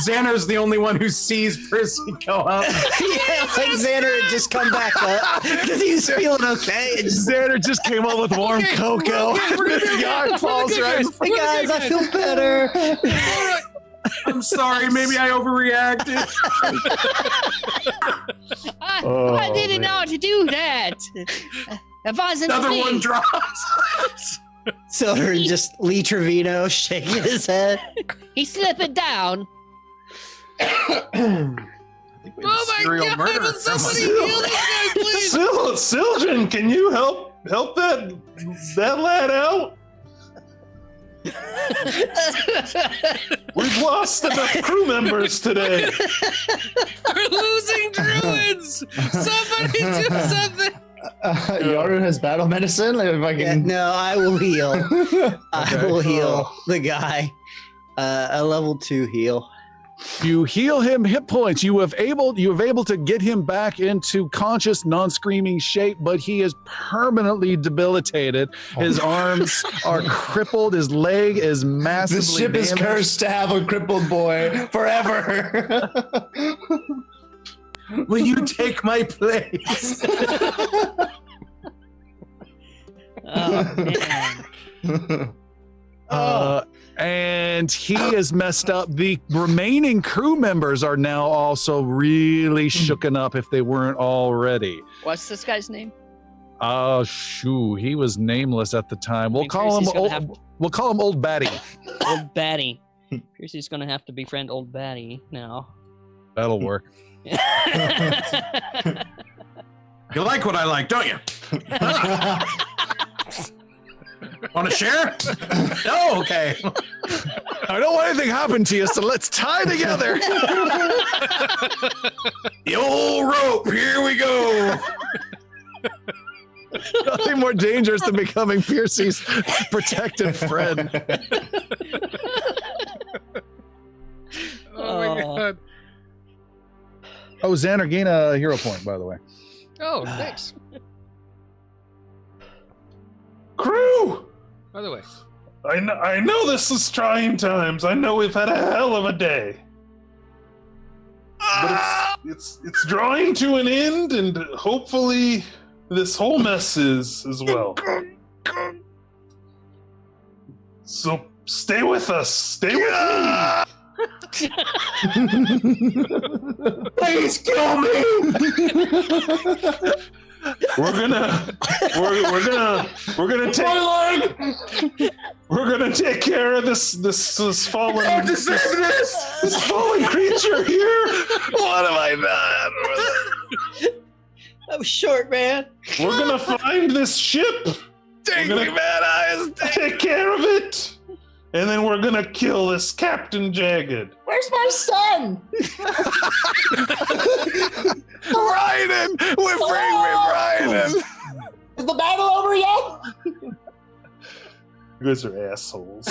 Xander's the only one who sees Percy go up. Xander had just come back up because he's feeling okay. Xander just came up with warm cocoa. The guy falls right. Hey guys, I feel better. I'm sorry, maybe I overreacted. I didn't know to do that. If I was Another one drops. Silver and just Lee Trevino shaking his head. He's slipping down. Oh my god! Will somebody heal this guy, please? Sildren, can you help that lad out? We've lost enough crew members today. We're losing druids! Somebody do something! Yoru has battle medicine. If I can... No, I will heal. I will heal the guy. A level 2 heal. You heal him hit points. You have able to get him back into conscious, non-screaming shape, but he is permanently debilitated. His arms are crippled. His leg is massively This ship is damaged. cursed to have a crippled boy forever. Will you take my place? Oh, man. And he is messed up. The remaining crew members are now also really shooken up if they weren't already. What's this guy's name? Oh, shoo. He was nameless at the time. We'll Means call him Percy's gonna We'll call him Old Batty. Old Batty. Percy's gonna have to befriend Old Batty now. That'll work. You like what I like, don't you? Want to share? No? Okay. I don't want anything to happen to you, so let's tie together. The old rope, here we go. Nothing more dangerous than becoming Piercy's protective friend. Oh my god. Oh, Xander, gain a hero point, by the way. Oh, thanks. Crew! By the way. I know this is trying times. I know we've had a hell of a day. But it's drawing to an end, and hopefully this whole mess is as well. So stay with us. Stay with me. Please kill me! We're gonna take care of this fallen I deserve this fallen creature here. What have I done? That was short, man. We're gonna find this ship. Take We're me, gonna- Bad Eyes. Take care of it. And then we're gonna kill this Captain Jagged. Where's my son? Ryden! Bring me Ryden! Is the battle over yet? You guys are assholes.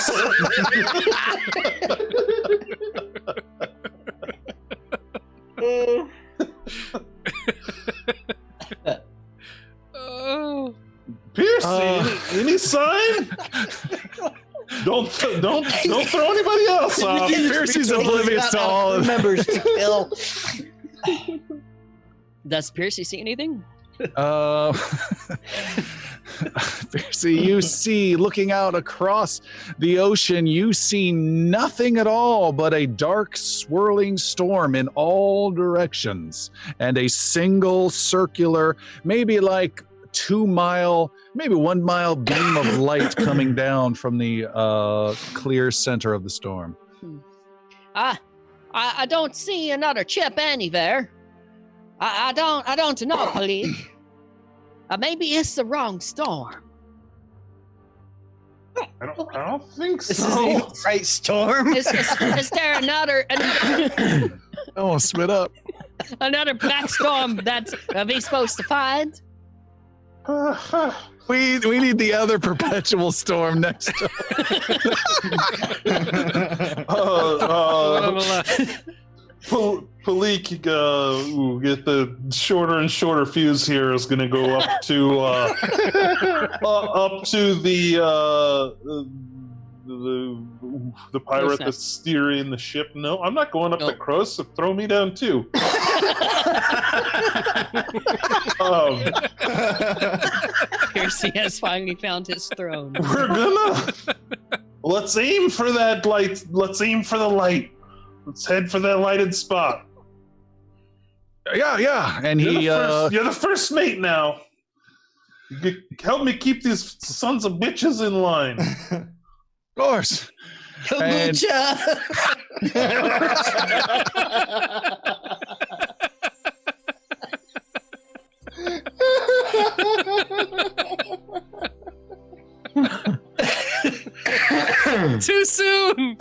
Oh. Piercy, any sign? Don't throw anybody else off. Piercy's oblivious to all of that. Members to kill. Does Percy see anything? Piercy, you see, looking out across the ocean, you see nothing at all but a dark, swirling storm in all directions, and a single circular, maybe like 2 mile, maybe 1 mile beam of light coming down from the clear center of the storm. I don't see another chip anywhere. I don't know, Palik. Maybe it's the wrong storm. I don't think This so. is the right storm. Is there another Oh, spit up. another black storm that we supposed to find? We need the other perpetual storm next time. Palik, get the shorter and shorter fuse here is going to go up to the pirate that's steering the ship. No, I'm not going up the cross. So throw me down too. Percy has finally found his throne. We're gonna let's aim for that light. Let's aim for the light. Let's head for that lighted spot. Yeah. And You're the first mate now. Help me keep these sons of bitches in line. of course. Kambucha. Too soon.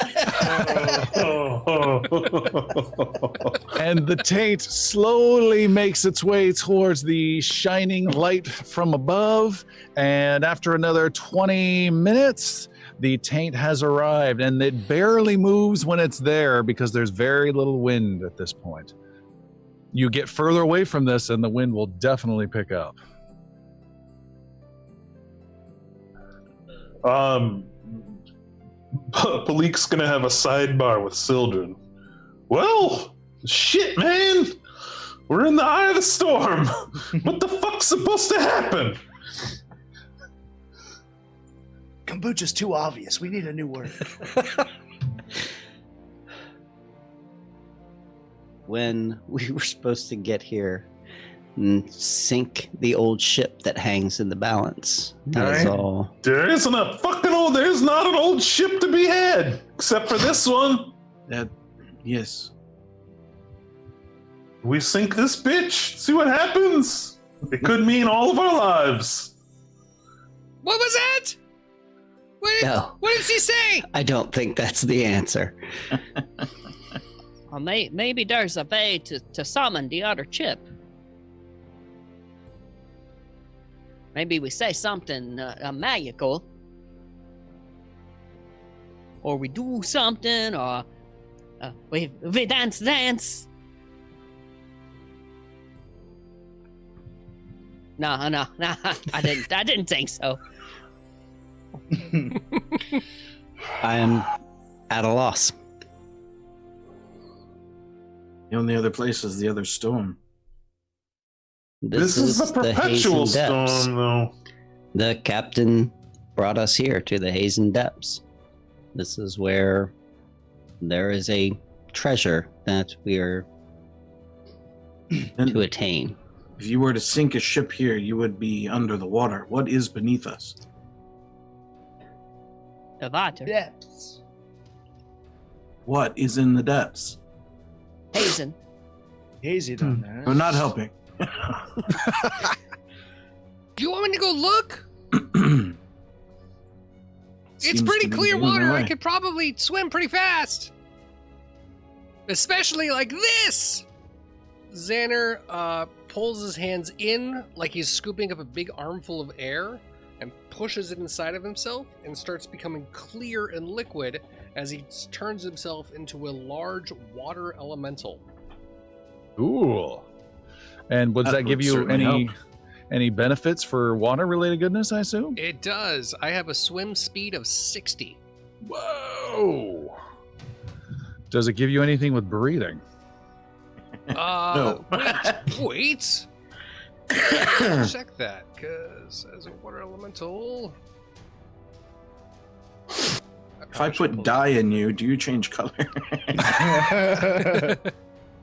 And the taint slowly makes its way towards the shining light from above. And after another 20 minutes, the taint has arrived, and it barely moves when it's there because there's very little wind at this point. You get further away from this, and the wind will definitely pick up. Palik's gonna have a sidebar with Sildren. Well, shit, man. We're in the eye of the storm. What the fuck's supposed to happen? Kombucha's too obvious. We need a new word. When we were supposed to get here and sink the old ship that hangs in the balance. That is all. There's not an old ship to be had, except for this one. Yes. We sink this bitch, see what happens. It could mean all of our lives. What was that? No. What did she say? I don't think that's the answer. Well, maybe there's a way to summon the other chip. Maybe we say something magical. Or we do something, or we dance. No, I didn't think so. I am at a loss. The only other place is the other storm. This is the perpetual Hazen Depths. storm, though. The captain brought us here to the Hazen Depths. This is where there is a treasure that we are to attain. If you were to sink a ship here, you would be under the water. What is beneath us? The water. Depths. What is in the depths? Hazen. Hazy down there. We're not helping. Do you want me to go look? It's Seems pretty to be clear the only water. I way. could probably swim pretty fast. Especially like this. Xander pulls his hands in like he's scooping up a big armful of air and pushes it inside of himself and starts becoming clear and liquid as he turns himself into a large water elemental. Cool. And does that give would you certainly help. any benefits for water related goodness, I assume? It does. I have a swim speed of 60. Whoa. Does it give you anything with breathing? No. Wait. Check that, because as a water elemental. If I put dye in you, do you change color?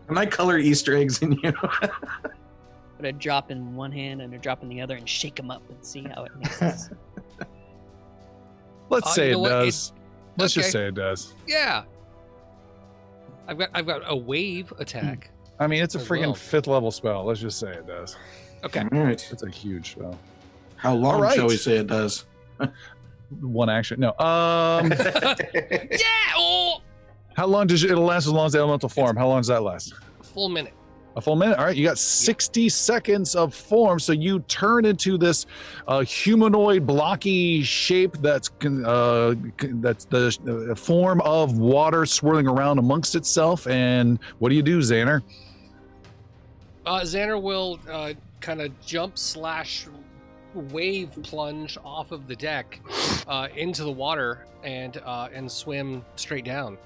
Can I color Easter eggs in you? Put a drop in one hand and a drop in the other and shake them up and see how it mixes. Let's say you it know what? does. Let's just okay. say it does. Yeah. I've got a wave attack. I mean, it's a As freaking well. 5th level spell. Let's just say it does. Okay. All right. It's a huge spell. How long All right. shall we say it does? One action. No. Yeah! Oh! How long does it'll last as long as the elemental form? How long does that last? A full minute. A full minute. All right, you got 60 seconds of form, so you turn into this humanoid, blocky shape that's the form of water swirling around amongst itself. And what do you do, Xander? Xander will kind of jump / wave plunge off of the deck into the water and swim straight down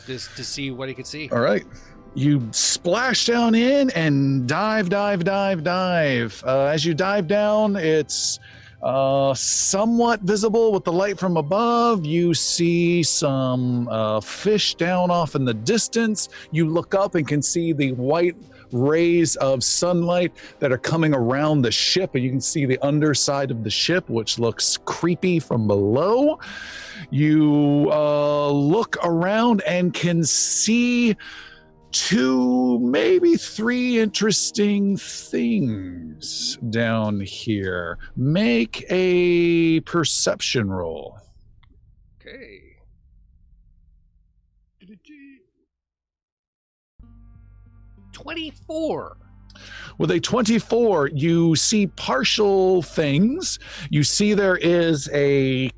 just to see what he could see. All right. You splash down in and dive. As you dive down, it's somewhat visible with the light from above. You see some fish down off in the distance. You look up and can see the white rays of sunlight that are coming around the ship, and you can see the underside of the ship, which looks creepy from below. You look around and can see 2, maybe 3 interesting things down here. Make a perception roll. Okay. 24. With a 24, you see partial things. You see there is a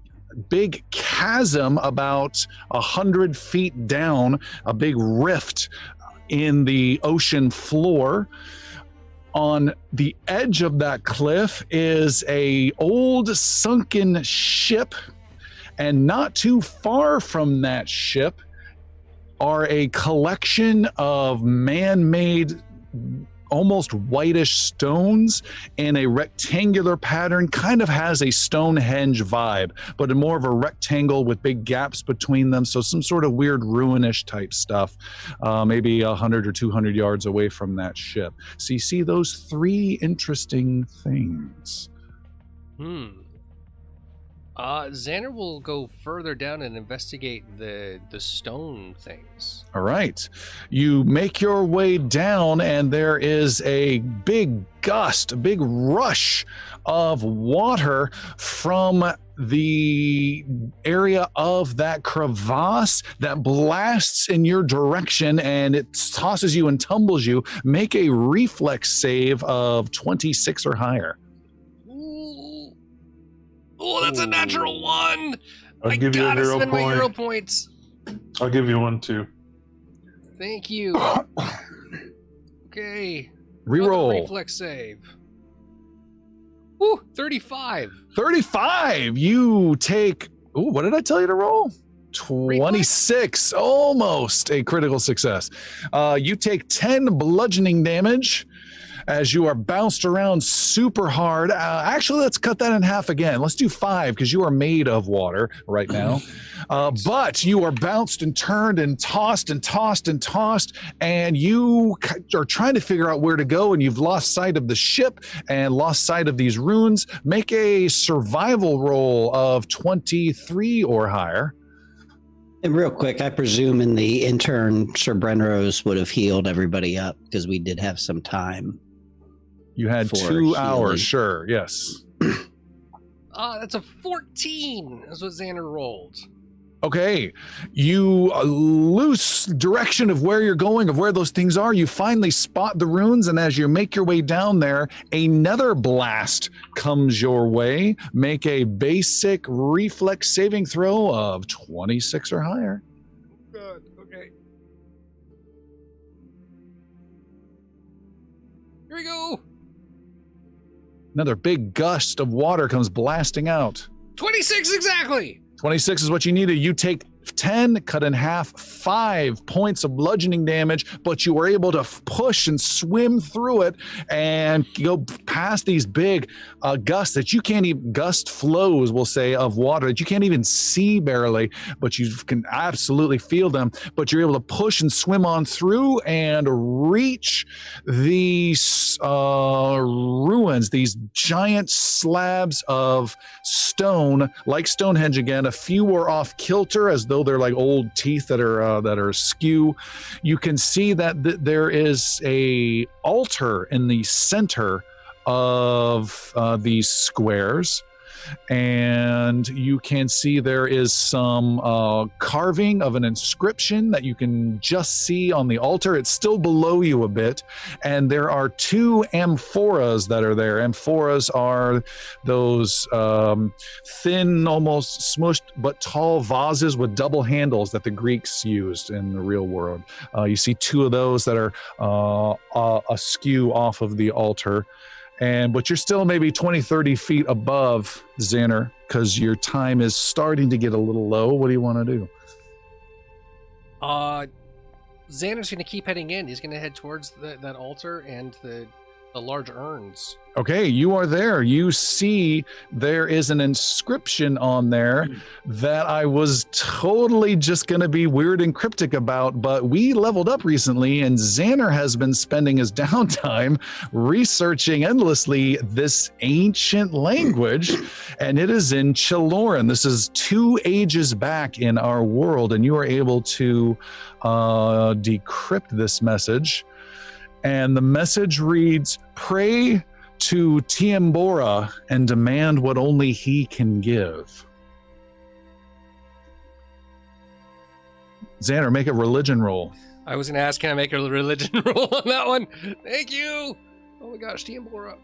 big chasm about 100 feet down, a big rift in the ocean floor. On the edge of that cliff is a old sunken ship, and not too far from that ship are a collection of man-made, almost whitish stones in a rectangular pattern. Kind of has a Stonehenge vibe, but in more of a rectangle with big gaps between them. So some sort of weird ruinish type stuff, maybe 100 or 200 yards away from that ship. So you see those 3 interesting things. Xander will go further down and investigate the stone things. All right. You make your way down, and there is a big gust, a big rush of water from the area of that crevasse that blasts in your direction, and it tosses you and tumbles you. Make a reflex save of 26 or higher. Oh, that's a natural 1. I'll I give you a gotta hero spend my point. hero points. I'll give you one too. Thank you. Okay. Reroll. Another reflex save. Woo, 35. 35. You take, what did I tell you to roll? 26. Almost a critical success. You take 10 bludgeoning damage as you are bounced around super hard. Actually, let's cut that in half again. Let's do 5 because you are made of water right now. But you are bounced and turned and tossed and tossed and tossed, and you are trying to figure out where to go, and you've lost sight of the ship and lost sight of these runes. Make a survival roll of 23 or higher. And real quick, I presume in the intern, Sir Brenrose would have healed everybody up because we did have some time. You had for 2 hours, healing. sure, yes. That's a 14. That's what Xander rolled. Okay, you lose direction of where you're going, of where those things are. You finally spot the runes, and as you make your way down there, another blast comes your way. Make a basic reflex saving throw of 26 or higher. Good. Okay. Here we go. Another big gust of water comes blasting out. 26 exactly. 26 is what you needed. You take 10, cut in half, 5 points of bludgeoning damage, but you were able to push and swim through it and go past these big gusts that you can't even, gust flows, we'll say, of water that you can't even see barely, but you can absolutely feel them. But you're able to push and swim on through and reach these ruins, these giant slabs of stone, like Stonehenge again. A few were off kilter as though they're like old teeth that are askew. You can see that there is a altar in the center of these squares, and you can see there is some carving of an inscription that you can just see on the altar. It's still below you a bit, and there are 2 amphoras that are there. Amphoras are those thin, almost smushed but tall vases with double handles that the Greeks used in the real world. You see 2 of those that are askew off of the altar. But you're still maybe 20, 30 feet above Xander because your time is starting to get a little low. What do you want to do? Xander's going to keep heading in. He's going to head towards that altar and the large urns. Okay, you are there. You see there is an inscription on there that I was totally just going to be weird and cryptic about, but we leveled up recently, and Xander has been spending his downtime researching endlessly this ancient language, and it is in Chiloran. This is 2 ages back in our world, and you are able to decrypt this message. And the message reads, "Pray to Tiambora and demand what only he can give." Xander, make a religion roll. I was going to ask, can I make a religion roll on that one? Thank you. Oh my gosh, Tiambora.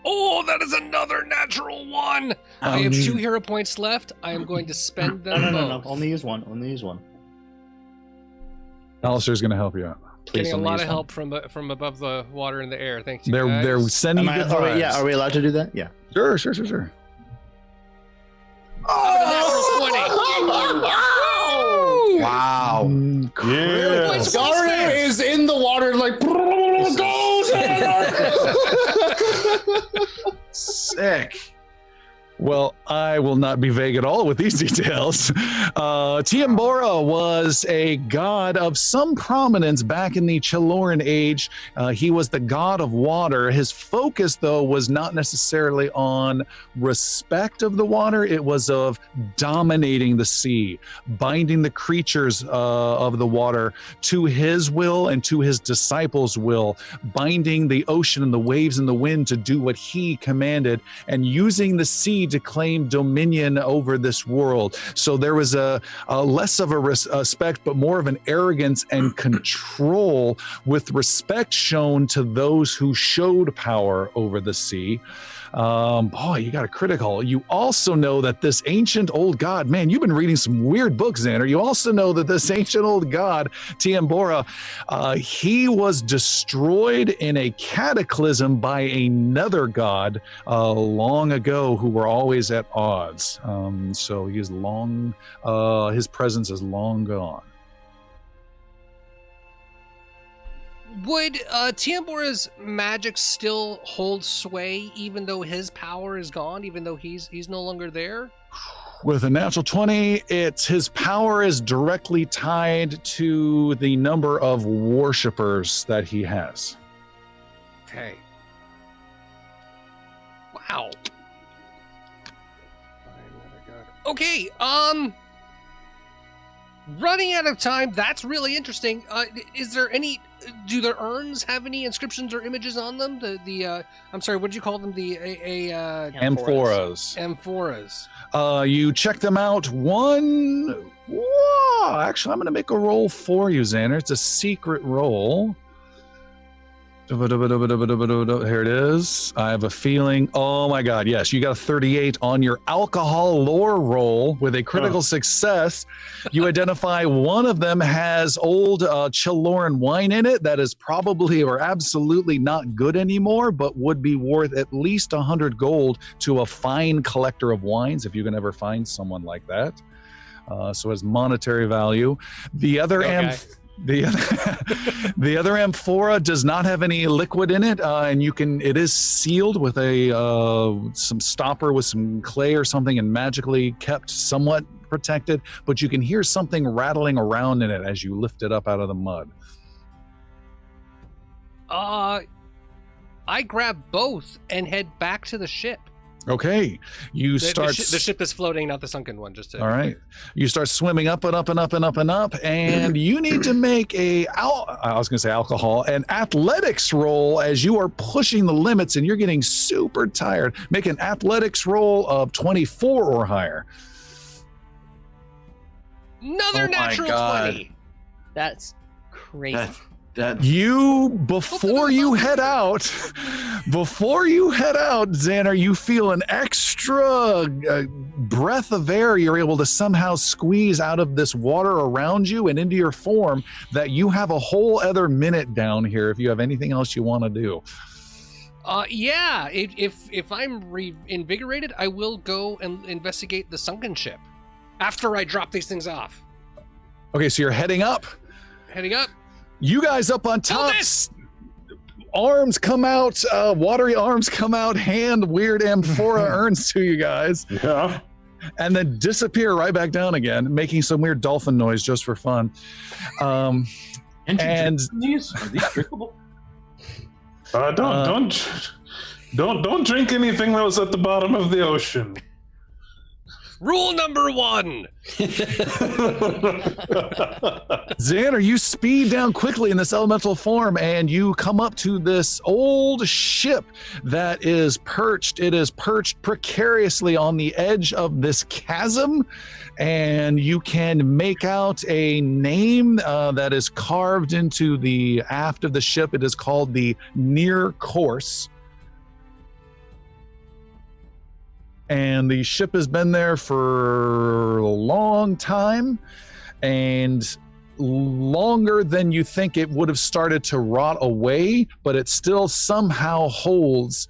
Oh, that is another natural 1. I have 2 hero points left. I am going to spend them No. both. Only use one. Only use one. Alistair's going to help you out. Please Getting a only lot use of one. help from above the water and the air. Thanks, you They're guys. sending you good vibes. Are we allowed to do that? Yeah. Sure. Oh! Wow. Yeah. Points Garner is in the water like, go, Sick. Well, I will not be vague at all with these details. Tiambora was a god of some prominence back in the Chiloran age. He was the god of water. His focus, though, was not necessarily on respect of the water. It was of dominating the sea, binding the creatures of the water to his will and to his disciples' will, binding the ocean and the waves and the wind to do what he commanded, and using the sea to claim dominion over this world. So there was a less of a respect, but more of an arrogance and control, with respect shown to those who showed power over the sea. Boy, you got a critical. You also know that this ancient old god, man, you've been reading some weird books, Xander. You also know that this ancient old god, Tiambora, he was destroyed in a cataclysm by another god long ago, who were always at odds. So he is long, his presence is long gone. Would Tiambora's magic still hold sway even though his power is gone, even though he's no longer there? With a natural 20, his power is directly tied to the number of worshippers that he has. Okay. Wow. Okay, running out of time, that's really interesting. Is there any, do the urns have any inscriptions or images on them? I'm sorry, what did you call them? Amphoras. Amphoras. You check them out. Whoa, actually, I'm going to make a roll for you, Xander. It's a secret roll. Here it is. I have a feeling. Oh my God, yes. You got a 38 on your alcohol lore roll with a critical success. You identify one of them has old Chiloran wine in it that is probably or absolutely not good anymore, but would be worth at least 100 gold to a fine collector of wines if you can ever find someone like that. So it has monetary value. The other the other amphora does not have any liquid in it, and it is sealed with some stopper with some clay or something and magically kept somewhat protected, but you can hear something rattling around in it as you lift it up out of the mud. I grab both and head back to the ship. Okay, you start. The ship is floating, not the sunken one. All right, you start swimming up and up and up and up and up, and you need to make an athletics roll as you are pushing the limits, and you're getting super tired. Make an athletics roll of 24 or higher. Another natural 20. That's crazy. Before you head out, Xander, you feel an extra breath of air you're able to somehow squeeze out of this water around you and into your form that you have a whole other minute down here if you have anything else you want to do. Yeah, if I'm reinvigorated, I will go and investigate the sunken ship after I drop these things off. Okay, so you're heading up. Heading up. You guys up on top, arms come out, watery arms come out, hand weird amphora urns to you guys. Yeah. And then disappear right back down again, making some weird dolphin noise just for fun. And these? Are these drinkable? Don't drink anything that was at the bottom of the ocean. Rule number 1. Xander, you speed down quickly in this elemental form and you come up to this old ship that is perched. It is perched precariously on the edge of this chasm, and you can make out a name that is carved into the aft of the ship. It is called the Near Course. And the ship has been there for a long time, and longer than you think it would have started to rot away, but it still somehow holds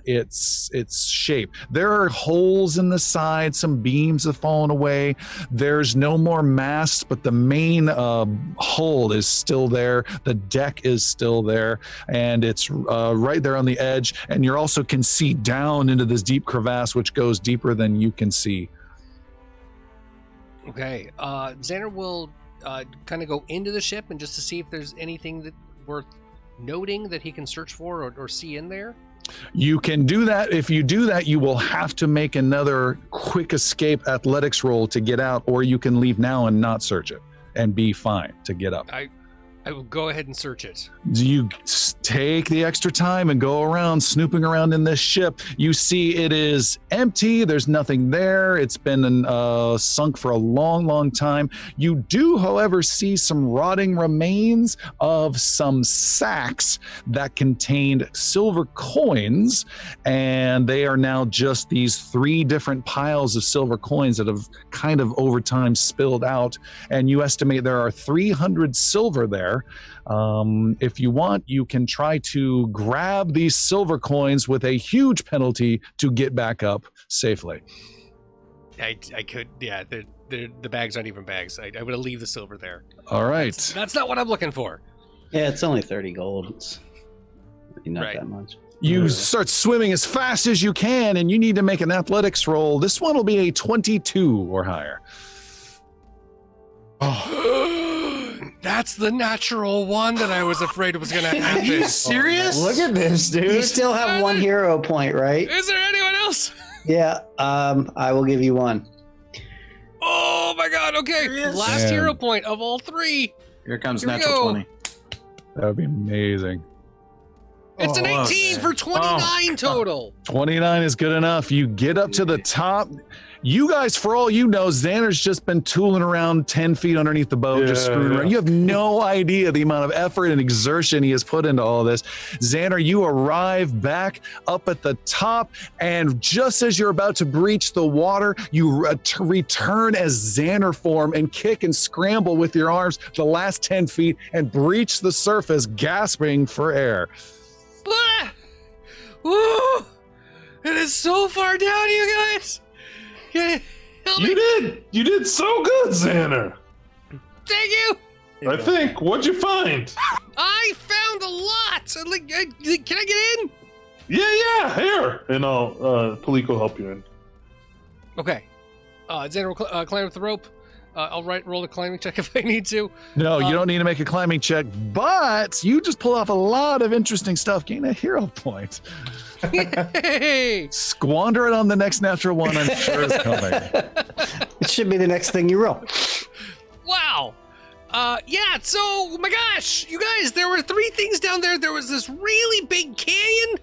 its shape. There are holes in the side, some beams have fallen away. There's no more masts, but the main hull is still there. The deck is still there, and it's right there on the edge. And you also can see down into this deep crevasse, which goes deeper than you can see. Okay, Xander will kind of go into the ship and just to see if there's anything that worth noting that he can search for or see in there. You can do that. If you do that, you will have to make another quick escape athletics roll to get out, or you can leave now and not search it and be fine to get up. I will go ahead and search it. You take the extra time and go around snooping around in this ship. You see it is empty. There's nothing there. It's been sunk for a long, long time. You do, however, see some rotting remains of some sacks that contained silver coins, and they are now just these 3 different piles of silver coins that have kind of over time spilled out, and you estimate there are 300 silver there. If you want, you can try to grab these silver coins with a huge penalty to get back up safely. I could, yeah. The bags aren't even bags. I would leave the silver there. All right. That's not what I'm looking for. Yeah, it's only 30 gold. It's not Right. that much. You start swimming as fast as you can, and you need to make an athletics roll. This one will be a 22 or higher. That's the natural one that I was afraid was going to happen. Are you serious? Look at this, dude. You still have 1 hero point, right? Is there anyone else? Yeah, I will give you 1. Oh my god, okay. Last Man. hero point of all 3. Here comes Here we natural go. 20. That would be amazing. It's an Oh, 18 for 29 total. 29 is good enough. You get up to the top. You guys, for all you know, Xander's just been tooling around 10 feet underneath the boat, just Yeah, screwing yeah. around. You have no idea the amount of effort and exertion he has put into all this. Xander, you arrive back up at the top, and just as you're about to breach the water, you return as Xander form and kick and scramble with your arms the last 10 feet and breach the surface, gasping for air. Ah! Woo! It is so far down, you guys. Can you help me? You did so good, Xander. Thank you. I think. What'd you find? I found a lot. Like, can I get in? Yeah, here. And I'll Palik will help you in. Okay. Xander will climb up the rope. I'll roll a climbing check if I need to. No, you don't need to make a climbing check, but you just pull off a lot of interesting stuff. Gain a hero point. Hey! Squander it on the next natural one, I'm sure is coming. It should be the next thing you roll. Wow. Yeah, so, oh my gosh, you guys, there were 3 things down there. There was this really big canyon.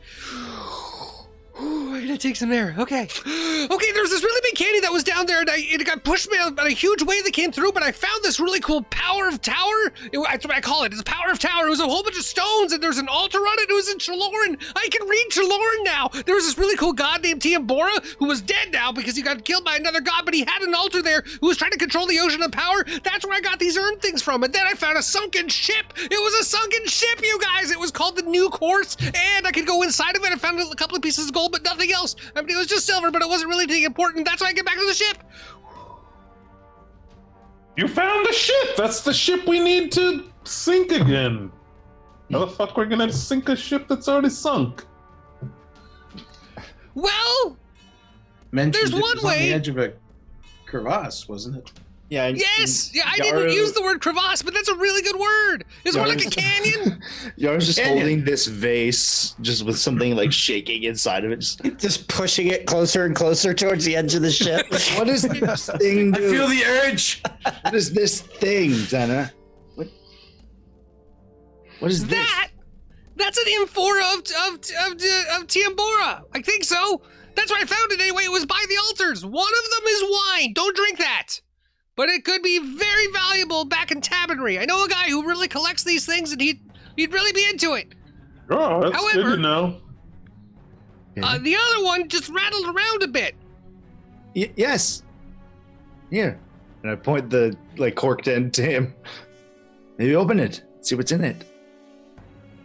Ooh, I gotta take some air. Okay. Okay, there was this really big canyon that was down there, and it got pushed by a huge wave that came through, but I found this really cool power of tower. That's what I call it. It's a power of tower. It was a whole bunch of stones, and there's an altar on it. It was in Chaloran. I can read Chaloran now. There was this really cool god named Tiambora, who was dead now because he got killed by another god, but he had an altar there who was trying to control the ocean of power. That's where I got these urn things from. And then I found a sunken ship. It was a sunken ship, you guys. It was called the New Course, and I could go inside of it. I found a couple of pieces of gold, but nothing else. I mean, it was just silver, but it wasn't really anything important. That's why I get back to the ship. You found the ship. That's the ship we need to sink again. How the fuck we're gonna sink a ship that's already sunk? Well, Mentioned There's it one was on way. the edge of a crevasse, wasn't it? Yeah. yes. Yeah, I didn't use the word crevasse, but that's a really good word. It's more like a canyon. Yar's just Canyon. holding this vase, just with something like shaking inside of it. Just pushing it closer and closer towards the edge of the ship. What is this thing I do? feel the urge. What is this thing, Xana? What is this? That's an amphora of Tiambora. I think so. That's where I found it anyway. It was by the altars. One of them is wine. Don't drink that. But it could be very valuable back in Tabernary. I know a guy who really collects these things, and he'd really be into it. Oh, that's good However- to know. The other one just rattled around a bit. Yes. Here. And I point the corked end to him. Maybe open it. See what's in it.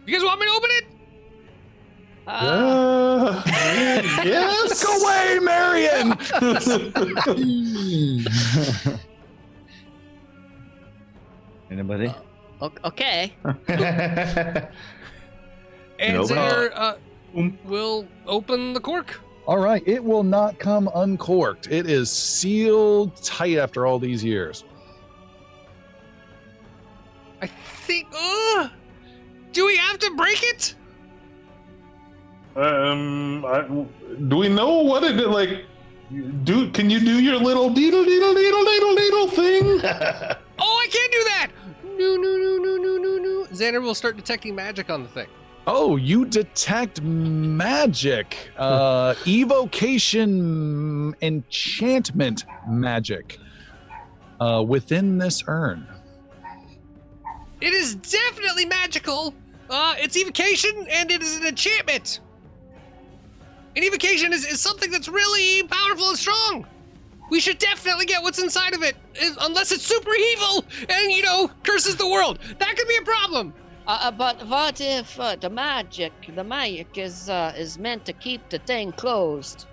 You guys want me to open it? Yes. Go away, Marion! Anybody? Okay. And open there, we'll open the cork. All right, it will not come uncorked. It is sealed tight after all these years. I think. Do we have to break it? Do we know what it like? Can you do your little deedle thing? Oh, I can't do that. No. Xander will start detecting magic on the thing. Oh, you detect magic. Evocation enchantment magic within this urn. It is definitely magical. It's evocation, and it is an enchantment. And evocation is something that's really powerful and strong. We should definitely get what's inside of it, unless it's super evil and, curses the world. That could be a problem. But what if the magic is meant to keep the thing closed,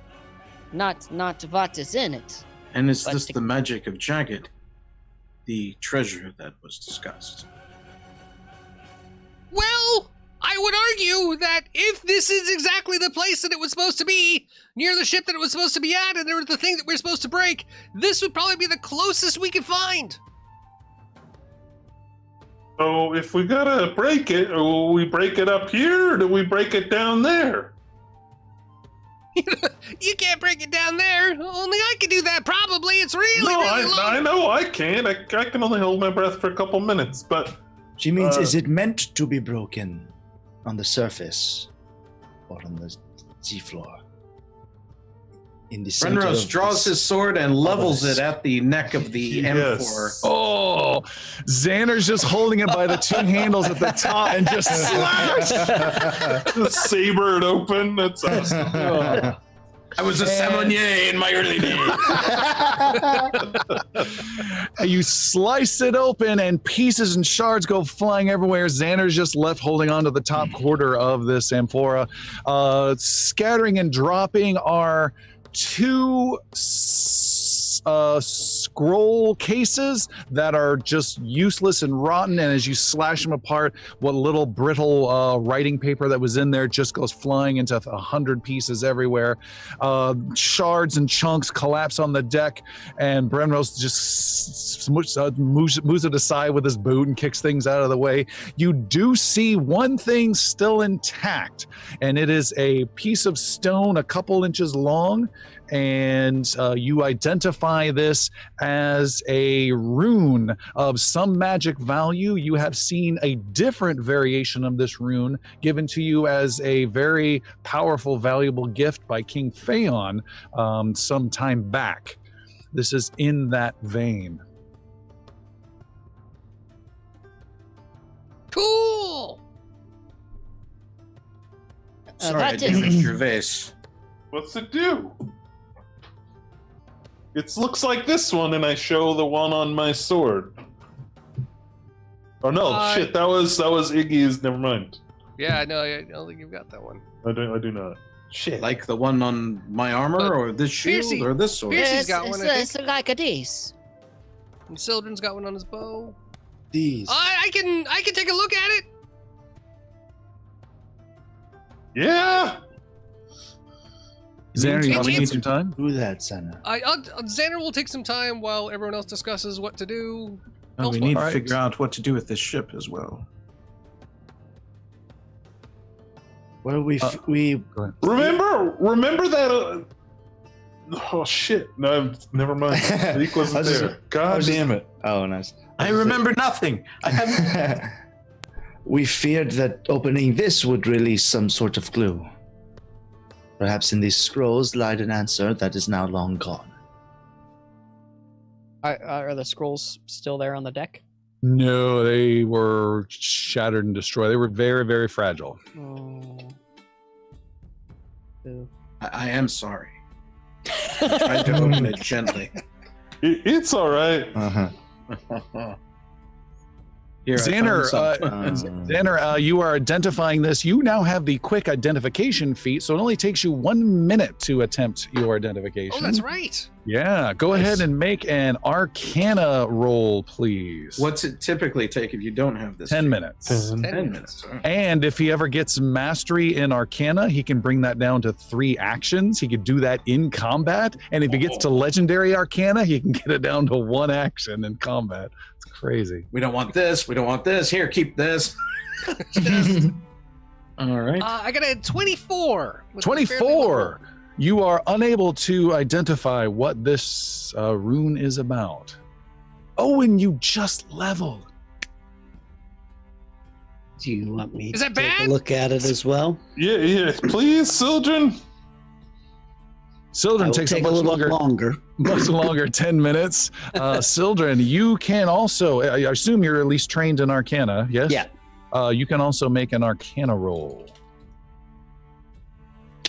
not what is in it? And is But this to- the magic of Jagged, the treasure that was discussed? Well, I would argue that if this is exactly the place that it was supposed to be, near the ship that it was supposed to be at, and there was the thing that we're supposed to break, this would probably be the closest we could find. So if we gotta break it, will we break it up here, or do we break it down there? You can't break it down there. Only I can do that, probably. It's really, No, really long. I know I can't. I can only hold my breath for a couple minutes, but... She means, is it meant to be broken on the surface or on the seafloor? In the center Brenros of draws this his sword and levels obelisk. it at the neck of the Yes. M4. Oh, Xander's just holding it by the two handles at the top and just slash. Saber it open. That's awesome. Oh. I was a sommelier in my early days. You slice it open and pieces and shards go flying everywhere. Xander's just left holding onto the top quarter of this amphora. Scattering and dropping are two scroll cases that are just useless and rotten, and as you slash them apart, what little brittle writing paper that was in there just goes flying into 100 pieces everywhere. Shards and chunks collapse on the deck, and Brenros just moves it aside with his boot and kicks things out of the way. You do see one thing still intact, and it is a piece of stone a couple inches long, and you identify this as a rune of some magic value. You have seen a different variation of this rune given to you as a very powerful, valuable gift by King Phaon some time back. This is in that vein. Cool. Sorry, I that is- damaged your vase. What's it do? It looks like this one, and I show the one on my sword. Oh no! Shit, that was Iggy's. Never mind. Yeah, no, I don't think you've got that one. I do not. Shit. Like the one on my armor, or this shield, Piercy- or this sword? Piercy's got one, I think. It's like a this. And Sildren's got one on his bow. These. I can take a look at it. Yeah. Xander, you It's- need some time? Do that, Sana. Xander will take some time while everyone else discusses what to do. Oh, we elsewhere. need to Alright. figure out what to do with this ship as well. Well, we Remember that. Oh shit! No, never mind. Reek wasn't I was just- there. God damn it! Oh, nice. I remember nothing. I haven't. We feared that opening this would release some sort of clue. Perhaps in these scrolls lied an answer that is now long gone. Are the scrolls still there on the deck? No, they were shattered and destroyed. They were very, very fragile. Oh. Boo. I am sorry. I tried to open it gently. It's all right. Uh-huh. Here, I Xander, found some. Xander, you are identifying this. You now have the quick identification feat, so it only takes you 1 minute to attempt your identification. Oh, that's right. Yeah, go ahead and make an Arcana roll, please. What's it typically take if you don't have this? 10 minutes. 10 minutes. All right. And if he ever gets mastery in Arcana, he can bring that down to 3 actions. He could do that in combat. And if he gets to Legendary Arcana, he can get it down to 1 action in combat. It's crazy. We don't want this. We don't want this. Here, keep this. All right. I got a 24. with a fairly low 24. You are unable to identify what this rune is about. Oh, and you just leveled. Do you want me Is to that take bad? a look at it as well? Yeah. Please, Sildren. Sildren takes a take much a little longer, much longer 10 minutes. Sildren, you can also, I assume you're at least trained in Arcana, yes? Yeah. You can also make an Arcana roll.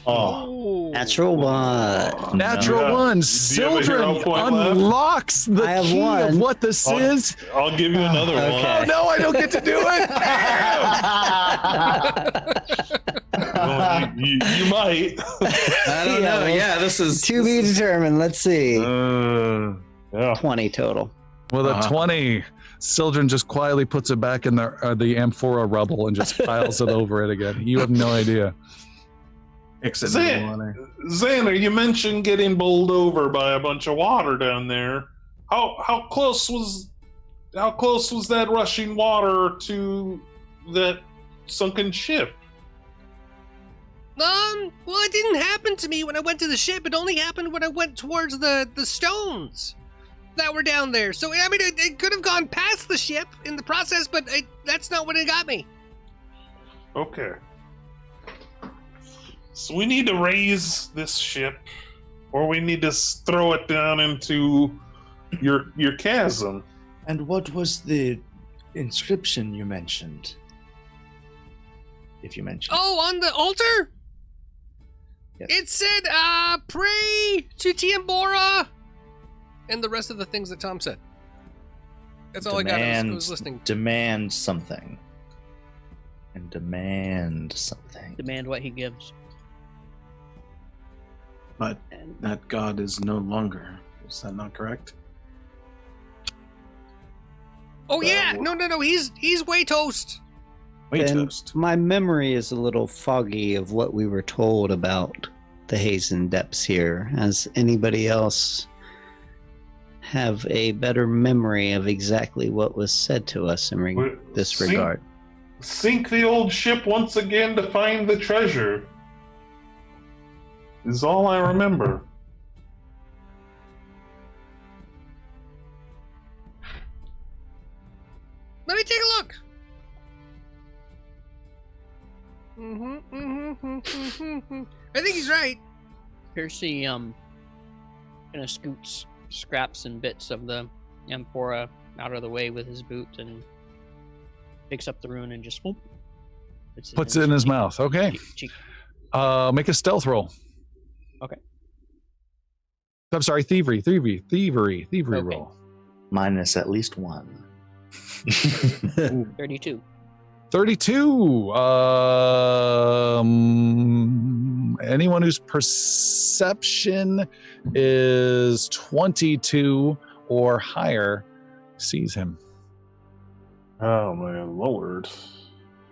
Oh. Natural one. Natural Yeah. one. Do you have a hero Sildren point left? unlocks the I have key of one. what this is. I'll give you another one. Oh no, I don't get to do it. Well, you might. I don't know. Yeah, this is To be determined. Let's see. Yeah. 20 total. With a 20, Sildren just quietly puts it back in the amphora rubble and just piles it over it again. You have no idea. Xander, you mentioned getting bowled over by a bunch of water down there. How close was that rushing water to that sunken ship? Well, it didn't happen to me when I went to the ship. It only happened when I went towards the stones that were down there. So, I mean, it could have gone past the ship in the process, but that's not what it got me. Okay. So we need to raise this ship, or we need to throw it down into your chasm. And what was the inscription you mentioned? If you mentioned. Oh, on the altar? Yes. It said, pray to Tiambora, and the rest of the things that Tom said. That's all I got. I was listening. Demand something. And demand something. Demand what he gives. But that god is no longer. Is that not correct? Oh yeah, no, he's way toast. Way And toast. my memory is a little foggy of what we were told about the Hazen depths here. Has anybody else have a better memory of exactly what was said to us in this regard? Sink the old ship once again to find the treasure. Is all I remember. Let me take a look. I think he's right. Percy kind of scoots scraps and bits of the amphora out of the way with his boot and picks up the rune and just Puts it in his mouth. Okay. cheek. Make a stealth roll. Okay. I'm sorry, thievery Okay. roll. Minus at least one. 32. 32. Anyone whose perception is 22 or higher sees him. Oh my lord.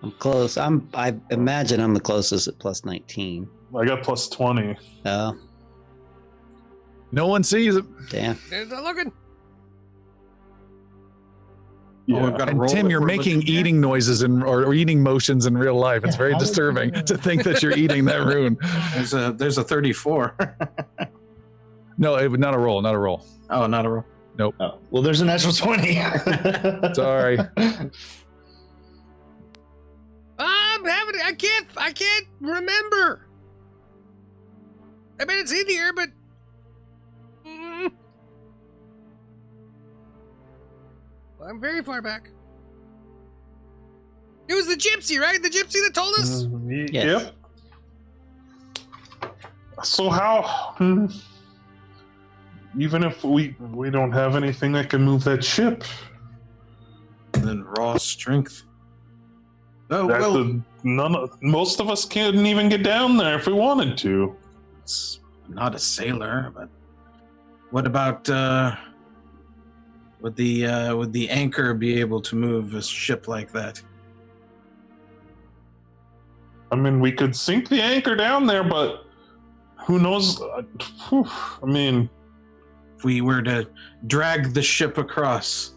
I'm close. I imagine I'm the closest at plus 19. I got plus 20. Oh, No one sees it. damn. There's not looking. Yeah. we've got to And roll Tim, if you're we're making looking at- eating noises or eating motions in real life. It's very how would disturbing you know? to think that you're eating that rune. There's a 34. No, not a roll. Oh, not a roll. Oh, well, there's an natural 20. Sorry. I can't remember. I bet it's in here, but I'm very far back. It was the gypsy, right? The gypsy that told us? Yes. Yep. So how... Even if we don't have anything that can move that ship, And then raw strength. Oh, well, most of us couldn't even get down there if we wanted to. it's not a sailor, but what about would the anchor be able to move a ship like that? I mean, we could sink the anchor down there, but who knows? I mean, If we were to drag the ship across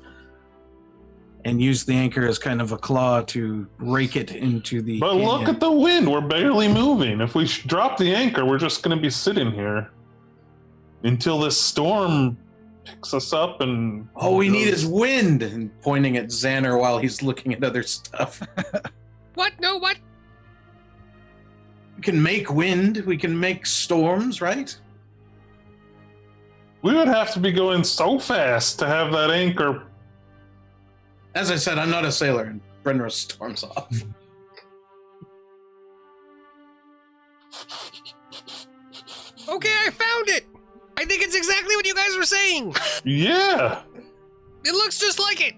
and use the anchor as kind of a claw to rake it into the but canyon. look at the wind. We're barely moving. If we drop the anchor, we're just going to be sitting here until this storm picks us up and... All we need is wind, and pointing at Xander while he's looking at other stuff. What? No, what? We can make wind, we can make storms, right? We would have to be going so fast to have that anchor. As I said, I'm not a sailor, and Brenros storms off. Okay, I found it. I think it's exactly what you guys were saying. Yeah. It looks just like it.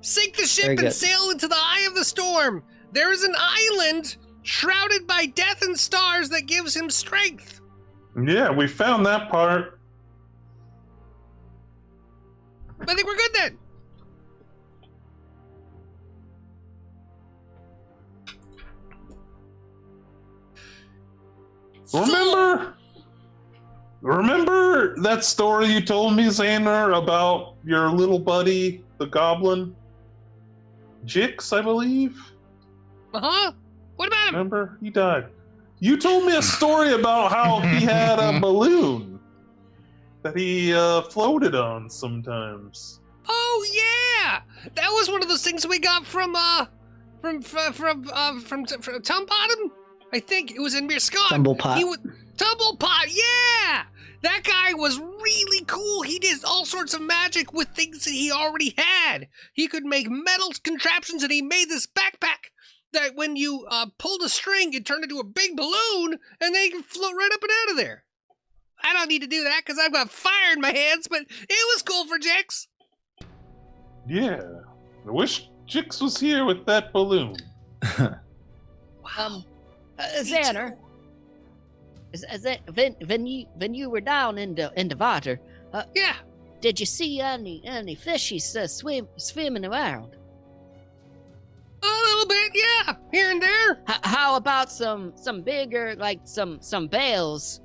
Sink the ship Very and good. sail into the eye of the storm. There is an island shrouded by death and stars that gives him strength. Yeah, we found that part. I think we're good then. Remember that story you told me, Xander, about your little buddy, the goblin? Jix, I believe? Uh-huh. What about him? Remember? He died. You told me a story about how he had a balloon that he floated on sometimes. Oh yeah, that was one of those things we got from Tumbottom. I think it was in Mirskog. Tumblepot. Tumblepot, yeah! That guy was really cool. He did all sorts of magic with things that he already had. He could make metal contraptions, and he made this backpack that when you pulled a string, it turned into a big balloon, and then you can float right up and out of there. I don't need to do that because I've got fire in my hands, but it was cool for Jix. Yeah. I wish Jix was here with that balloon. Wow. Xander, when you were down in the water, Yeah. did you see any fishies swimming around? A little bit, yeah. Here and there. How about some bigger, like some whales?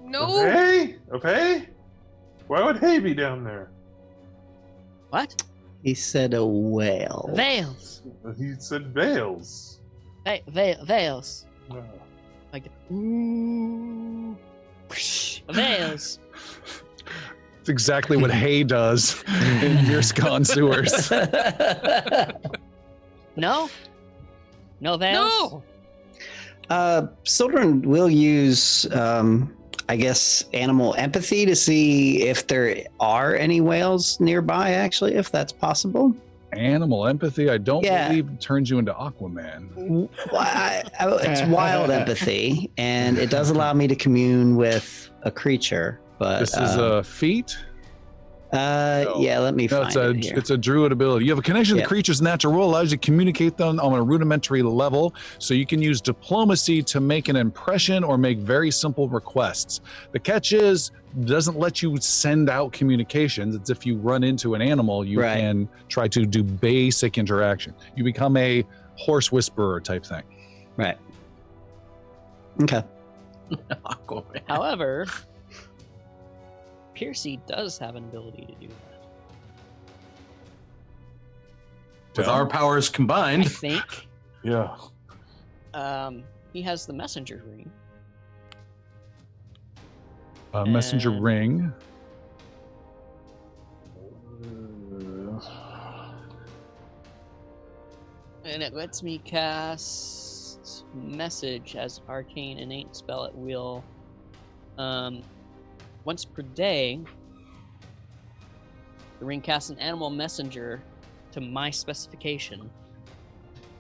No. Okay. Why would Hay be down there? What? He said a whale. Whales. He said Vales. Whales. Oh. Like whales. It's exactly what Hay does in Mirskon sewers. No whales. No. Children will use, I guess, animal empathy to see if there are any whales nearby, actually, if that's possible. Animal empathy, I don't Yeah. believe turns you into Aquaman. It's wild empathy, and it does allow me to commune with a creature. But This is a feat. yeah, let me find it here. It's a druid ability. You have a connection to Yeah. creatures' natural world, allows you to communicate them on a rudimentary level. So you can use diplomacy to make an impression or make very simple requests. The catch is, doesn't let you send out communications. It's if you run into an animal, you Right. can try to do basic interaction. You become a horse whisperer type thing. Right. Okay. Aquaman. However, Piercy does have an ability to do that. With our powers I combined, think. Yeah. He has the messenger ring. Messenger And- ring. And it lets me cast message as arcane innate spell at will. Once per day, the ring casts an animal messenger to my specification.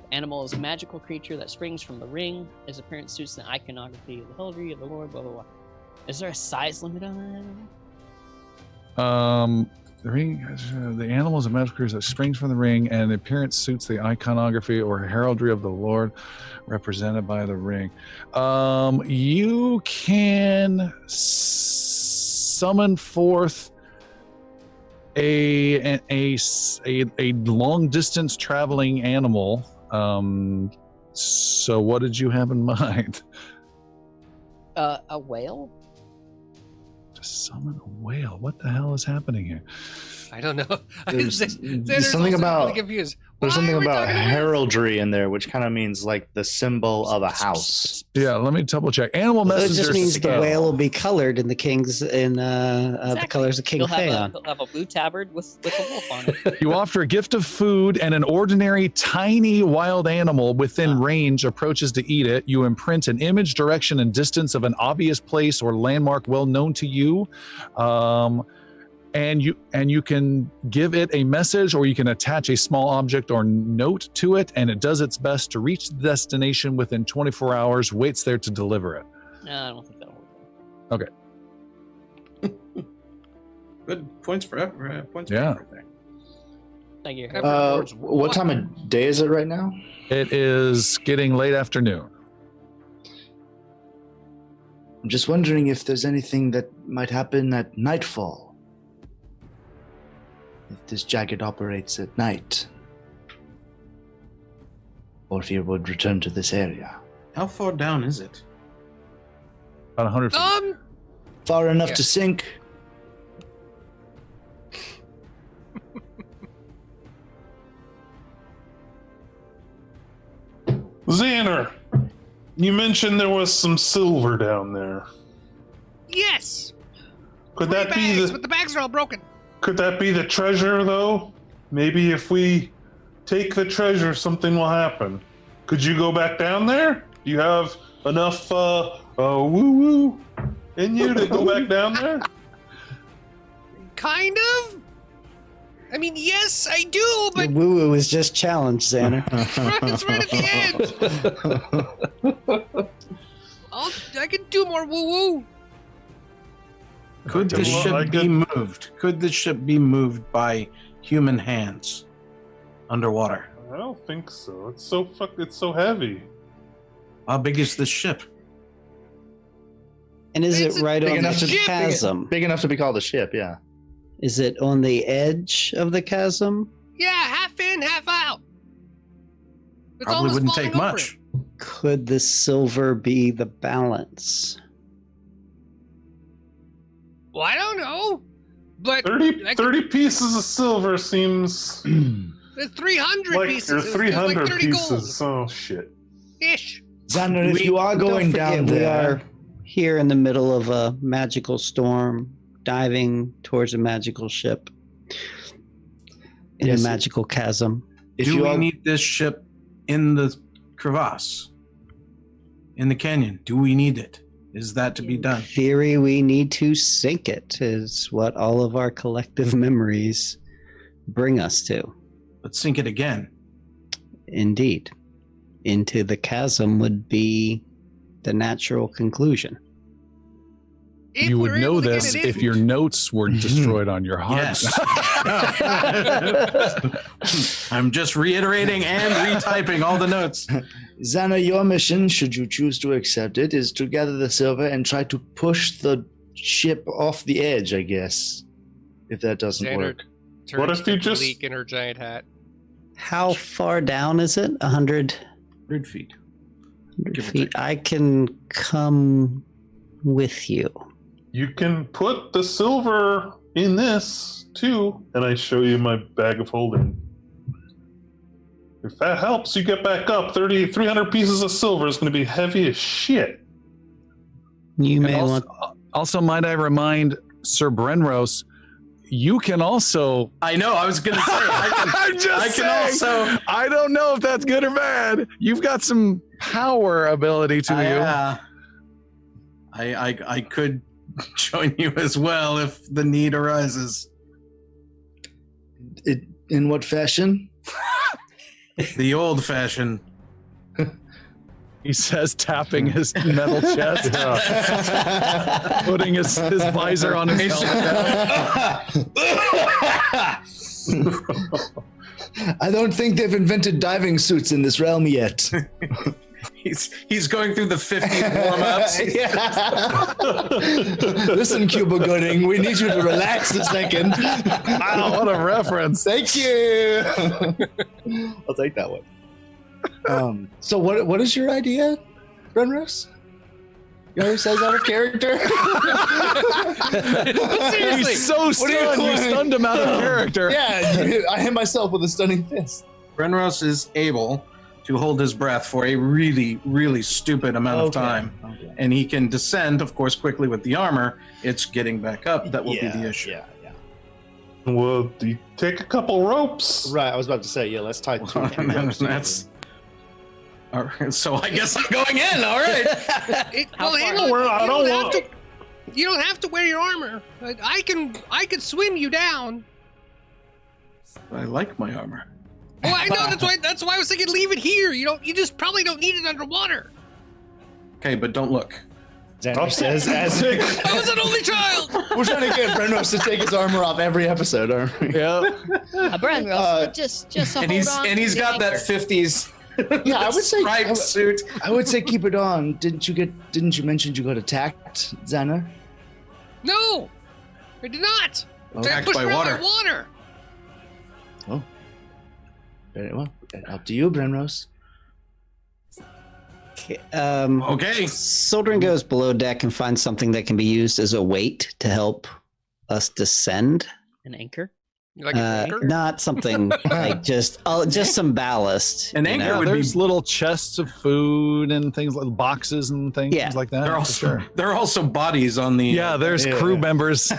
The animal is a magical creature that springs from the ring. His appearance suits the iconography of the heraldry of the Lord, blah, blah, blah. Is there a size limit on that animal? The ring, the animal is a magical creature that springs from the ring, and the appearance suits the iconography or heraldry of the Lord, represented by the ring. You can summon forth a long distance traveling animal. So, what did you have in mind? A whale? Summon a whale. What the hell is happening here? I don't know. There's Xander's something also about- really confused. There's Why something are we about talking heraldry in there, which kind of means like the symbol of a house. Yeah, let me double check. Animal It messenger. just means the spell. whale will be colored in the king's the Exactly. colors of King He'll have, Phaon. he'll have a blue tabard with a wolf on it. You offer a gift of food, and an ordinary tiny wild animal within range approaches to eat it. You imprint an image, direction, and distance of an obvious place or landmark well known to you. And you can give it a message, or you can attach a small object or note to it, and it does its best to reach the destination within 24 hours, waits there to deliver it. No, I don't think that'll work. good points for points. Yeah. For everything. Thank you. What time of day is it right now? It is getting late afternoon. I'm just wondering if there's anything that might happen at nightfall. If this jacket operates at night. Or if he would return to this area. How far down is it? About 100 feet. Far enough Yeah. to sink. Xander, you mentioned there was some silver down there. Yes. Could 3 that be bags, the? but the bags are all broken. Could that be the treasure, though? Maybe if we take the treasure, something will happen. Could you go back down there? Do you have enough woo-woo in you to go back down there? Kind of. I mean, yes, I do, but The woo-woo was just challenged, Xander. it's right at the end. I can do more woo-woo. Could the Well, ship I be could- moved? Could the ship be moved by human hands underwater? I don't think so. It's so heavy. How big is the ship? And is It's it a right big on the enough to- chasm? Big enough to be called a ship, yeah. Is it on the edge of the chasm? Yeah, half in, half out. It's Probably almost wouldn't falling take over much. it. Could the silver be the balance? Well, I don't know, but 30 pieces of silver seems there's 300 like pieces. there's There's 300 like 30 pieces. Oh shit! Ish. Xander, if you are Don't going forget, down we there, are here in the middle of a magical storm, diving towards a magical ship in Yes. a magical chasm. if Do you we are, need this ship in the crevasse? In the canyon? Do we need it? Is that to be done? In theory, we need to sink it, is what all of our collective memories bring us to. Let's sink it again. Indeed. Into the chasm would be the natural conclusion. If You would we're know able to get this it if in. your notes were destroyed on your hard Yes. drive. I'm just reiterating and retyping all the notes. Xana, your mission, should you choose to accept it, is to gather the silver and try to push the ship off the edge, I guess. If that doesn't Xander work. turns What if to you just- Malik in her giant hat? How far down is it? 100 100 feet. Give or feet. take. I can come with you. You can put the silver in this too, and I show you my bag of holding. If that helps you get back up, 300 pieces of silver is going to be heavy as shit. You And may also, want. also, might I remind Sir Brenros, you can also. I know, I was going to say. I'm just I can saying, also. I don't know if that's good or bad. You've got some power ability to you. I could join you as well if the need arises. In what fashion? The old fashioned. He says, tapping his metal chest, putting his visor on his helmet. I don't think they've invented diving suits in this realm yet. He's going through the 50 warm-ups. Listen, Cuba Gooding, we need you to relax a second. Wow, what a reference. Thank you. I'll take that one. So what is your idea, Brenros? You always says out of character. Seriously. He's so stunned, you stunned him out of character. Yeah, I hit myself with a stunning fist. Brenros is able to hold his breath for a really, really stupid amount of time. Okay. And he can descend, of course, quickly with the armor. It's getting back up that will be the issue. Yeah. Well, you take a couple ropes. Right, I was about to say, yeah, let's tie two ropes That's all right, so I guess I'm going in. All right. I don't want. You don't have to wear your armor. Like, I can swim you down. I like my armor. Oh, I know. That's why I was thinking leave it here. You just probably don't need it underwater. Okay, but don't look. Xander says, as I was an only child. we're trying to get Brenros to take his armor off every episode, aren't we? Yeah. Brenros, just And hold on. he's to the got that anchor. 50s Yeah, I would say striped suit. I would say keep it on. Didn't you mention you got attacked, Xana? No, I did not. I Attacked pushed by around water. by water. Very well. Up to you, Brenros. Okay. Sildren goes below deck and finds something that can be used as a weight to help us descend. An anchor? Like an anchor? Not something like just some ballast. An you anchor know? would be- There's little chests of food and things like boxes and things Yeah. like that. There are for also sure. there are also bodies on the. Yeah, there's crew members.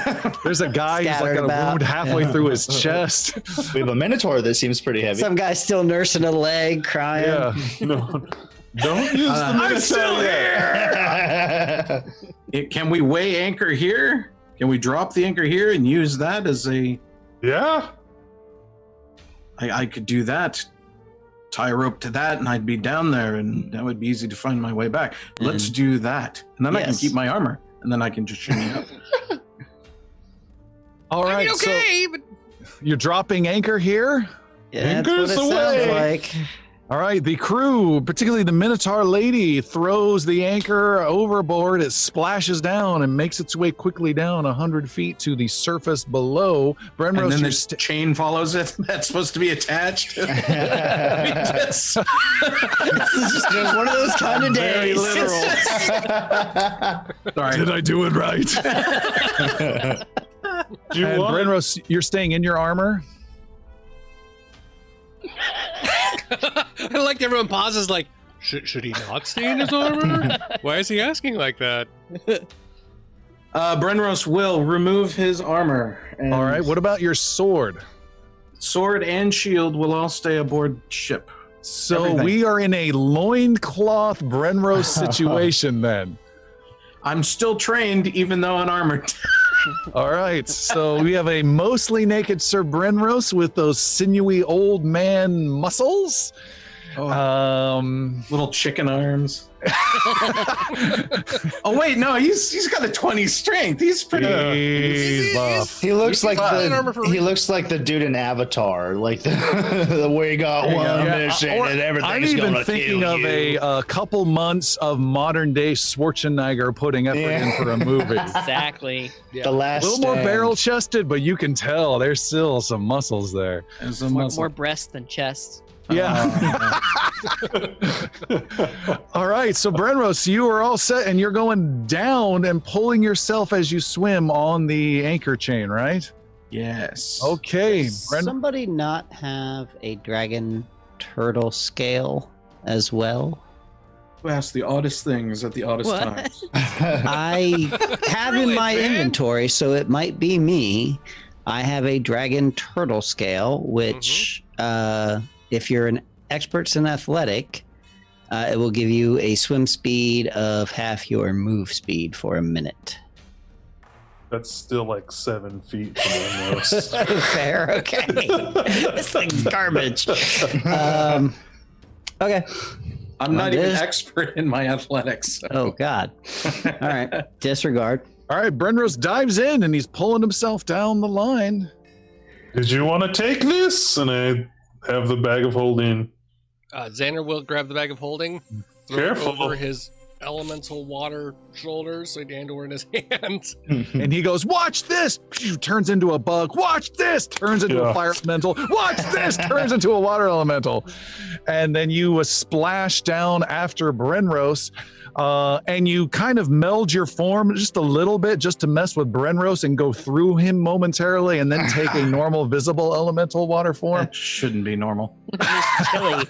There's a guy who's like Scattered got a about. wound halfway through his chest. We have a minotaur that seems pretty heavy. Some guy still nursing a leg, crying. Yeah. No, don't use the I'm still here. Can we weigh anchor here? Can we drop the anchor here and use that as a? Yeah. I could do that. Tie a rope to that, and I'd be down there, and that would be easy to find my way back. Let's do that, and then I can Yes. keep my armor, and then I can just shimmy up. All I right, mean, okay, but so you're dropping anchor here. Yeah, that's what it Anchor's sounds away. like. All right, the crew, particularly the Minotaur lady, throws the anchor overboard. It splashes down and makes its way quickly down 100 feet to the surface below. And Brenros, then you're this chain follows it. That's supposed to be attached. This is just one of those kind of very days. literal. Sorry. Did I do it right? Do you And want? Brenros, you're staying in your armor. I like everyone pauses like, should he not stay in his armor? Why is he asking like that? Brenros will remove his armor. And All right, what about your sword? sword and shield will all stay aboard ship. So Everything. we are in a loincloth Brenros situation then. I'm still trained, even though unarmored. All right, so we have a mostly naked Sir Brenros with those sinewy old man muscles. Little chicken arms. Oh wait, no, he's got a 20 strength. He's pretty. He's buff. He looks like in armor for a he reason. looks like the dude in Avatar, like the where he got one Yeah, mission or and everything's I'm even gonna thinking kill of you. a couple months of modern day Schwarzenegger putting effort in for a movie. Exactly. The last A little more stand. barrel chested, but you can tell there's still some muscles there. As a More, muscle. more breast than chest. Yeah. All right, so Brenros, you are all set, and you're going down and pulling yourself as you swim on the anchor chain, right? Yes. Okay, Does Bren. somebody not have a dragon turtle scale as well? Who asked the oddest things at the oddest What? times? I have in Really, my man? inventory, so it might be me. I have a dragon turtle scale, which, if you're an expert in athletic, it will give you a swim speed of half your move speed for a minute. That's still like 7 feet from my nose. Fair, okay. This thing's garbage. Okay. I'm not even This- expert in my athletics. so- Oh God. All right. Disregard. All right, Brenros dives in and he's pulling himself down the line. Did you want to take this? And I have the bag of holding. Xander will grab the bag of holding, throw Careful. it over his elemental water shoulders, so hand over in his hands. And he goes, watch this! Phew, turns into a bug. Watch this! Turns into a Yeah. fire elemental. Watch this! Turns into a water elemental. And then you splash down after Brenros. And you kind of meld your form just a little bit just to mess with Brenros and go through him momentarily and then take a normal visible elemental water form. That shouldn't be normal. It's chilly.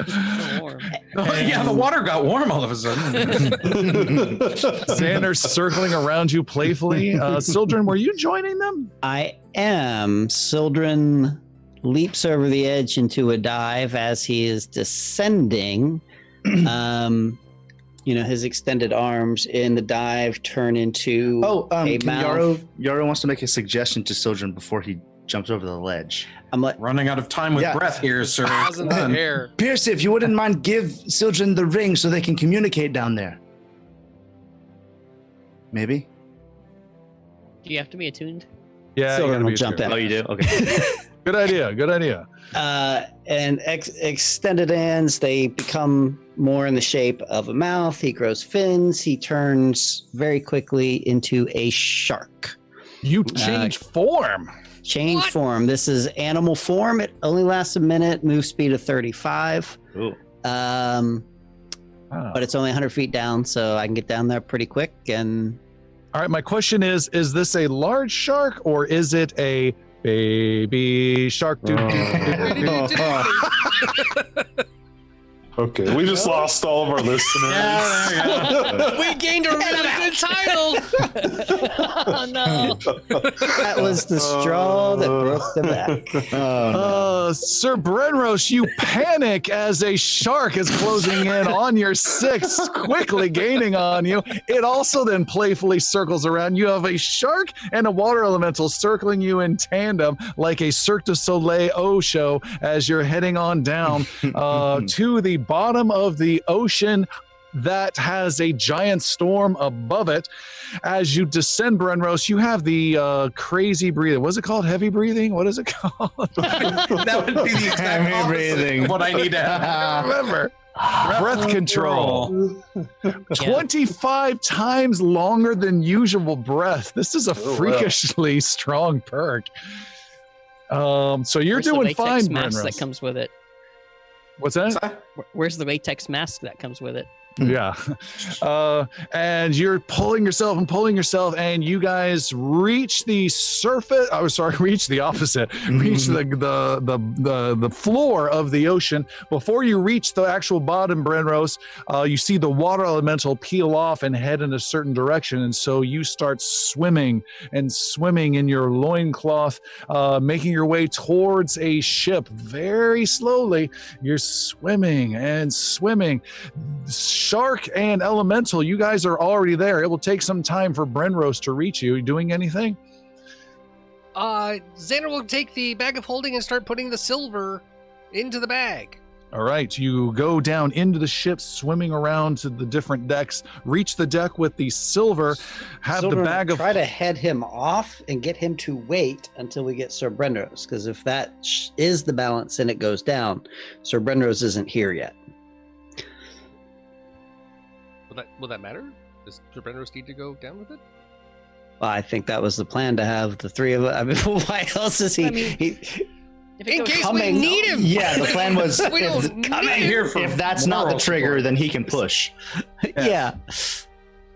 So warm. Oh, yeah, the water got warm all of a sudden. Xander's circling around you playfully. Sildren, were you joining them? I am. Sildren leaps over the edge into a dive as he is descending. His extended arms in the dive turn into a mouth. Yaro wants to make a suggestion to Sojourn before he jumps over the ledge. I'm like, Running out of time with Yeah. breath here, sir. Paws in the air. Pierce, if you wouldn't mind, give Sojourn the ring so they can communicate down there. Maybe? Do you have to be attuned? Yeah, Sildren you gotta will be jump sure. in. Oh, you do? Okay. Good idea. Good idea. And extended hands, they become more in the shape of a mouth. He grows fins. He turns very quickly into a shark. You change form. Change What? form. This is animal form. It only lasts a minute. Move speed of 35. Ooh. Oh. but it's only 100 feet down, so I can get down there pretty quick. And All right, my question is this a large shark or is it a baby shark? Okay, we just lost all of our listeners. We gained a really good title. Oh no! that was the straw that broke the back. Sir Brenros, you panic as a shark is closing in on your 6, quickly gaining on you. It also then playfully circles around. You have a shark and a water elemental circling you in tandem like a Cirque du Soleil show as you're heading on down to the bottom of the ocean that has a giant storm above it. As you descend, Brenros, you have the crazy breathing. What's it called? Heavy breathing? What is it called? That would be the exact Heavy opposite breathing. of what I need to have. Remember, breath control. 25 times longer than usual breath. This is a freakishly strong perk. So you're Where's the doing latex fine, mask that Brenros. comes with it? What's that? Where's the latex mask that comes with it? Yeah. And you're pulling yourself, and you guys reach the surface. Reach the opposite. Reach the floor of the ocean. Before you reach the actual bottom, Brenros, you see the water elemental peel off and head in a certain direction. And so you start swimming in your loincloth, making your way towards a ship very slowly. You're swimming and swimming. Shark and elemental, you guys are already there. It will take some time for Brenros to reach you. Are you doing anything? Xander will take the bag of holding and start putting the silver into the bag. All right, you go down into the ship, swimming around to the different decks, reach the deck with the silver, have Silver, the bag of... try to head him off and get him to wait until we get Sir Brenros, because if that is the balance and it goes down, Sir Brenros isn't here yet. Will that matter? Does Sir Brenros need to go down with it? Well, I think that was the plan, to have the three of us. I mean, why else is he? I mean, he If it In goes case we coming- need him. Yeah, the plan was We don't need I'm him. here for if that's not the moral trigger, support. then he can push. yeah.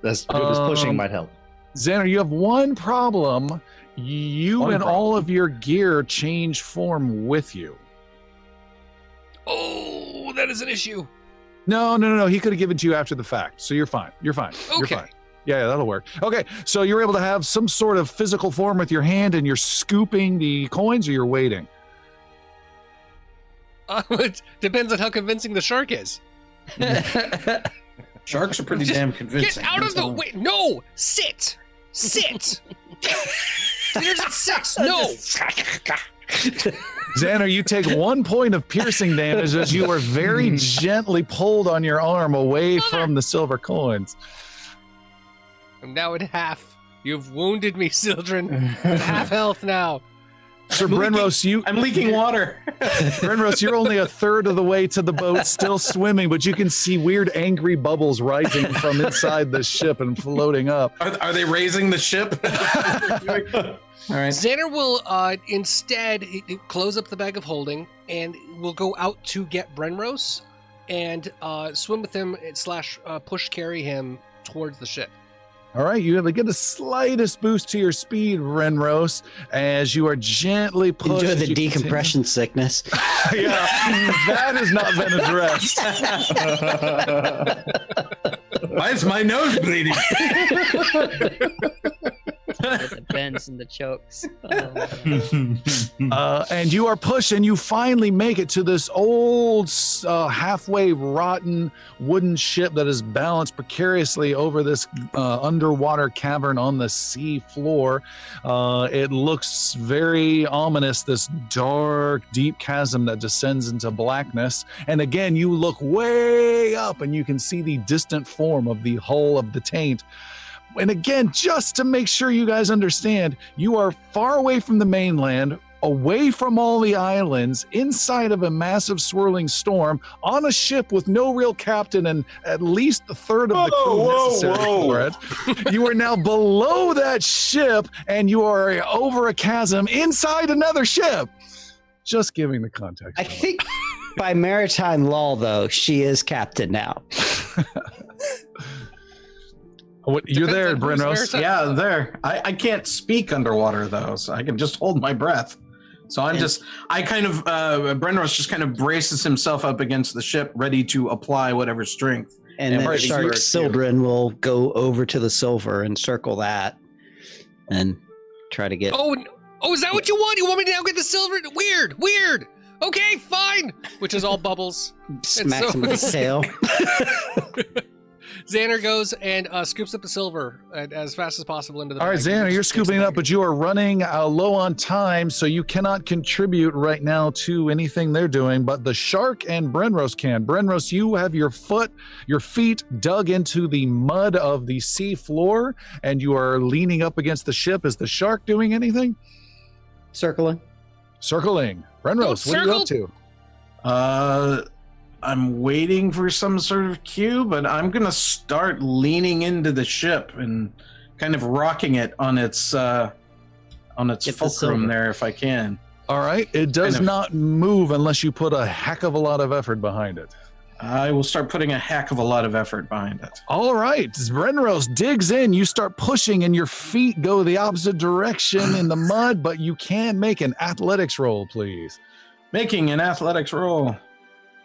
That's pushing might help. Xander, you have one problem. You One and problem. all of your gear change form with you. Oh, that is an issue. No. He could have given to you after the fact. So you're fine. You're fine. You're Okay. fine. Yeah, that'll work. Okay, so you're able to have some sort of physical form with your hand and you're scooping the coins, or you're waiting? It depends on how convincing the shark is. Sharks are pretty Just damn convincing. Get out of the way. No, sit. Sit. Dinner's at 6. No. Xander, you take 1 point of piercing damage as you are very gently pulled on your arm away from the silver coins. I'm now at half. You've wounded me, Sildren. At half health now. Sir Brenros, I'm leaking water. Brenros, you're only a third of the way to the boat, still swimming, but you can see weird, angry bubbles rising from inside the ship and floating up. Are they raising the ship? All right. Xander will instead close up the bag of holding and will go out to get Brenros and swim with him / push carry him towards the ship. All right, you get the slightest boost to your speed, Renros, as you are gently pushed. Enjoy as the you decompression sickness. continue. Yeah, that has not been addressed. Why is my nose bleeding? It bends and the chokes. Oh. And you are pushed, and you finally make it to this old, halfway rotten wooden ship that is balanced precariously over this underwater cavern on the sea floor. It looks very ominous, this dark, deep chasm that descends into blackness. And again, you look way up, and you can see the distant form of the hull of the Taint. And again, just to make sure you guys understand, you are far away from the mainland, away from all the islands, inside of a massive swirling storm, on a ship with no real captain and at least a third of the crew necessary for it. You are now below that ship, and you are over a chasm inside another ship. Just giving the context. I think by maritime law, though, she is captain now. What, you're Depends there, on who's Brenros. there. Yeah, there. I can't speak underwater though, so I can just hold my breath. So Brenros just kind of braces himself up against the ship, ready to apply whatever strength. And then waiting for Shark it to- Sildren will go over to the silver and circle that and try to get. Oh, is that what you want? You want me to now get the silver? Weird. Okay, fine. Which is all bubbles. Smacks him with his tail. Xander goes and scoops up the silver as fast as possible into the All right, bag. Xander, you're scooping it up, but you are running low on time, so you cannot contribute right now to anything they're doing. But the shark and Brenros can. Brenros, you have your feet dug into the mud of the sea floor, and you are leaning up against the ship. Is the shark doing anything? Circling. Circling. Brenros, what are you up to? I'm waiting for some sort of cue, but I'm gonna start leaning into the ship and kind of rocking it on its Get the silver. fulcrum there if I can. All right. It does not move unless you put a heck of a lot of effort behind it. I will start putting a heck of a lot of effort behind it. All right. Brenros digs in. You start pushing, and your feet go the opposite direction in the mud, but you can make an athletics roll, please. Making an athletics roll.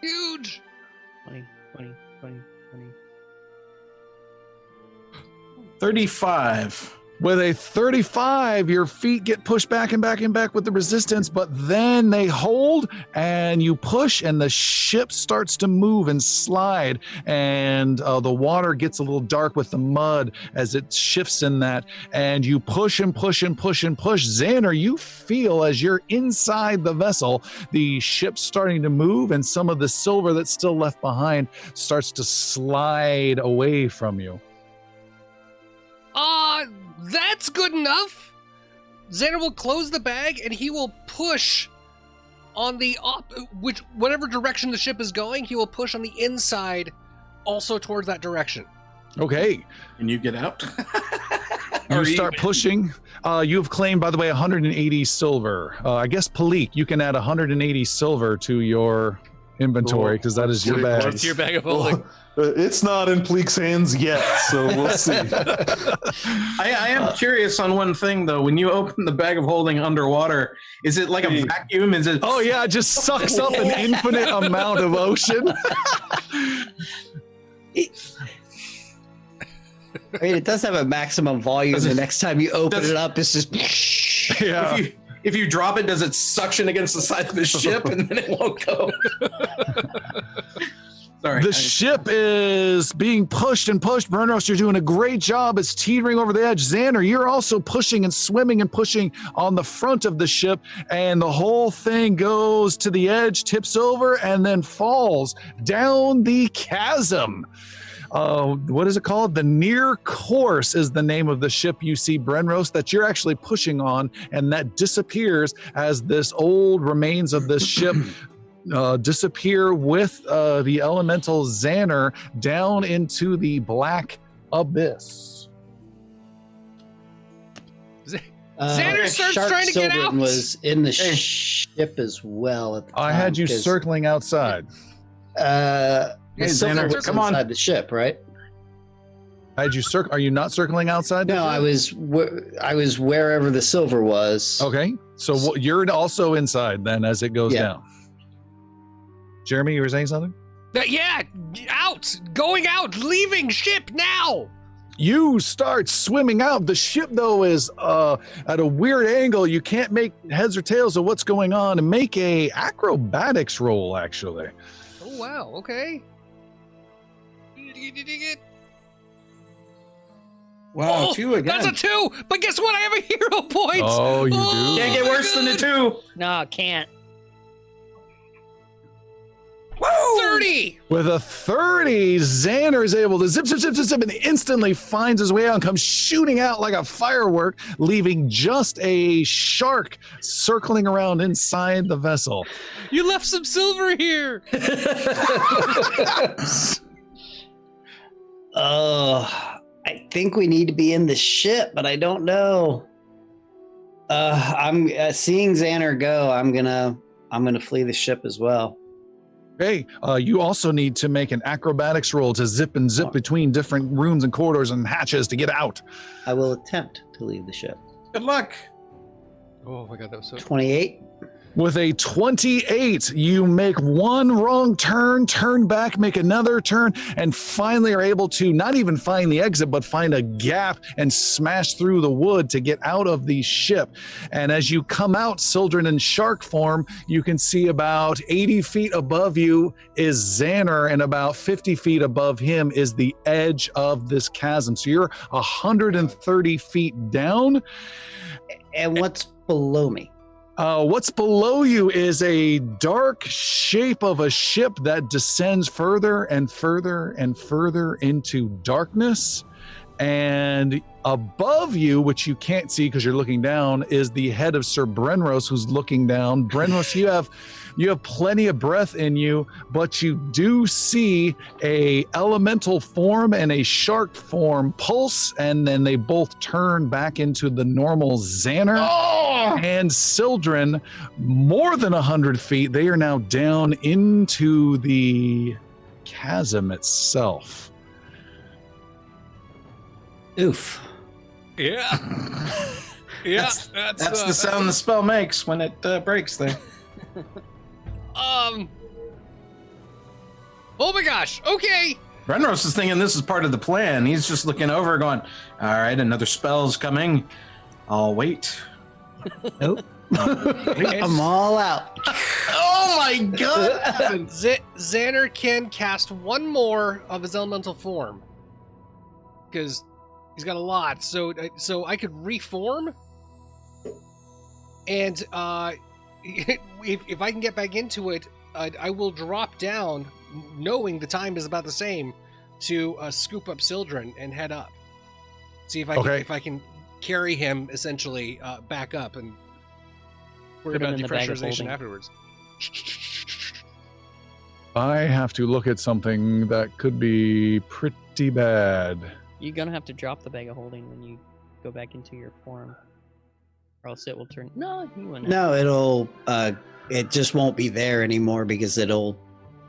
Huge. 20. 35. With a 35, your feet get pushed back and back and back with the resistance, but then they hold and you push and the ship starts to move and slide, and the water gets a little dark with the mud as it shifts in that, and you push and push and push and push. Xander, you feel as you're inside the vessel, the ship starting to move, and some of the silver that's still left behind starts to slide away from you. That's good enough. Xander will close the bag and he will push on the whatever direction the ship is going. He will push on the inside, also towards that direction. Okay. And you get out. You start pushing. You've claimed, by the way, 180 silver. I guess Palik, you can add 180 silver to your inventory because that is your bag. It's your bag of holding. It's not in Pleek's hands yet, so we'll see. I am curious on one thing though. When you open the bag of holding underwater, is it like a vacuum? Is it? Oh yeah, it just sucks up an infinite amount of ocean. I mean, it does have a maximum volume. The next time you open it up, it's just. Yeah. If you drop it, does it suction against the side of the ship and then it won't go? Sorry. The ship is being pushed and pushed. Brenros, you're doing a great job. It's teetering over the edge. Xander, you're also pushing and swimming and pushing on the front of the ship, and the whole thing goes to the edge, tips over, and then falls down the chasm. What is it called? The Near Course is the name of the ship you see, Brenros, that you're actually pushing on, and that disappears as this old remains of this ship disappear with the elemental Xander down into the black abyss. Xander starts Shark trying to get Sildren out. was in the ship as well at the time. I had you 'cause, circling outside. The silver Xander, was come on. inside the ship, right? I had you Are you not circling outside? No, I was wherever the silver was. Okay, so you're also inside then as it goes down. Jeremy, you were saying something? Yeah, going out, leaving ship now. You start swimming out. The ship, though, is at a weird angle. You can't make heads or tails of what's going on. And make a acrobatics roll, actually. Oh wow, okay. Wow, 2 again. That's a 2, but guess what? I have a hero point. Oh, you do? Can't get worse than a 2. No, can't. Woo! 30. With a 30, Xander is able to zip, and instantly finds his way out and comes shooting out like a firework, leaving just a shark circling around inside the vessel. You left some silver here. I think we need to be in the ship, but I don't know. I'm seeing Xander go. I'm gonna flee the ship as well. Okay, you also need to make an acrobatics roll to zip and zip between different rooms and corridors and hatches to get out. I will attempt to leave the ship. Good luck. Oh my god, that was so 28. With a 28, you make one wrong turn, turn back, make another turn, and finally are able to not even find the exit, but find a gap and smash through the wood to get out of the ship. And as you come out, Sildren in shark form, you can see about 80 feet above you is Xander, and about 50 feet above him is the edge of this chasm. So you're 130 feet down. And what's below me? What's below you is a dark shape of a ship that descends further and further and further into darkness. And above you, which you can't see because you're looking down, is the head of Sir Brenros, who's looking down. Brenros, you have plenty of breath in you, but you do see a elemental form and a shark form pulse, and then they both turn back into the normal Xander. And Sildren, more than 100 feet, they are now down into the chasm itself. Oof. Yeah. Yeah. That's the sound the spell makes when it breaks there. Oh my gosh. Okay. Brenros is thinking this is part of the plan. He's just looking over going, all right, another spell's coming. I'll wait. Nope. I'm all out. Oh my god! Xander can cast one more of his elemental form because he's got a lot. So I could reform, and if I can get back into it, I will drop down, knowing the time is about the same, to scoop up Sildren and head up. See if I can carry him essentially back up and worry about depressurization afterwards. I have to look at something that could be pretty bad. You're gonna have to drop the bag of holding when you go back into your form, or else it will turn. No, you wouldn't. No, it'll. It just won't be there anymore because it'll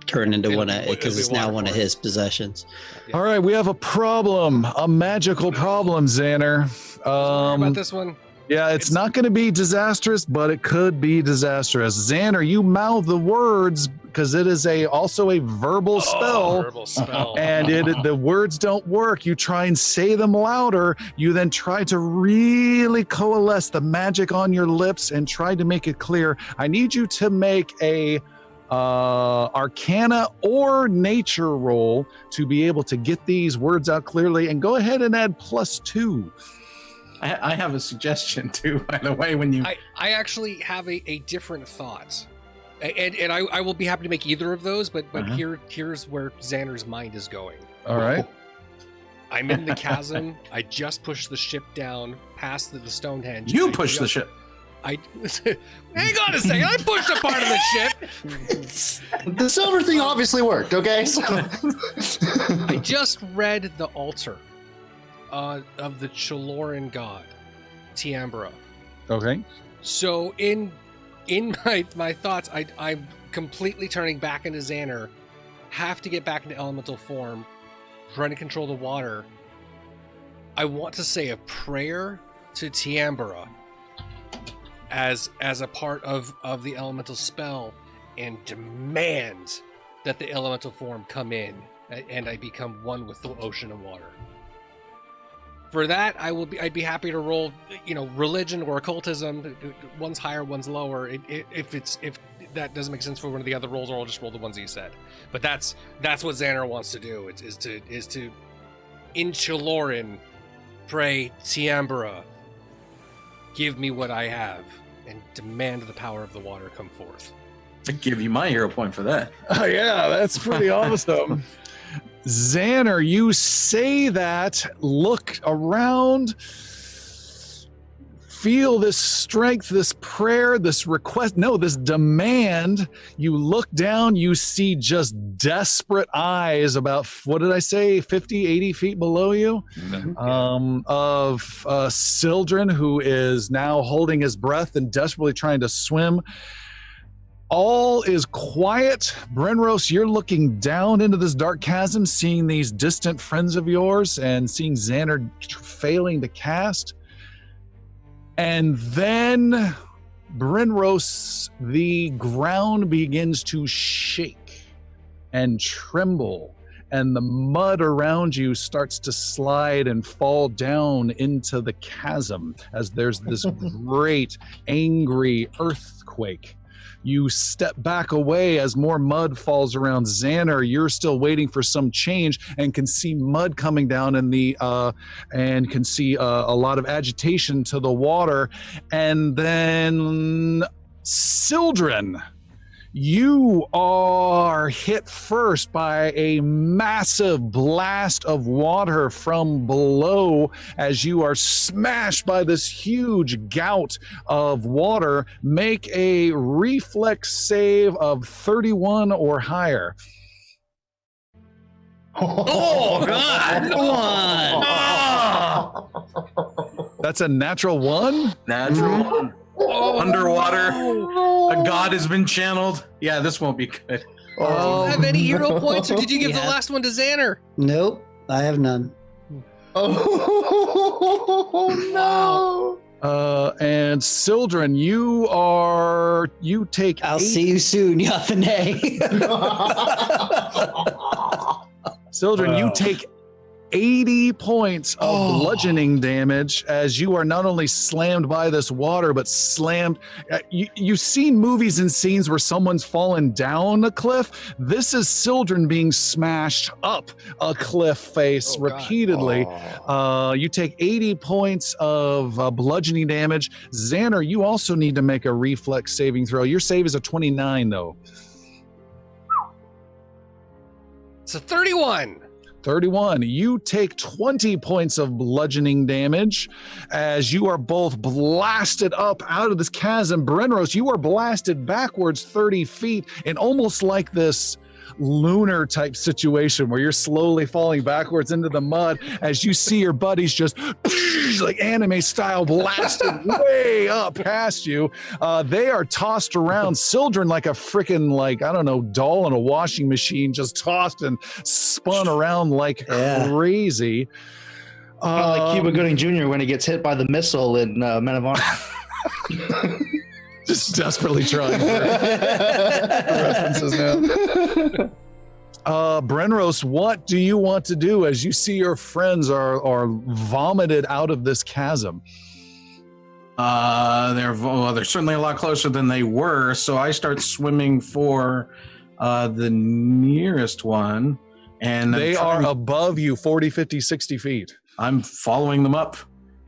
turn into one of, because it's now one of his possessions. Yeah. All right, we have a problem, a magical problem, Xander. About this one. Yeah, it's not going to be disastrous, but it could be disastrous. Xander, you mouth the words because it is also a verbal spell. Verbal spell. And the words don't work. You try and say them louder. You then try to really coalesce the magic on your lips and try to make it clear. I need you to make a Arcana or Nature roll to be able to get these words out clearly. And go ahead and add +2. I have a suggestion too, by the way, when you... I actually have a different thought. And I will be happy to make either of those, but here's where Xander's mind is going. All right. I'm in the chasm. I just pushed the ship down past the Stonehenge. You pushed the ship. Hang on a second. I pushed a part of the ship. The silver thing obviously worked, okay? So. I just read the altar of the Chaloran god, Tiambra. Okay. So in my thoughts, I'm completely turning back into Xander, have to get back into elemental form, trying to control the water. I want to say a prayer to Tiambra as a part of the elemental spell and demand that the elemental form come in and I become one with the ocean and water. For that, I'd be happy to roll, religion or occultism. One's higher, one's lower. If that doesn't make sense for one of the other rolls, or I'll just roll the ones you said. But that's what Xander wants to do. Is to in Chaloran pray Tiambra, give me what I have, and demand the power of the water come forth. I give you my hero point for that. Oh yeah, that's pretty awesome. Xander, you say that, look around, feel this strength, this prayer, this request, this demand. You look down, you see just desperate eyes about, what did I say, 50, 80 feet below you? Of Sildren, who is now holding his breath and desperately trying to swim. All is quiet. Brenros, you're looking down into this dark chasm, seeing these distant friends of yours and seeing Xander failing to cast. And then, Brenros, the ground begins to shake and tremble, and the mud around you starts to slide and fall down into the chasm as there's this great, angry earthquake. You step back away as more mud falls around Xander. You're still waiting for some change and can see mud coming down in the and can see a lot of agitation to the water. And then Sildren, you are hit first by a massive blast of water from below as you are smashed by this huge gout of water. Make a reflex save of 31 or higher. Oh, God! That's a natural 1? Natural 1. Underwater. A god has been channeled. Yeah, this won't be good. Do you have any hero points, or did you give the last one to Xander? Nope, I have none. Oh no! And Sildren, you take. I'll see you soon, Yathane. Sildren, you take 80 points of bludgeoning damage as you are not only slammed by this water, but slammed. You've seen movies and scenes where someone's fallen down a cliff. This is Sildren being smashed up a cliff face repeatedly. You take 80 points of bludgeoning damage. Xander, you also need to make a reflex saving throw. Your save is a 29, though. It's a 31. 31. You take 20 points of bludgeoning damage as you are both blasted up out of this chasm. Brenros, you are blasted backwards 30 feet in almost like this lunar type situation where you're slowly falling backwards into the mud as you see your buddies just like anime style blasted way up past you. They are tossed around. Sildren like a freaking, like, I don't know, doll in a washing machine, just tossed and spun around like crazy. Like Cuba Gooding Jr. when he gets hit by the missile in Men of Honor. Just desperately trying for references now. Brenros, what do you want to do as you see your friends are vomited out of this chasm? They're certainly a lot closer than they were, so I start swimming for the nearest one. And they are above you 40, 50, 60 feet. I'm following them up.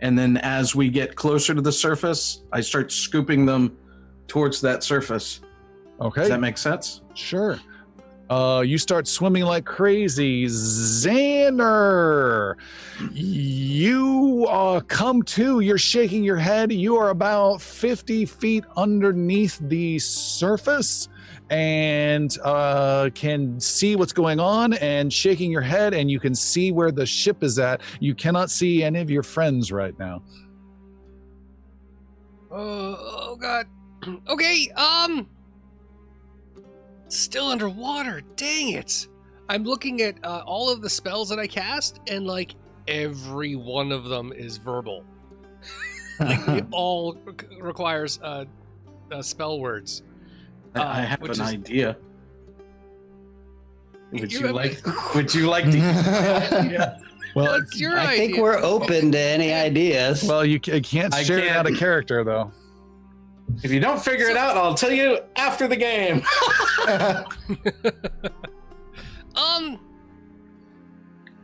And then as we get closer to the surface, I start scooping them towards that surface. Okay. Does that make sense? Sure. You start swimming like crazy. Xander, you come to, you're shaking your head. You are about 50 feet underneath the surface and can see what's going on and shaking your head, and you can see where the ship is at. You cannot see any of your friends right now. Oh God. Okay, still underwater. Dang it. I'm looking at all of the spells that I cast, and like every one of them is verbal. Like it all requires spell words. I have an idea. Would you like to? Yeah. Well, what's your I idea? think we're open to any ideas. Well, you can't share it out of character, though. If you don't figure it out, I'll tell you after the game.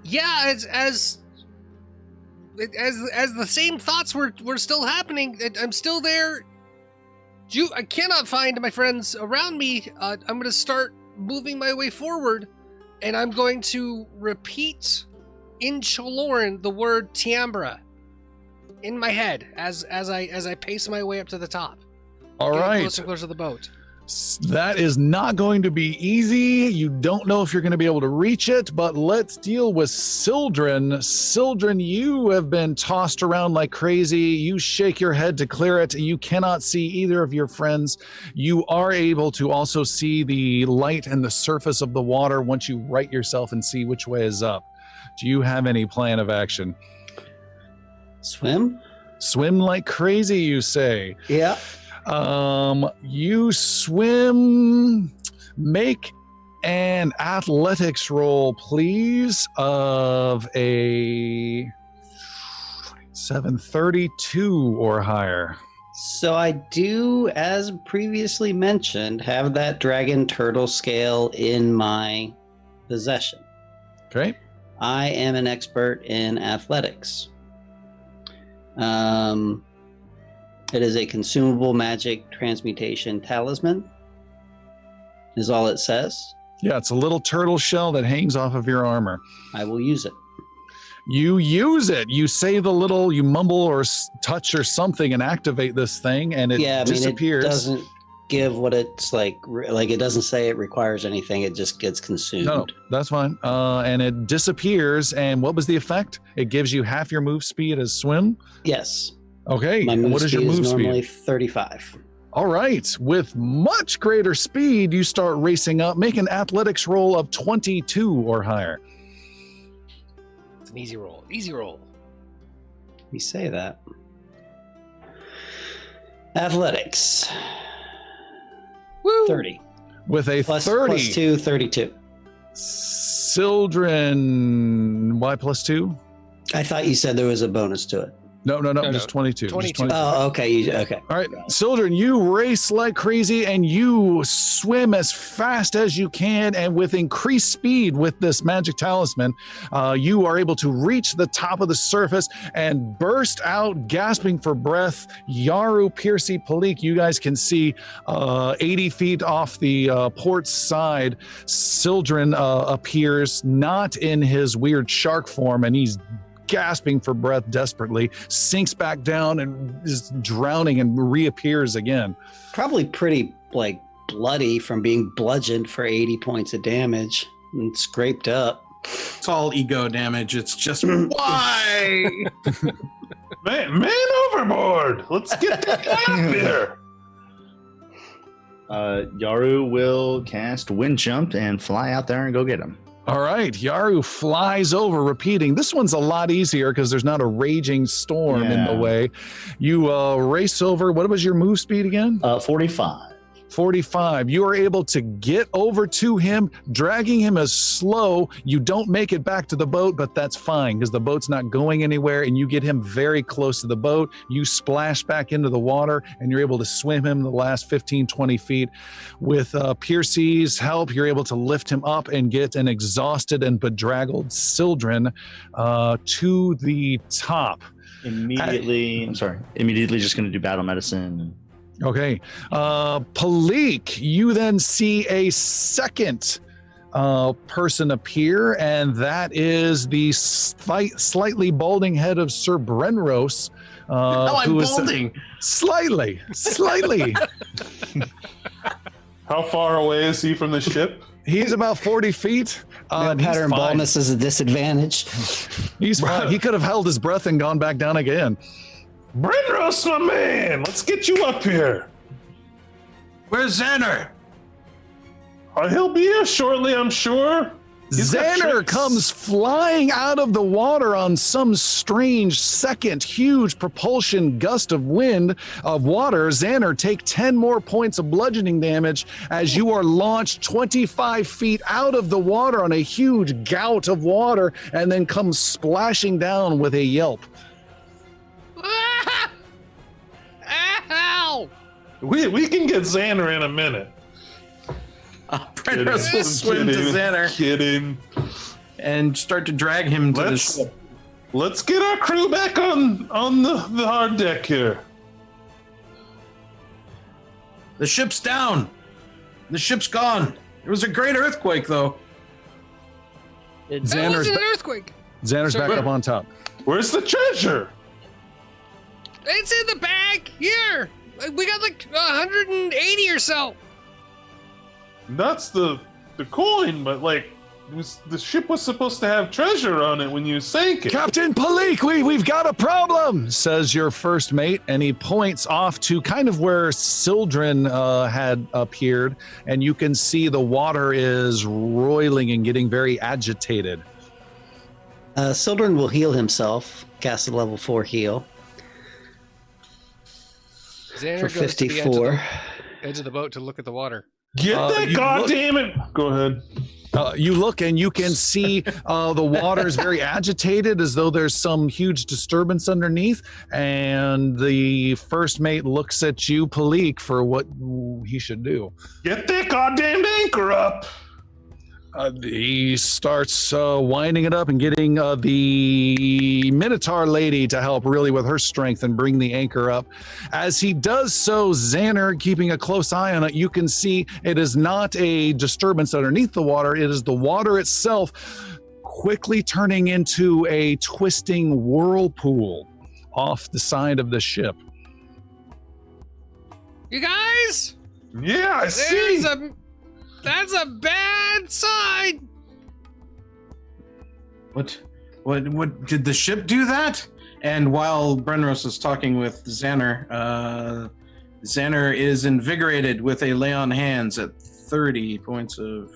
Yeah, as the same thoughts were still happening. I'm still there. I cannot find my friends around me. I'm going to start moving my way forward, and I'm going to repeat in Choloran the word Tiambra in my head as I pace my way up to the top. All right. Closer and closer to the boat. That is not going to be easy. You don't know if you're going to be able to reach it, but let's deal with Sildren. Sildren, you have been tossed around like crazy. You shake your head to clear it. You cannot see either of your friends. You are able to also see the light and the surface of the water once you right yourself and see which way is up. Do you have any plan of action? Swim? Swim like crazy, you say. Yeah. You swim. Make an athletics roll, please, of a 732 or higher. So I do, as previously mentioned, have that dragon turtle scale in my possession. Okay. I am an expert in athletics. It is a consumable magic transmutation talisman, is all it says. Yeah, it's a little turtle shell that hangs off of your armor. I will use it. You use it. You say the little, you mumble or touch or something and activate this thing, and it disappears. It doesn't give what it's like it doesn't say it requires anything. It just gets consumed. No, that's fine. And it disappears. And what was the effect? It gives you half your move speed as swim? Yes. Okay. My move what is your move is speed? normally 35. All right. With much greater speed, you start racing up. Make an athletics roll of 22 or higher. It's an easy roll. Easy roll. We say that. Athletics. Woo! 30. With a Plus 30. Plus 2, 32. Sildren, why plus 2? I thought you said there was a bonus to it. No, just 22. 22. Oh, okay. Okay. All right, Sildren, you race like crazy and you swim as fast as you can, and with increased speed with this magic talisman, you are able to reach the top of the surface and burst out, gasping for breath. Yaru, Piercy, Palik, you guys can see 80 feet off the port side, Sildren appears, not in his weird shark form, and he's gasping for breath desperately, sinks back down and is drowning and reappears again. Probably pretty bloody from being bludgeoned for 80 points of damage and scraped up. It's all ego damage. It's just why? Man overboard! Let's get that guy up here! Yaru will cast Wind Jump and fly out there and go get him. All right, Yaru flies over, repeating. This one's a lot easier because there's not a raging storm in the way. You race over. What was your move speed again? 45. 45. You are able to get over to him, dragging him as slow. You don't make it back to the boat, but that's fine because the boat's not going anywhere, and you get him very close to the boat. You splash back into the water, and you're able to swim him the last 15, 20 feet. With Piercy's help, you're able to lift him up and get an exhausted and bedraggled Sildren to the top. Immediately just going to do battle medicine. Okay. Palik, you then see a second person appear, and that is the slightly balding head of Sir Brenros. I'm balding. Slightly. How far away is he from the ship? He's about 40 feet. Pattern baldness is a disadvantage. He's fine. He could have held his breath and gone back down again. Brenros, my man! Let's get you up here! Where's Xander? He'll be here shortly, I'm sure. Xander comes flying out of the water on some strange second huge propulsion gust of wind of water. Xander, take 10 more points of bludgeoning damage as you are launched 25 feet out of the water on a huge gout of water and then comes splashing down with a yelp. Ow! We can get Xander in a minute. Brenros will swim to Xander. Kidding. And start to drag him to the ship. Let's get our crew back on the hard deck here. The ship's down. The ship's gone. It was a great earthquake, though. That wasn't an earthquake. Xander's Sorry. back up on top. Where's the treasure? It's in the bag. Here. We got like 180 or so. That's the coin, but like the ship was supposed to have treasure on it when you sank it. Captain Palik, we've got a problem, says your first mate, and he points off to kind of where Sildren had appeared, and you can see the water is roiling and getting very agitated. Sildren will heal himself, cast a level 4 heal Xander for goes to the 54. edge of the boat to look at the water. Get that! God damn it! Go ahead. You look and you can see the water is very agitated, as though there's some huge disturbance underneath. And the first mate looks at you, Palik, for what he should do. Get that goddamn anchor up! He starts winding it up and getting the Minotaur lady to help really with her strength and bring the anchor up. As he does so, Xander, keeping a close eye on it, you can see it is not a disturbance underneath the water. It is the water itself quickly turning into a twisting whirlpool off the side of the ship. You guys? Yeah, I see. That's a bad sign. What did the ship do that? And while Brenros is talking with Xander, Xander is invigorated with a lay on hands at 30 points of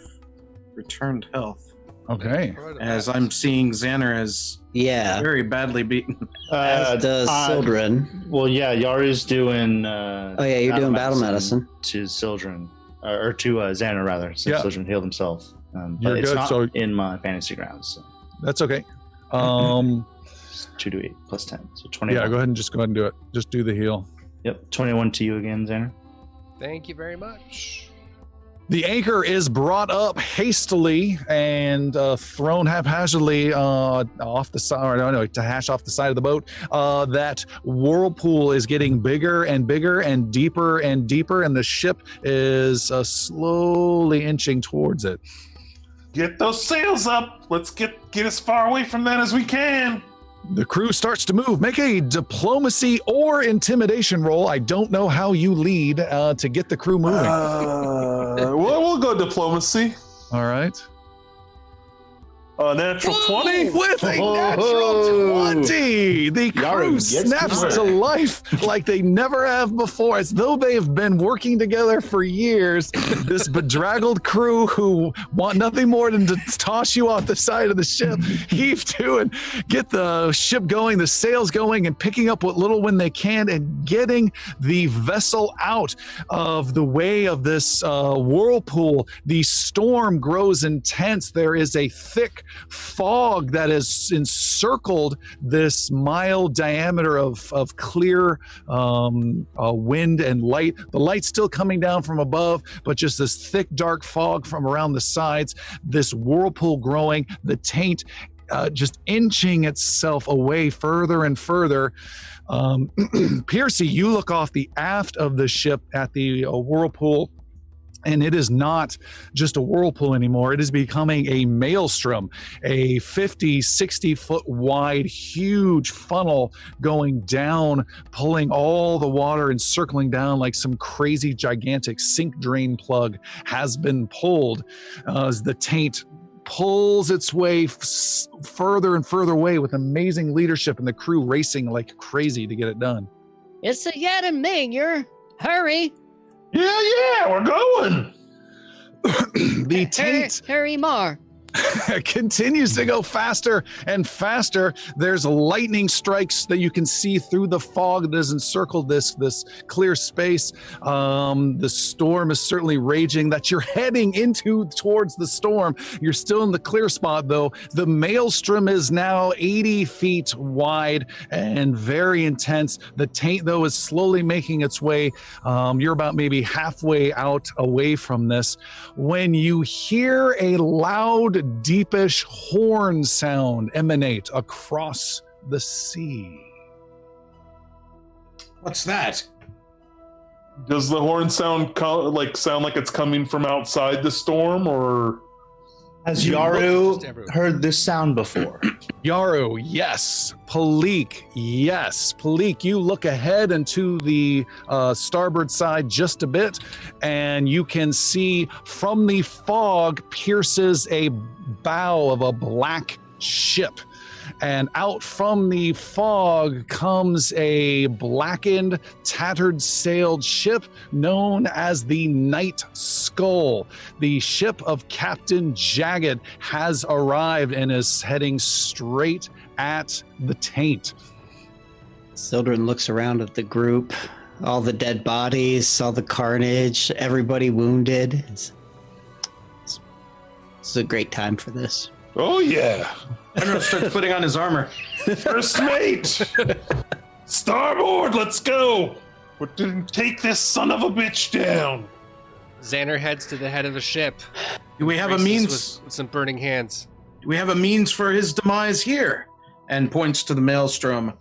returned health. Okay. As I'm seeing Xander as very badly beaten. As does Sildren. Well, yeah, Yaru's doing. You're doing battle medicine to Sildren. Or to Xander, rather, since Sildren healed himself. But You're it's good, not so in my fantasy grounds. So. That's okay. 2 to 8 plus 10, so 21. Yeah, go ahead and do it. Just do the heal. Yep, 21 to you again, Xander. Thank you very much. The anchor is brought up hastily and thrown haphazardly off the side, to hash off the side of the boat. That whirlpool is getting bigger and bigger and deeper, and the ship is slowly inching towards it. Get those sails up. Let's get as far away from that as we can. The crew starts to move. Make a diplomacy or intimidation roll. I don't know how you lead to get the crew moving. We'll go diplomacy. All right. Natural 20? With a natural 20! The crew snaps to life like they never have before, as though they have been working together for years. This bedraggled crew who want nothing more than to toss you off the side of the ship, heave to and get the ship going, the sails going, and picking up what little wind they can and getting the vessel out of the way of this whirlpool. The storm grows intense. There is a thick fog that has encircled this mile diameter of clear wind and light. The light's still coming down from above, but just this thick, dark fog from around the sides, this whirlpool growing, the taint just inching itself away further and further. Piercy, you look off the aft of the ship at the whirlpool, and it is not just a whirlpool anymore. It is becoming a maelstrom, a 50, 60 foot wide, huge funnel going down, pulling all the water and circling down like some crazy, gigantic sink drain plug has been pulled as the taint pulls its way further and further away with amazing leadership and the crew racing like crazy to get it done. It's a Yad and Mayor. Hurry. Yeah, we're going. The taint Harry Marr continues to go faster and faster. There's lightning strikes that you can see through the fog that has encircled this clear space. The storm is certainly raging that you're heading towards the storm. You're still in the clear spot, though. The maelstrom is now 80 feet wide and very intense. The taint, though, is slowly making its way. You're about maybe halfway out away from this when you hear a loud, deepish horn sound emanate across the sea. What's that? Does the horn sound like it's coming from outside the storm, or Has Just Yaru everyone. heard this sound before? Yaru, yes. Palik, yes. Palik, you look ahead into the starboard side just a bit, and you can see from the fog pierces a bow of a black ship. And out from the fog comes a blackened, tattered sailed ship known as the Night Skull. The ship of Captain Jagged has arrived and is heading straight at the taint. Sildren looks around at the group, all the dead bodies, all the carnage, everybody wounded. It's a great time for this. Oh yeah. Henry starts putting on his armor. First mate! Starboard, let's go! We're to take this son of a bitch down. Xander heads to the head of the ship. Do we have a Races means? with some burning hands. Do we have a means for his demise here? And points to the maelstrom.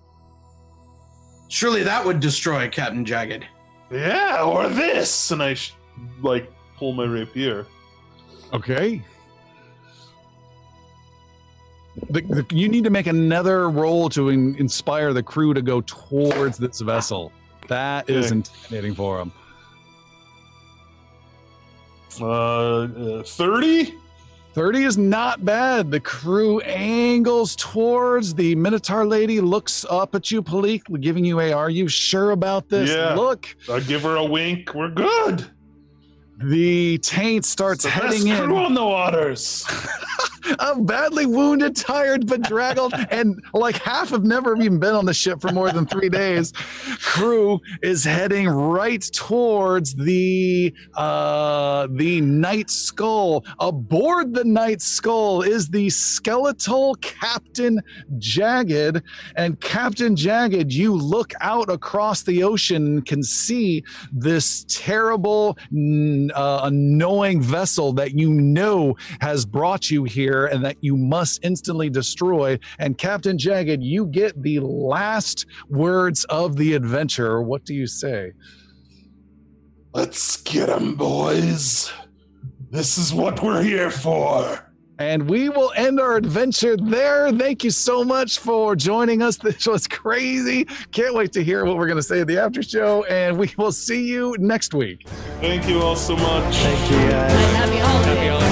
Surely that would destroy Captain Jagged. Yeah, or this! And I pull my rapier. Okay. You need to make another roll to inspire the crew to go towards this vessel. That is Okay. intimidating for them. 30? 30 is not bad. The crew angles towards the Minotaur lady, looks up at you, Palik, giving you a, are you sure about this? Yeah. Look, I give her a wink. We're good. the taint starts The heading best crew in. on the waters. I'm badly wounded, tired, bedraggled, and like half have never even been on the ship for more than 3 days. Crew is heading right towards the Night Skull. Aboard the Night Skull is the skeletal Captain Jagged. And Captain Jagged, you look out across the ocean and can see this terrible, annoying vessel that you know has brought you here and that you must instantly destroy. And Captain Jagged, you get the last words of the adventure. What do you say? Let's get 'em, boys. This is what we're here for. And we will end our adventure there. Thank you so much for joining us. This was crazy. Can't wait to hear what we're going to say at the after show. And we will see you next week. Thank you all so much. Thank you, guys. Happy holidays. Happy holidays.